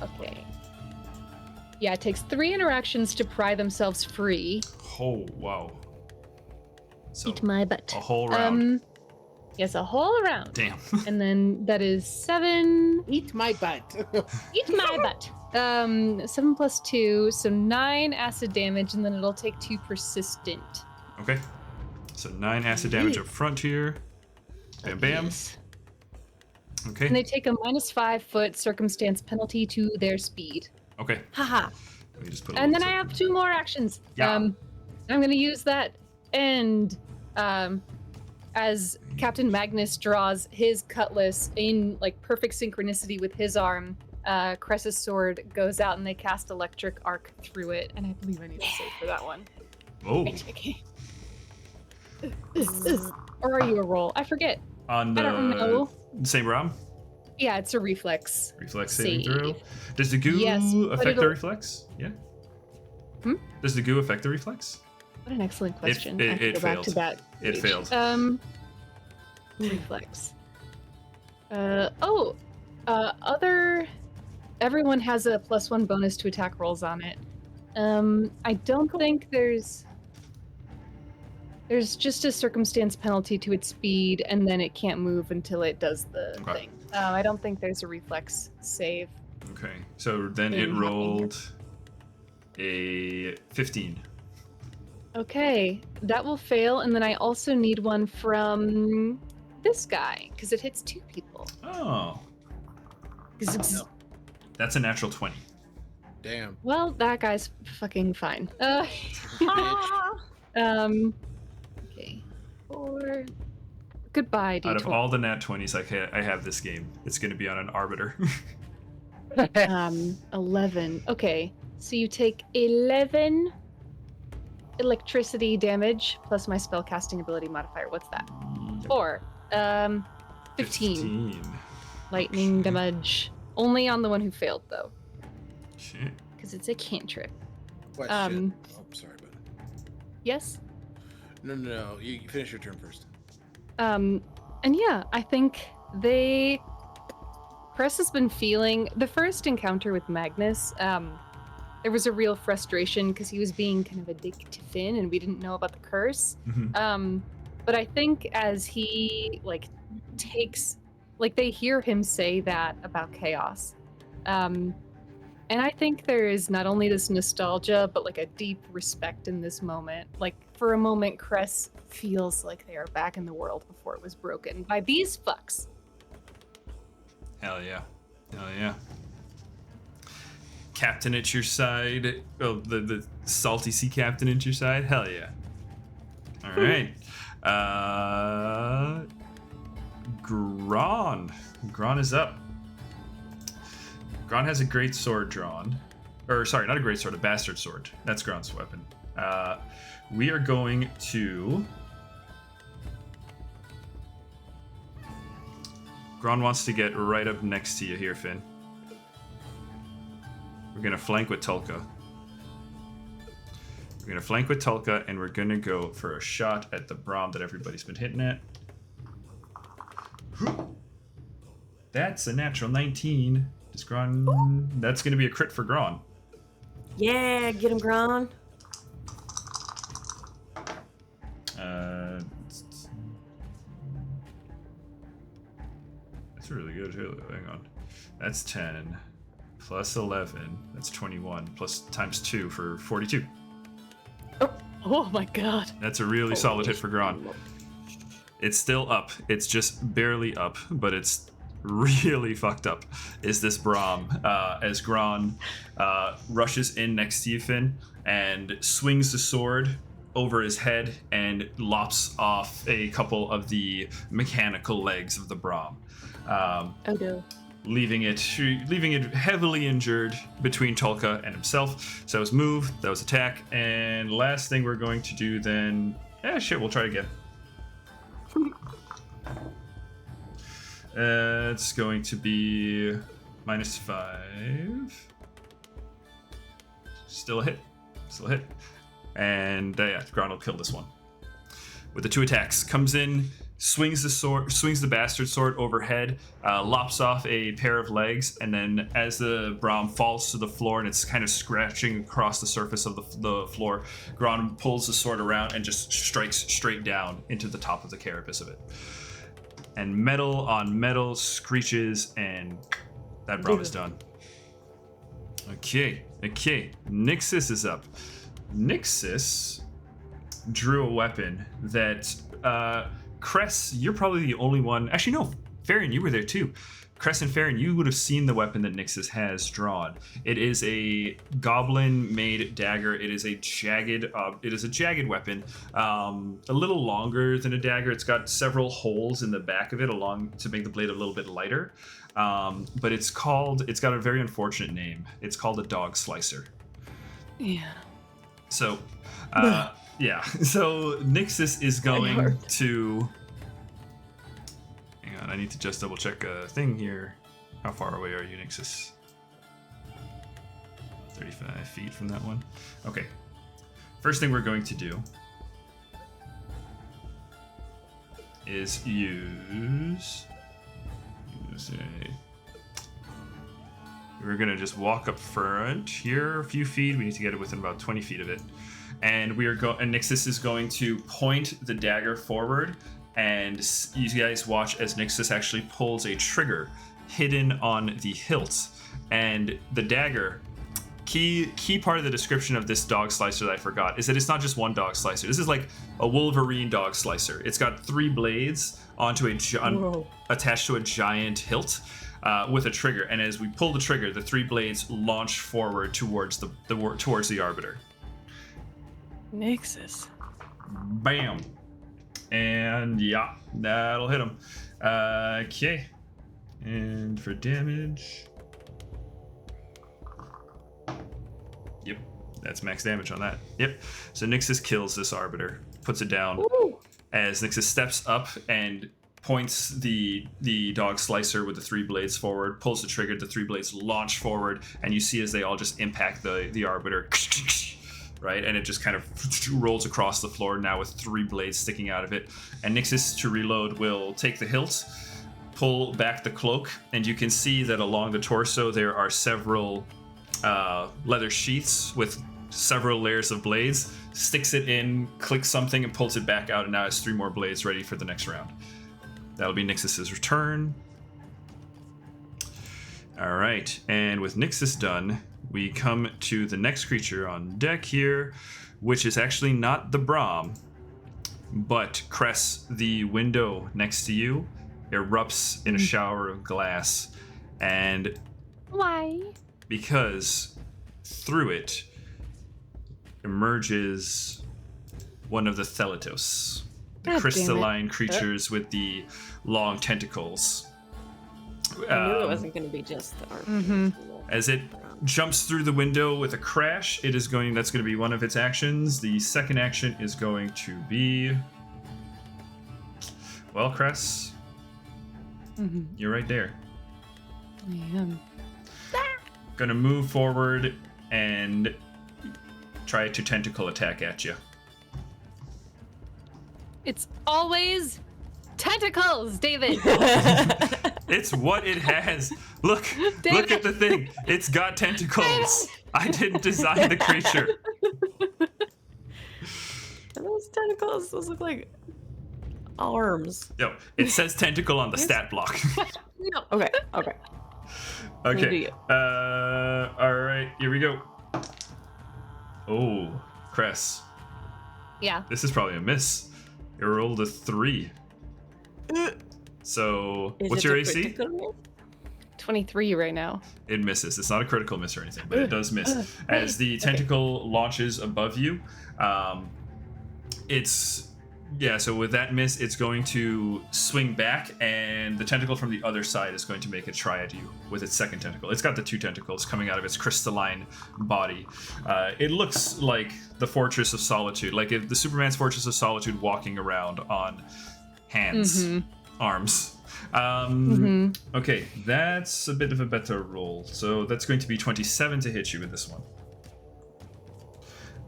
Okay. Yeah, it takes 3 interactions to pry themselves free. Oh wow. So Eat my butt. a whole round. Yes, a whole round. Damn. And then that is 7. Eat my butt. Eat my butt. 7 plus 2, so 9 acid damage, and then it'll take 2 persistent. Okay. So 9 acid damage up front here. Bam, bam. Yes. Okay. And they take a -5 foot circumstance penalty to their speed. Okay. Haha. Let me just put a And then little I have 2 more actions. Yeah. I'm going to use that and as Captain Magnus draws his cutlass in like perfect synchronicity with his arm, Cress's sword goes out and they cast electric arc through it. And I believe I need to save for that one. Oh. Okay. Or are you a roll? I forget. On I don't know. the same round? Yeah, it's a reflex. Reflex saving Save. throw. Does the goo Yes, but affect the it'll- reflex? Yeah. Hmm? Does the goo affect the reflex? What an excellent question. it I have to go back failed. to that. It page. failed. Reflex. Everyone has a +1 bonus to attack rolls on it. I don't think there's just a circumstance penalty to its speed, and then it can't move until it does the Okay. thing. I don't think there's a reflex save. Okay. So then it Thing happening rolled a 15. Okay, that will fail, and then I also need one from this guy because it hits 2 people. Oh. No. That's a natural 20. Damn. Well, that guy's fucking fine. Okay. 4. Goodbye, D20. Out of all the nat 20s I have this game, it's going to be on an arbiter. 11. Okay, so you take 11 electricity damage plus my spellcasting ability modifier. What's that? 4. 15 lightning Okay. damage. Only on the one who failed, though, Shit. because it's a cantrip. Question. Oh, sorry, but Yes? no. You finish your turn first. And yeah, I think Press has been feeling the first encounter with Magnus. There was a real frustration because he was being kind of a dick to Finn, and we didn't know about the curse. Mhm. But I think as he they hear him say that about chaos, and I think there is not only this nostalgia, but like a deep respect in this moment. Like for a moment, Cress feels like they are back in the world before it was broken by these fucks. Hell yeah. Hell yeah. Captain at your side. Oh, the salty sea captain at your side. Hell yeah. All right. Gron. Gron is up. Gron has a great sword drawn. Or, sorry, not a great sword, a bastard sword. That's Gron's weapon. We are going to... Gron wants to get right up next to you here, Finn. We're going to flank with Tulka. We're going to flank with Tulka, and we're going to go for a shot at the Braum that everybody's been hitting at. That's a natural 19. Does Gron... That's going to be a crit for Gron. Yeah, get him, Gron. That's really good. Hang on. That's 10 plus 11. That's 21 plus times 2 for 42. Oh my god. That's a really solid hit for Gron. It's still up. It's just barely up, but it's really fucked up. Is this Braum as Gron rushes in next to you, Finn, and swings the sword over his head and lops off a couple of the mechanical legs of the Braum. Oh no. Leaving it heavily injured between Tulka and himself. So that was move, that was attack, and last thing we're going to do then... we'll try it again. It's going to be -5. Still a hit. And Gron will kill this one. With the 2 attacks, comes in, swings the bastard sword overhead, lops off a pair of legs, and then as the Braum falls to the floor and it's kind of scratching across the surface of the floor, Gron pulls the sword around and just strikes straight down into the top of the carapace of it. and metal on metal screeches, and that brawl is done. Okay. Nixus is up. Nixus drew a weapon that Cress, you're probably the only one. Actually, no, Farron, you were there too. Cress and Farron, you would have seen the weapon that Nixus has drawn. It is a goblin-made dagger. It is a jagged weapon, a little longer than a dagger. It's got several holes in the back of it along to make the blade a little bit lighter. But it's got a very unfortunate name. It's called a dog slicer. Yeah. So, yeah. So Nixus is going to. Hang on, I need to just double check a thing here. How far away are you, Nixus? 35 feet from that one. Okay. First thing we're going to do is we're gonna just walk up front here a few feet. We need to get it within about 20 feet of it. And and Nixus is going to point the dagger forward, and you guys watch as Nixus actually pulls a trigger hidden on the hilt. And the dagger, key part of the description of this dog slicer that I forgot is that it's not just one dog slicer. This is like a Wolverine dog slicer. It's got 3 blades onto attached to a giant hilt with a trigger. And as we pull the trigger, the 3 blades launch forward towards the Arbiter. Nixus. Bam. And yeah, that'll hit him. Okay. And for damage. Yep, that's max damage on that. Yep. So Nixus kills this Arbiter, puts it down. Ooh. As Nixus steps up and points the dog slicer with the 3 blades forward, pulls the trigger, the 3 blades launch forward, and you see as they all just impact the Arbiter. Right, and it just kind of rolls across the floor now with 3 blades sticking out of it. And Nixus, to reload, will take the hilt, pull back the cloak, and you can see that along the torso there are several leather sheaths with several layers of blades. Sticks it in, clicks something, and pulls it back out, and now has 3 more blades ready for the next round. That'll be Nixus's return. All right, and with Nixus done, we come to the next creature on deck here, which is actually not the Brahm, but Cress, the window next to you, erupts in a shower of glass. And Why? because through it emerges one of the Thelatos, the God crystalline creatures with the long tentacles. I knew it wasn't going to be just the Arbiter. As it jumps through the window with a crash, that's going to be one of its actions. The second action is going to be, well, Cress, you're right there. I am. Gonna move forward and try to tentacle attack at you. It's always tentacles, David. It's what it has. Look at the thing. It's got tentacles. I didn't design the creature. Those tentacles, those look like arms. Yo, it says tentacle on the stat block. No. Okay. Okay. All right. Here we go. Oh, Cress. Yeah. This is probably a miss. You rolled a 3. So, what's your AC? 23 right now. It misses. It's not a critical miss or anything, but it does miss. As the tentacle launches above you, so with that miss, it's going to swing back, and the tentacle from the other side is going to make a try at you with its second tentacle. It's got the 2 tentacles coming out of its crystalline body. It looks like the Fortress of Solitude, like if the Superman's Fortress of Solitude walking around on hands, arms. Okay, that's a bit of a better roll. So that's going to be 27 to hit you with this one.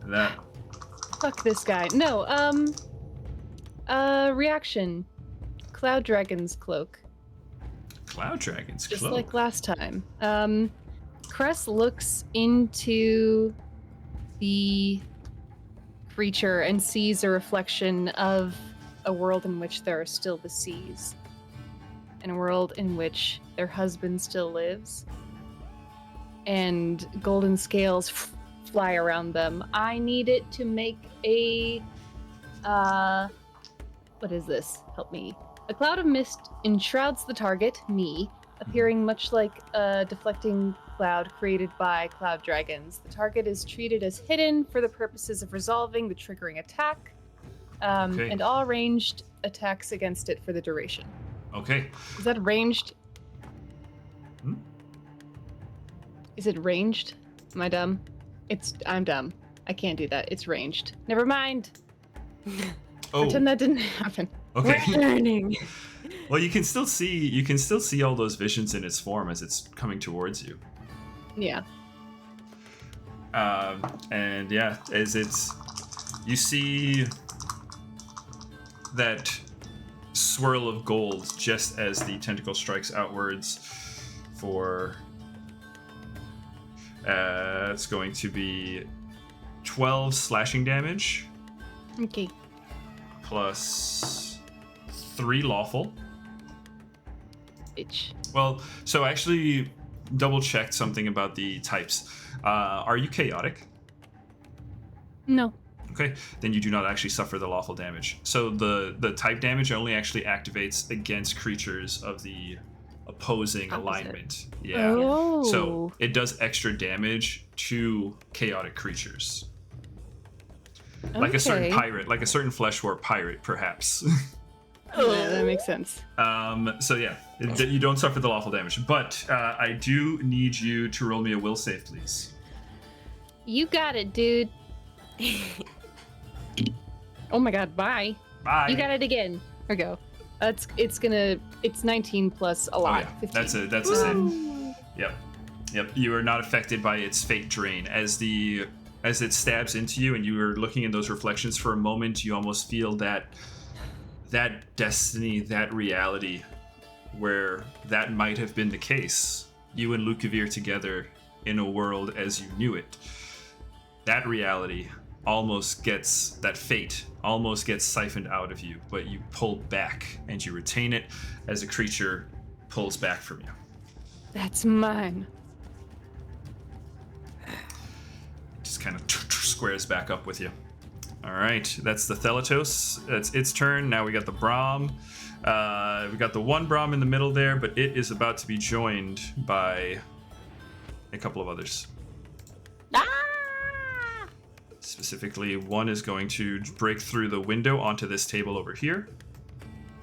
That. Fuck this guy. No, reaction. Cloud Dragon's Cloak. Cloud Dragon's Just Cloak. like last time. Cress looks into the creature and sees a reflection of a world in which there are still the seas. in a world in which their husband still lives and golden scales fly around them. I need it to make a what is this? Help me. A cloud of mist enshrouds the target, me, appearing much like a deflecting cloud created by cloud dragons. The target is treated as hidden for the purposes of resolving the triggering attack, Okay. and all ranged attacks against it for the duration. Okay. Is that ranged? Hmm? Is it ranged? Am I dumb? I'm dumb. I can't do that. It's ranged. Never mind. Oh, Pretend that didn't happen. okay. We're learning. Well, you can still see all those visions in its form as it's coming towards you. Yeah. And yeah, you see that swirl of gold just as the tentacle strikes outwards for it's going to be 12 slashing damage Okay. plus 3 lawful. Bitch. Well, so I actually double checked something about the types. Are you chaotic? No. Okay, then you do not actually suffer the lawful damage. So the type damage only actually activates against creatures of the opposing Opposite. alignment. Yeah. Oh. So it does extra damage to chaotic creatures. Like a certain Okay. pirate, like a certain flesh warp pirate, perhaps. Yeah, that makes sense. So yeah, you don't suffer the lawful damage. But I do need you to roll me a will save, please. You got it, dude. Oh my god, bye. Bye. You got it again. Here we go. It's 19 plus a Oh, lot. yeah. 15. That's a save. Yep. You are not affected by its fate drain. As it stabs into you and you are looking in those reflections for a moment, you almost feel that destiny, that reality, where that might have been the case. You and Lukavir together in a world as you knew it. That reality that fate almost gets siphoned out of you, but you pull back and you retain it as a creature pulls back from you. That's mine. Just kind of squares back up with you. All right, that's the Thelatos. That's its turn. Now we got the Brahm. We got the one Brahm in the middle there, but it is about to be joined by a couple of others. Ah! Specifically, one is going to break through the window onto this table over here,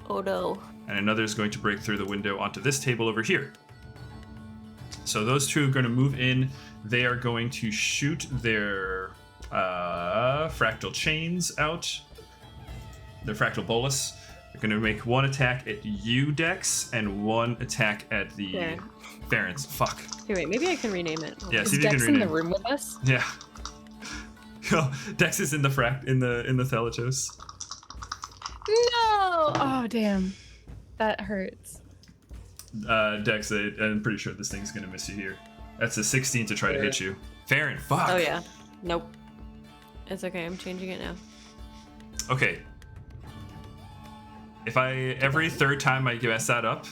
Oh no. and another is going to break through the window onto this table over here. So those two are going to move in. They are going to shoot their fractal chains out. Their fractal bolus. They're going to make one attack at you, Dex, and one attack at the Farron. Farron's. Fuck. Here, wait, maybe I can rename it. Yeah, Is see if you can Dex in the rename. room with us? Yeah. Dex is in the in the Thelatos. No! Oh, damn. That hurts. Dex, I'm pretty sure this thing's gonna miss you here. That's a 16 to try to hit you. Farron, fuck. Oh yeah. Nope. It's okay. I'm changing it now. Okay. If every third time I mess that up,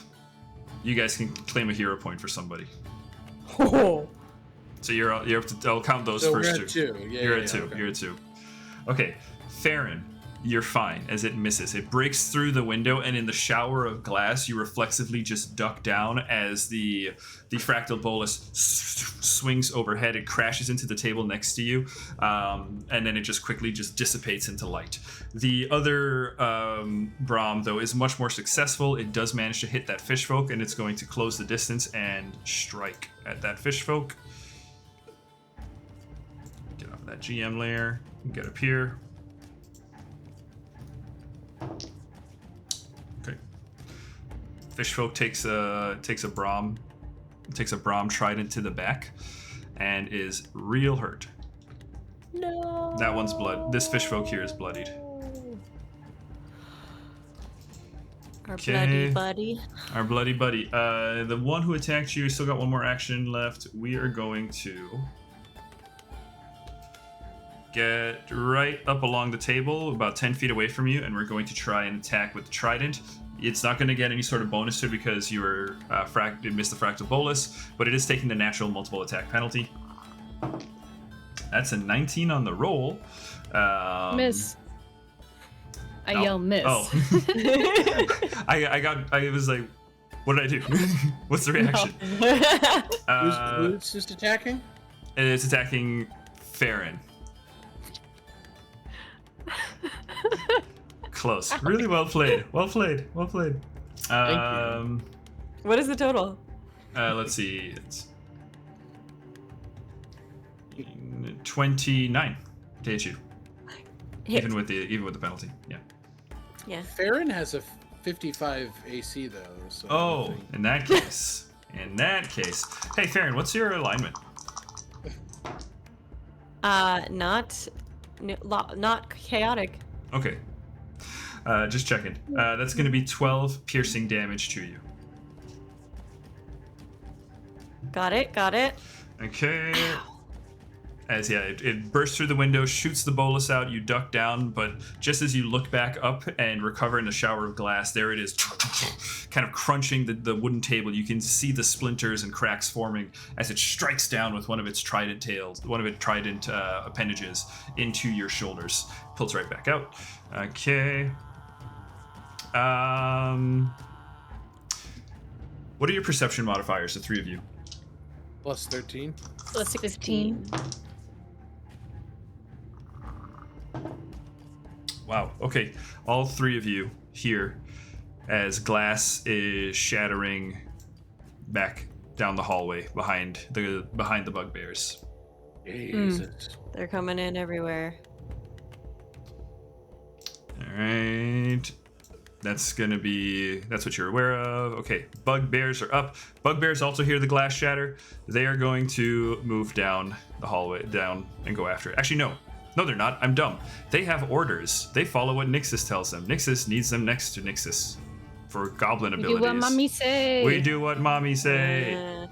you guys can claim a hero point for somebody. Oh. So you're up to, I'll count those So first we're at two. Yeah, you're yeah, at two. okay. You're at 2. Okay, Farron, you're fine as it misses. It breaks through the window, and in the shower of glass, you reflexively just duck down as the fractal bolus swings overhead. It crashes into the table next to you, and then it just quickly just dissipates into light. The other Brahm, though, is much more successful. It does manage to hit that fishfolk, and it's going to close the distance and strike at that fishfolk. Get off of that GM layer and get up here. Okay. Fishfolk takes a Brahm trident to the back and is real hurt. No. That one's blood. This fishfolk here is bloodied. Our Okay. bloody buddy. Our bloody buddy. The one who attacked you still got one more action left. We are going to get right up along the table, about 10 feet away from you, and we're going to try and attack with the trident. It's not going to get any sort of bonus to it because you were you missed the fractal bolus, but it is taking the natural multiple attack penalty. That's a 19 on the roll. Miss. I no. yell miss. Oh. I was like, what did I do? What's the reaction? Who's just attacking? It's attacking Farron. Close. Really well played. Well played. Well played. Thank you. What is the total? Let's see. It's 29 to hit you. Hit. Even with the penalty. Yeah. Yeah. Farron has a 55 AC though. So I Oh, think- in that case. Hey, Farron, what's your alignment? Not chaotic. Okay. Just checking. That's going to be 12 piercing damage to you. Got it. Okay. It bursts through the window, shoots the bolus out, you duck down, but just as you look back up and recover in the shower of glass, there it is, kind of crunching the wooden table. You can see the splinters and cracks forming as it strikes down with one of its trident appendages into your shoulders. Pulls right back out. Okay. What are your perception modifiers, the three of you? Plus 13. Plus 15. Wow. Okay. All three of you here as glass is shattering back down the hallway behind the bugbears. Jesus. They're coming in everywhere. All right. That's what you're aware of. Okay. Bugbears are up. Bugbears also hear the glass shatter. They are going to move down the hallway down and go after it. Actually, no. No, they're not. I'm dumb. They have orders. They follow what Nixus tells them. Nixus needs them next to Nixus for goblin abilities. Do what mommy say. We do what mommy say.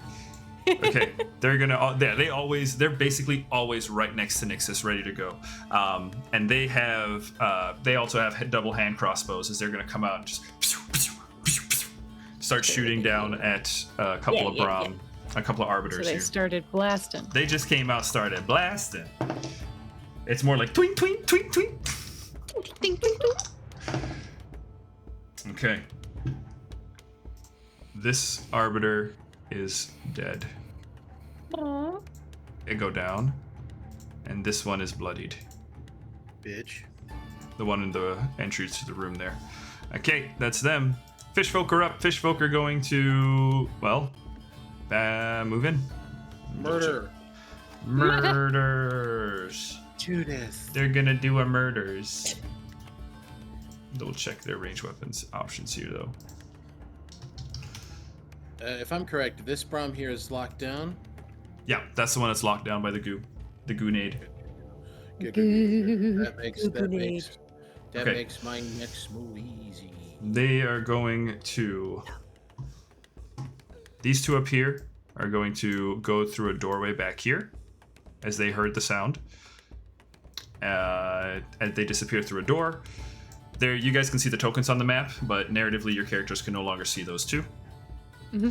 Okay, they're basically always right next to Nixus, ready to go. And they also have double hand crossbows as they're gonna come out and just start shooting down at a couple of arbiters So they here. started blasting. They just came out, started blasting. It's more like twink, twink, twink, twink. Okay. This arbiter is dead. Aww. They go down, and this one is bloodied. Bitch. The one in the entrance to the room there. Okay, that's them. Fishfolk are up. Fishfolk are going to, move in. Murder. Murders. Judith. They're gonna do a murders. They'll check their ranged weapons options here, though. If I'm correct, this Brom here is locked down. Yeah, that's the one that's locked down by the goonade. Good. That Okay. makes my next move easy. They are going to. These two up here are going to go through a doorway back here, as they heard the sound. As they disappear through a door. There, you guys can see the tokens on the map, but narratively, your characters can no longer see those two. Mm-hmm.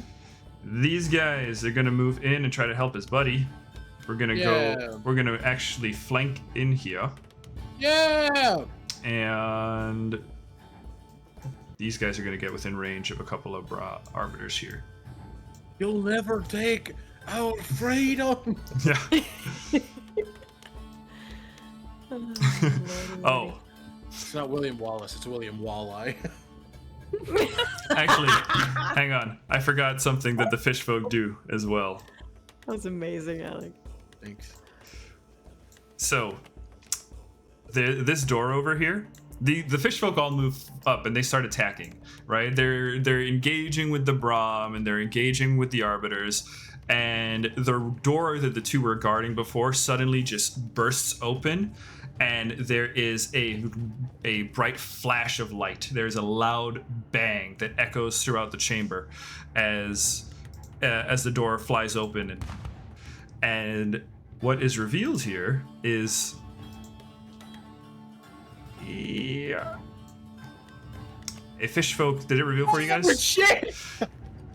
These guys are gonna move in and try to help his buddy. We're gonna actually flank in here. Yeah. And these guys are gonna get within range of a couple of arbiters here. You'll never take our freedom. Yeah. Oh, It's not William Wallace. It's William Walleye. actually, hang on. I forgot something that the fish folk do as well. That was amazing, Alec. Thanks. So, this door over here, the fish folk all move up and they start attacking, right? They're engaging with the Brahm and they're engaging with the arbiters, and the door that the two were guarding before suddenly just bursts open, and there is a bright flash of light. There's a loud bang that echoes throughout the chamber as the door flies open, and what is revealed here is a fish folk. Did it reveal for you guys? Shit!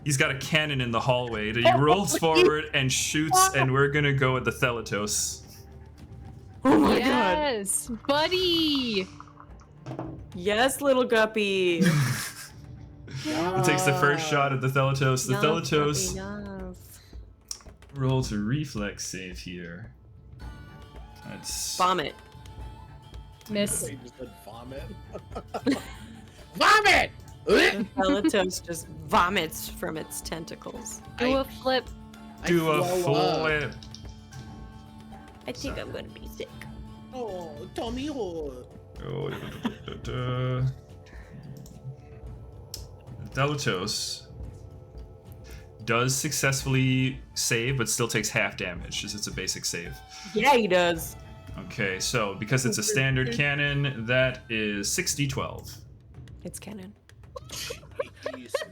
He's got a cannon in the hallway. He rolls forward and shoots, and we're gonna go with the Thelatos. Oh my god. Yes, buddy. Yes, little guppy. It takes the first shot at the Thelatos. The Thelatos rolls a reflex save here. That's Vomit. Miss. You just said vomit. Vomit! The Thelatos just vomits from its tentacles. Do a flip. do a blow up. flip. I think I'm gonna be sick. Oh, Tommy hole. Oh, Thelatos does successfully save, but still takes half damage, as it's a basic save. Yeah, he does. Okay, so because it's a standard cannon, that is 60-12. It's canon.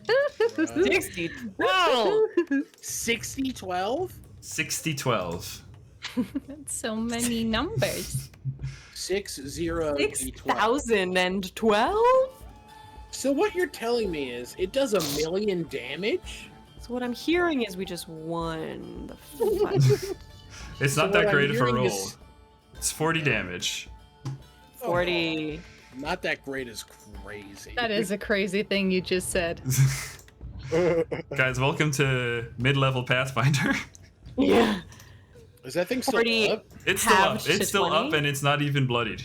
60. Whoa! 60-12? 60-12. That's so many numbers. 6-0. 6,012? So what you're telling me is it does 1,000,000 damage? So what I'm hearing is we just won the fight. It's So not that what I'm great of a hearing roll. is- It's 40 damage. 40. Not that great is crazy. That is a crazy thing you just said. Guys, welcome to mid-level Pathfinder. Yeah. Is that thing still 40. up? It's still up. Halved to It's still 20? up, and it's not even bloodied.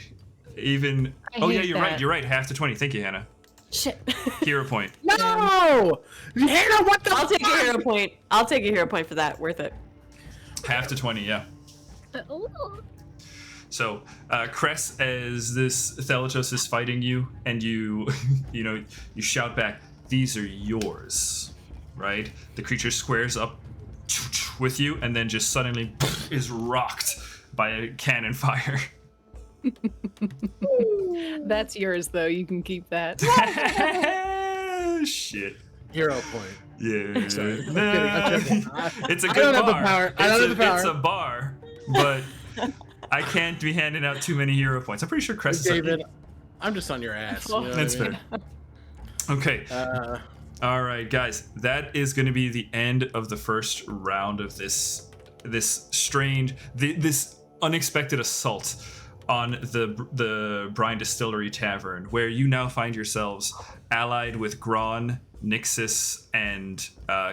Even. I Oh yeah, hate you're that. right. You're right. Half to 20. Thank you, Hannah. Shit. Hero point. No! Hannah, what the I'll take a fuck? hero point. I'll take a hero point for that. Worth it. Half to 20. Yeah. So, Cress, as this Thelatos is fighting you, and you shout back, "These are yours," right? The creature squares up with you, and then just suddenly is rocked by a cannon fire. That's yours, though. You can keep that. Shit. Hero point. Yeah. Sorry. I'm Nah. kidding. It's a I good don't have the bar. power. I don't have the power. It's a bar, but I can't be handing out too many hero points. I'm pretty sure Cress is David, I'm just on your ass. You know what That's I mean? fair. Okay. All right, guys. That is going to be the end of the first round of this unexpected assault on the Brine Distillery Tavern, where you now find yourselves allied with Gron, Nixus, and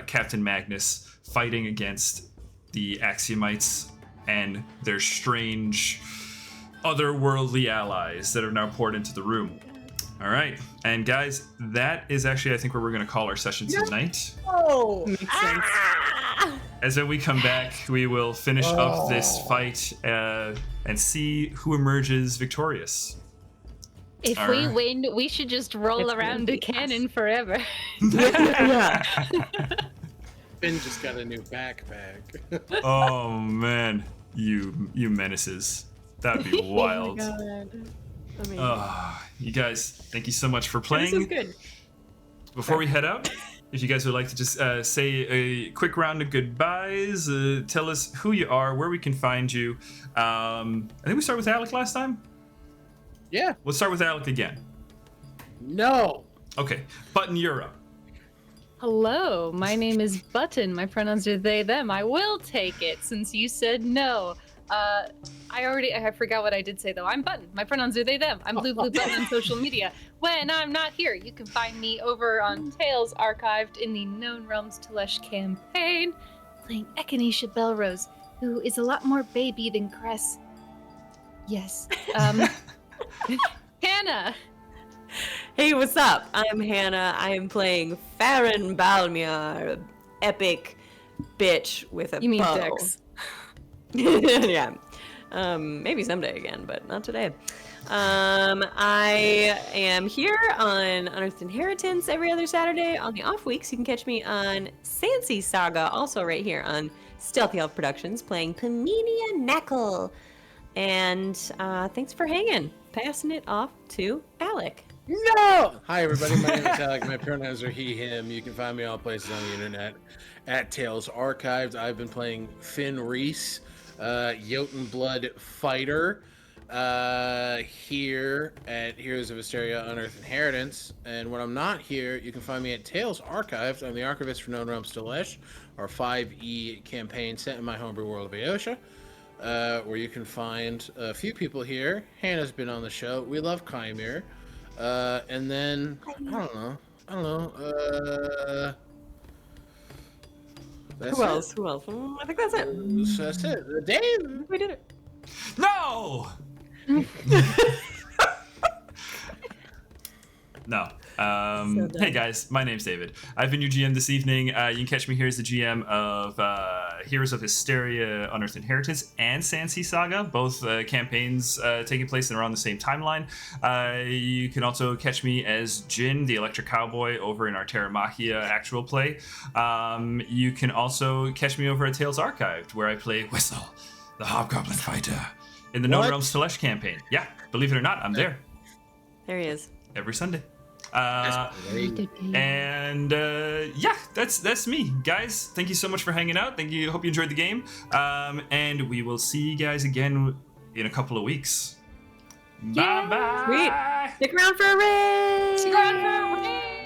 Captain Magnus, fighting against the Axiomites and their strange otherworldly allies that are now poured into the room. All right, and guys, that is actually, I think, where we're going to call our session tonight. Oh! Makes sense. As when we come back, we will finish up this fight and see who emerges victorious. If All we right. win, we should just roll It's gonna around be a cannon forever. Yeah. Finn just got a new backpack. Oh man, you menaces. That'd be wild. Oh my god. I mean, You guys, thank you so much for this playing. is good. Before we head out, if you guys would like to just say a quick round of goodbyes, tell us who you are, where we can find you. I think we started with Alec last time. Yeah. Let's start with Alec again. No. Okay, Button, you're up. Hello, my name is Button. My pronouns are they, them. I will take it since you said no. I forgot what I did say though. I'm Button. My pronouns are they, them. I'm Blue Button on social media. When I'm not here, you can find me over on Tales Archived in the Known Realms Telesh campaign, playing Ekanisha Belrose, who is a lot more baby than Cress. Yes. Hannah. Hey, what's up? I'm Hannah. I am playing Farron Balmiar, epic bitch with a You mean bow. Dex. Yeah. Maybe someday again, but not today. I am here on Unearthed Inheritance every other Saturday. On the off weeks, you can catch me on Sansi Saga, also right here on Stealthy Elf Productions, playing Paminia Knackle. And thanks for hanging. Passing it off to Alec. No! Hi, everybody. My name is Alec. My pronouns are he, him. You can find me all places on the internet at Tales Archived. I've been playing Finn Reese, Jotun Blood fighter. here at Heroes of Histaeria Unearthed Inheritance. And when I'm not here, you can find me at Tales Archived. I'm the archivist for Known Realms Delesh, our 5e campaign set in my homebrew world of Aosha, where you can find a few people here. Hannah's been on the show. We love Chimere. And then, I don't know. That's Who it. else? I think that's it. So that's it. Dave! We did it. No. No. Hey guys, my name's David. I've been your GM this evening. You can catch me here as the GM of Heroes of Histaeria, Unearthed Inheritance, and Sandsea Saga, both campaigns taking place and around the same timeline. You can also catch me as Jin, the Electric Cowboy, over in our Terramachia actual play. You can also catch me over at Tales Archived, where I play Whistle, the Hobgoblin Fighter, in the Known Realms Telesh campaign. Yeah, believe it or not, I'm there There he is. every Sunday. That's That's me, guys. Thank you so much for hanging out. Thank you. Hope you enjoyed the game. And we will see you guys again in a couple of weeks. Bye bye. Sweet. Stick around for a raid. Stick around for a raid.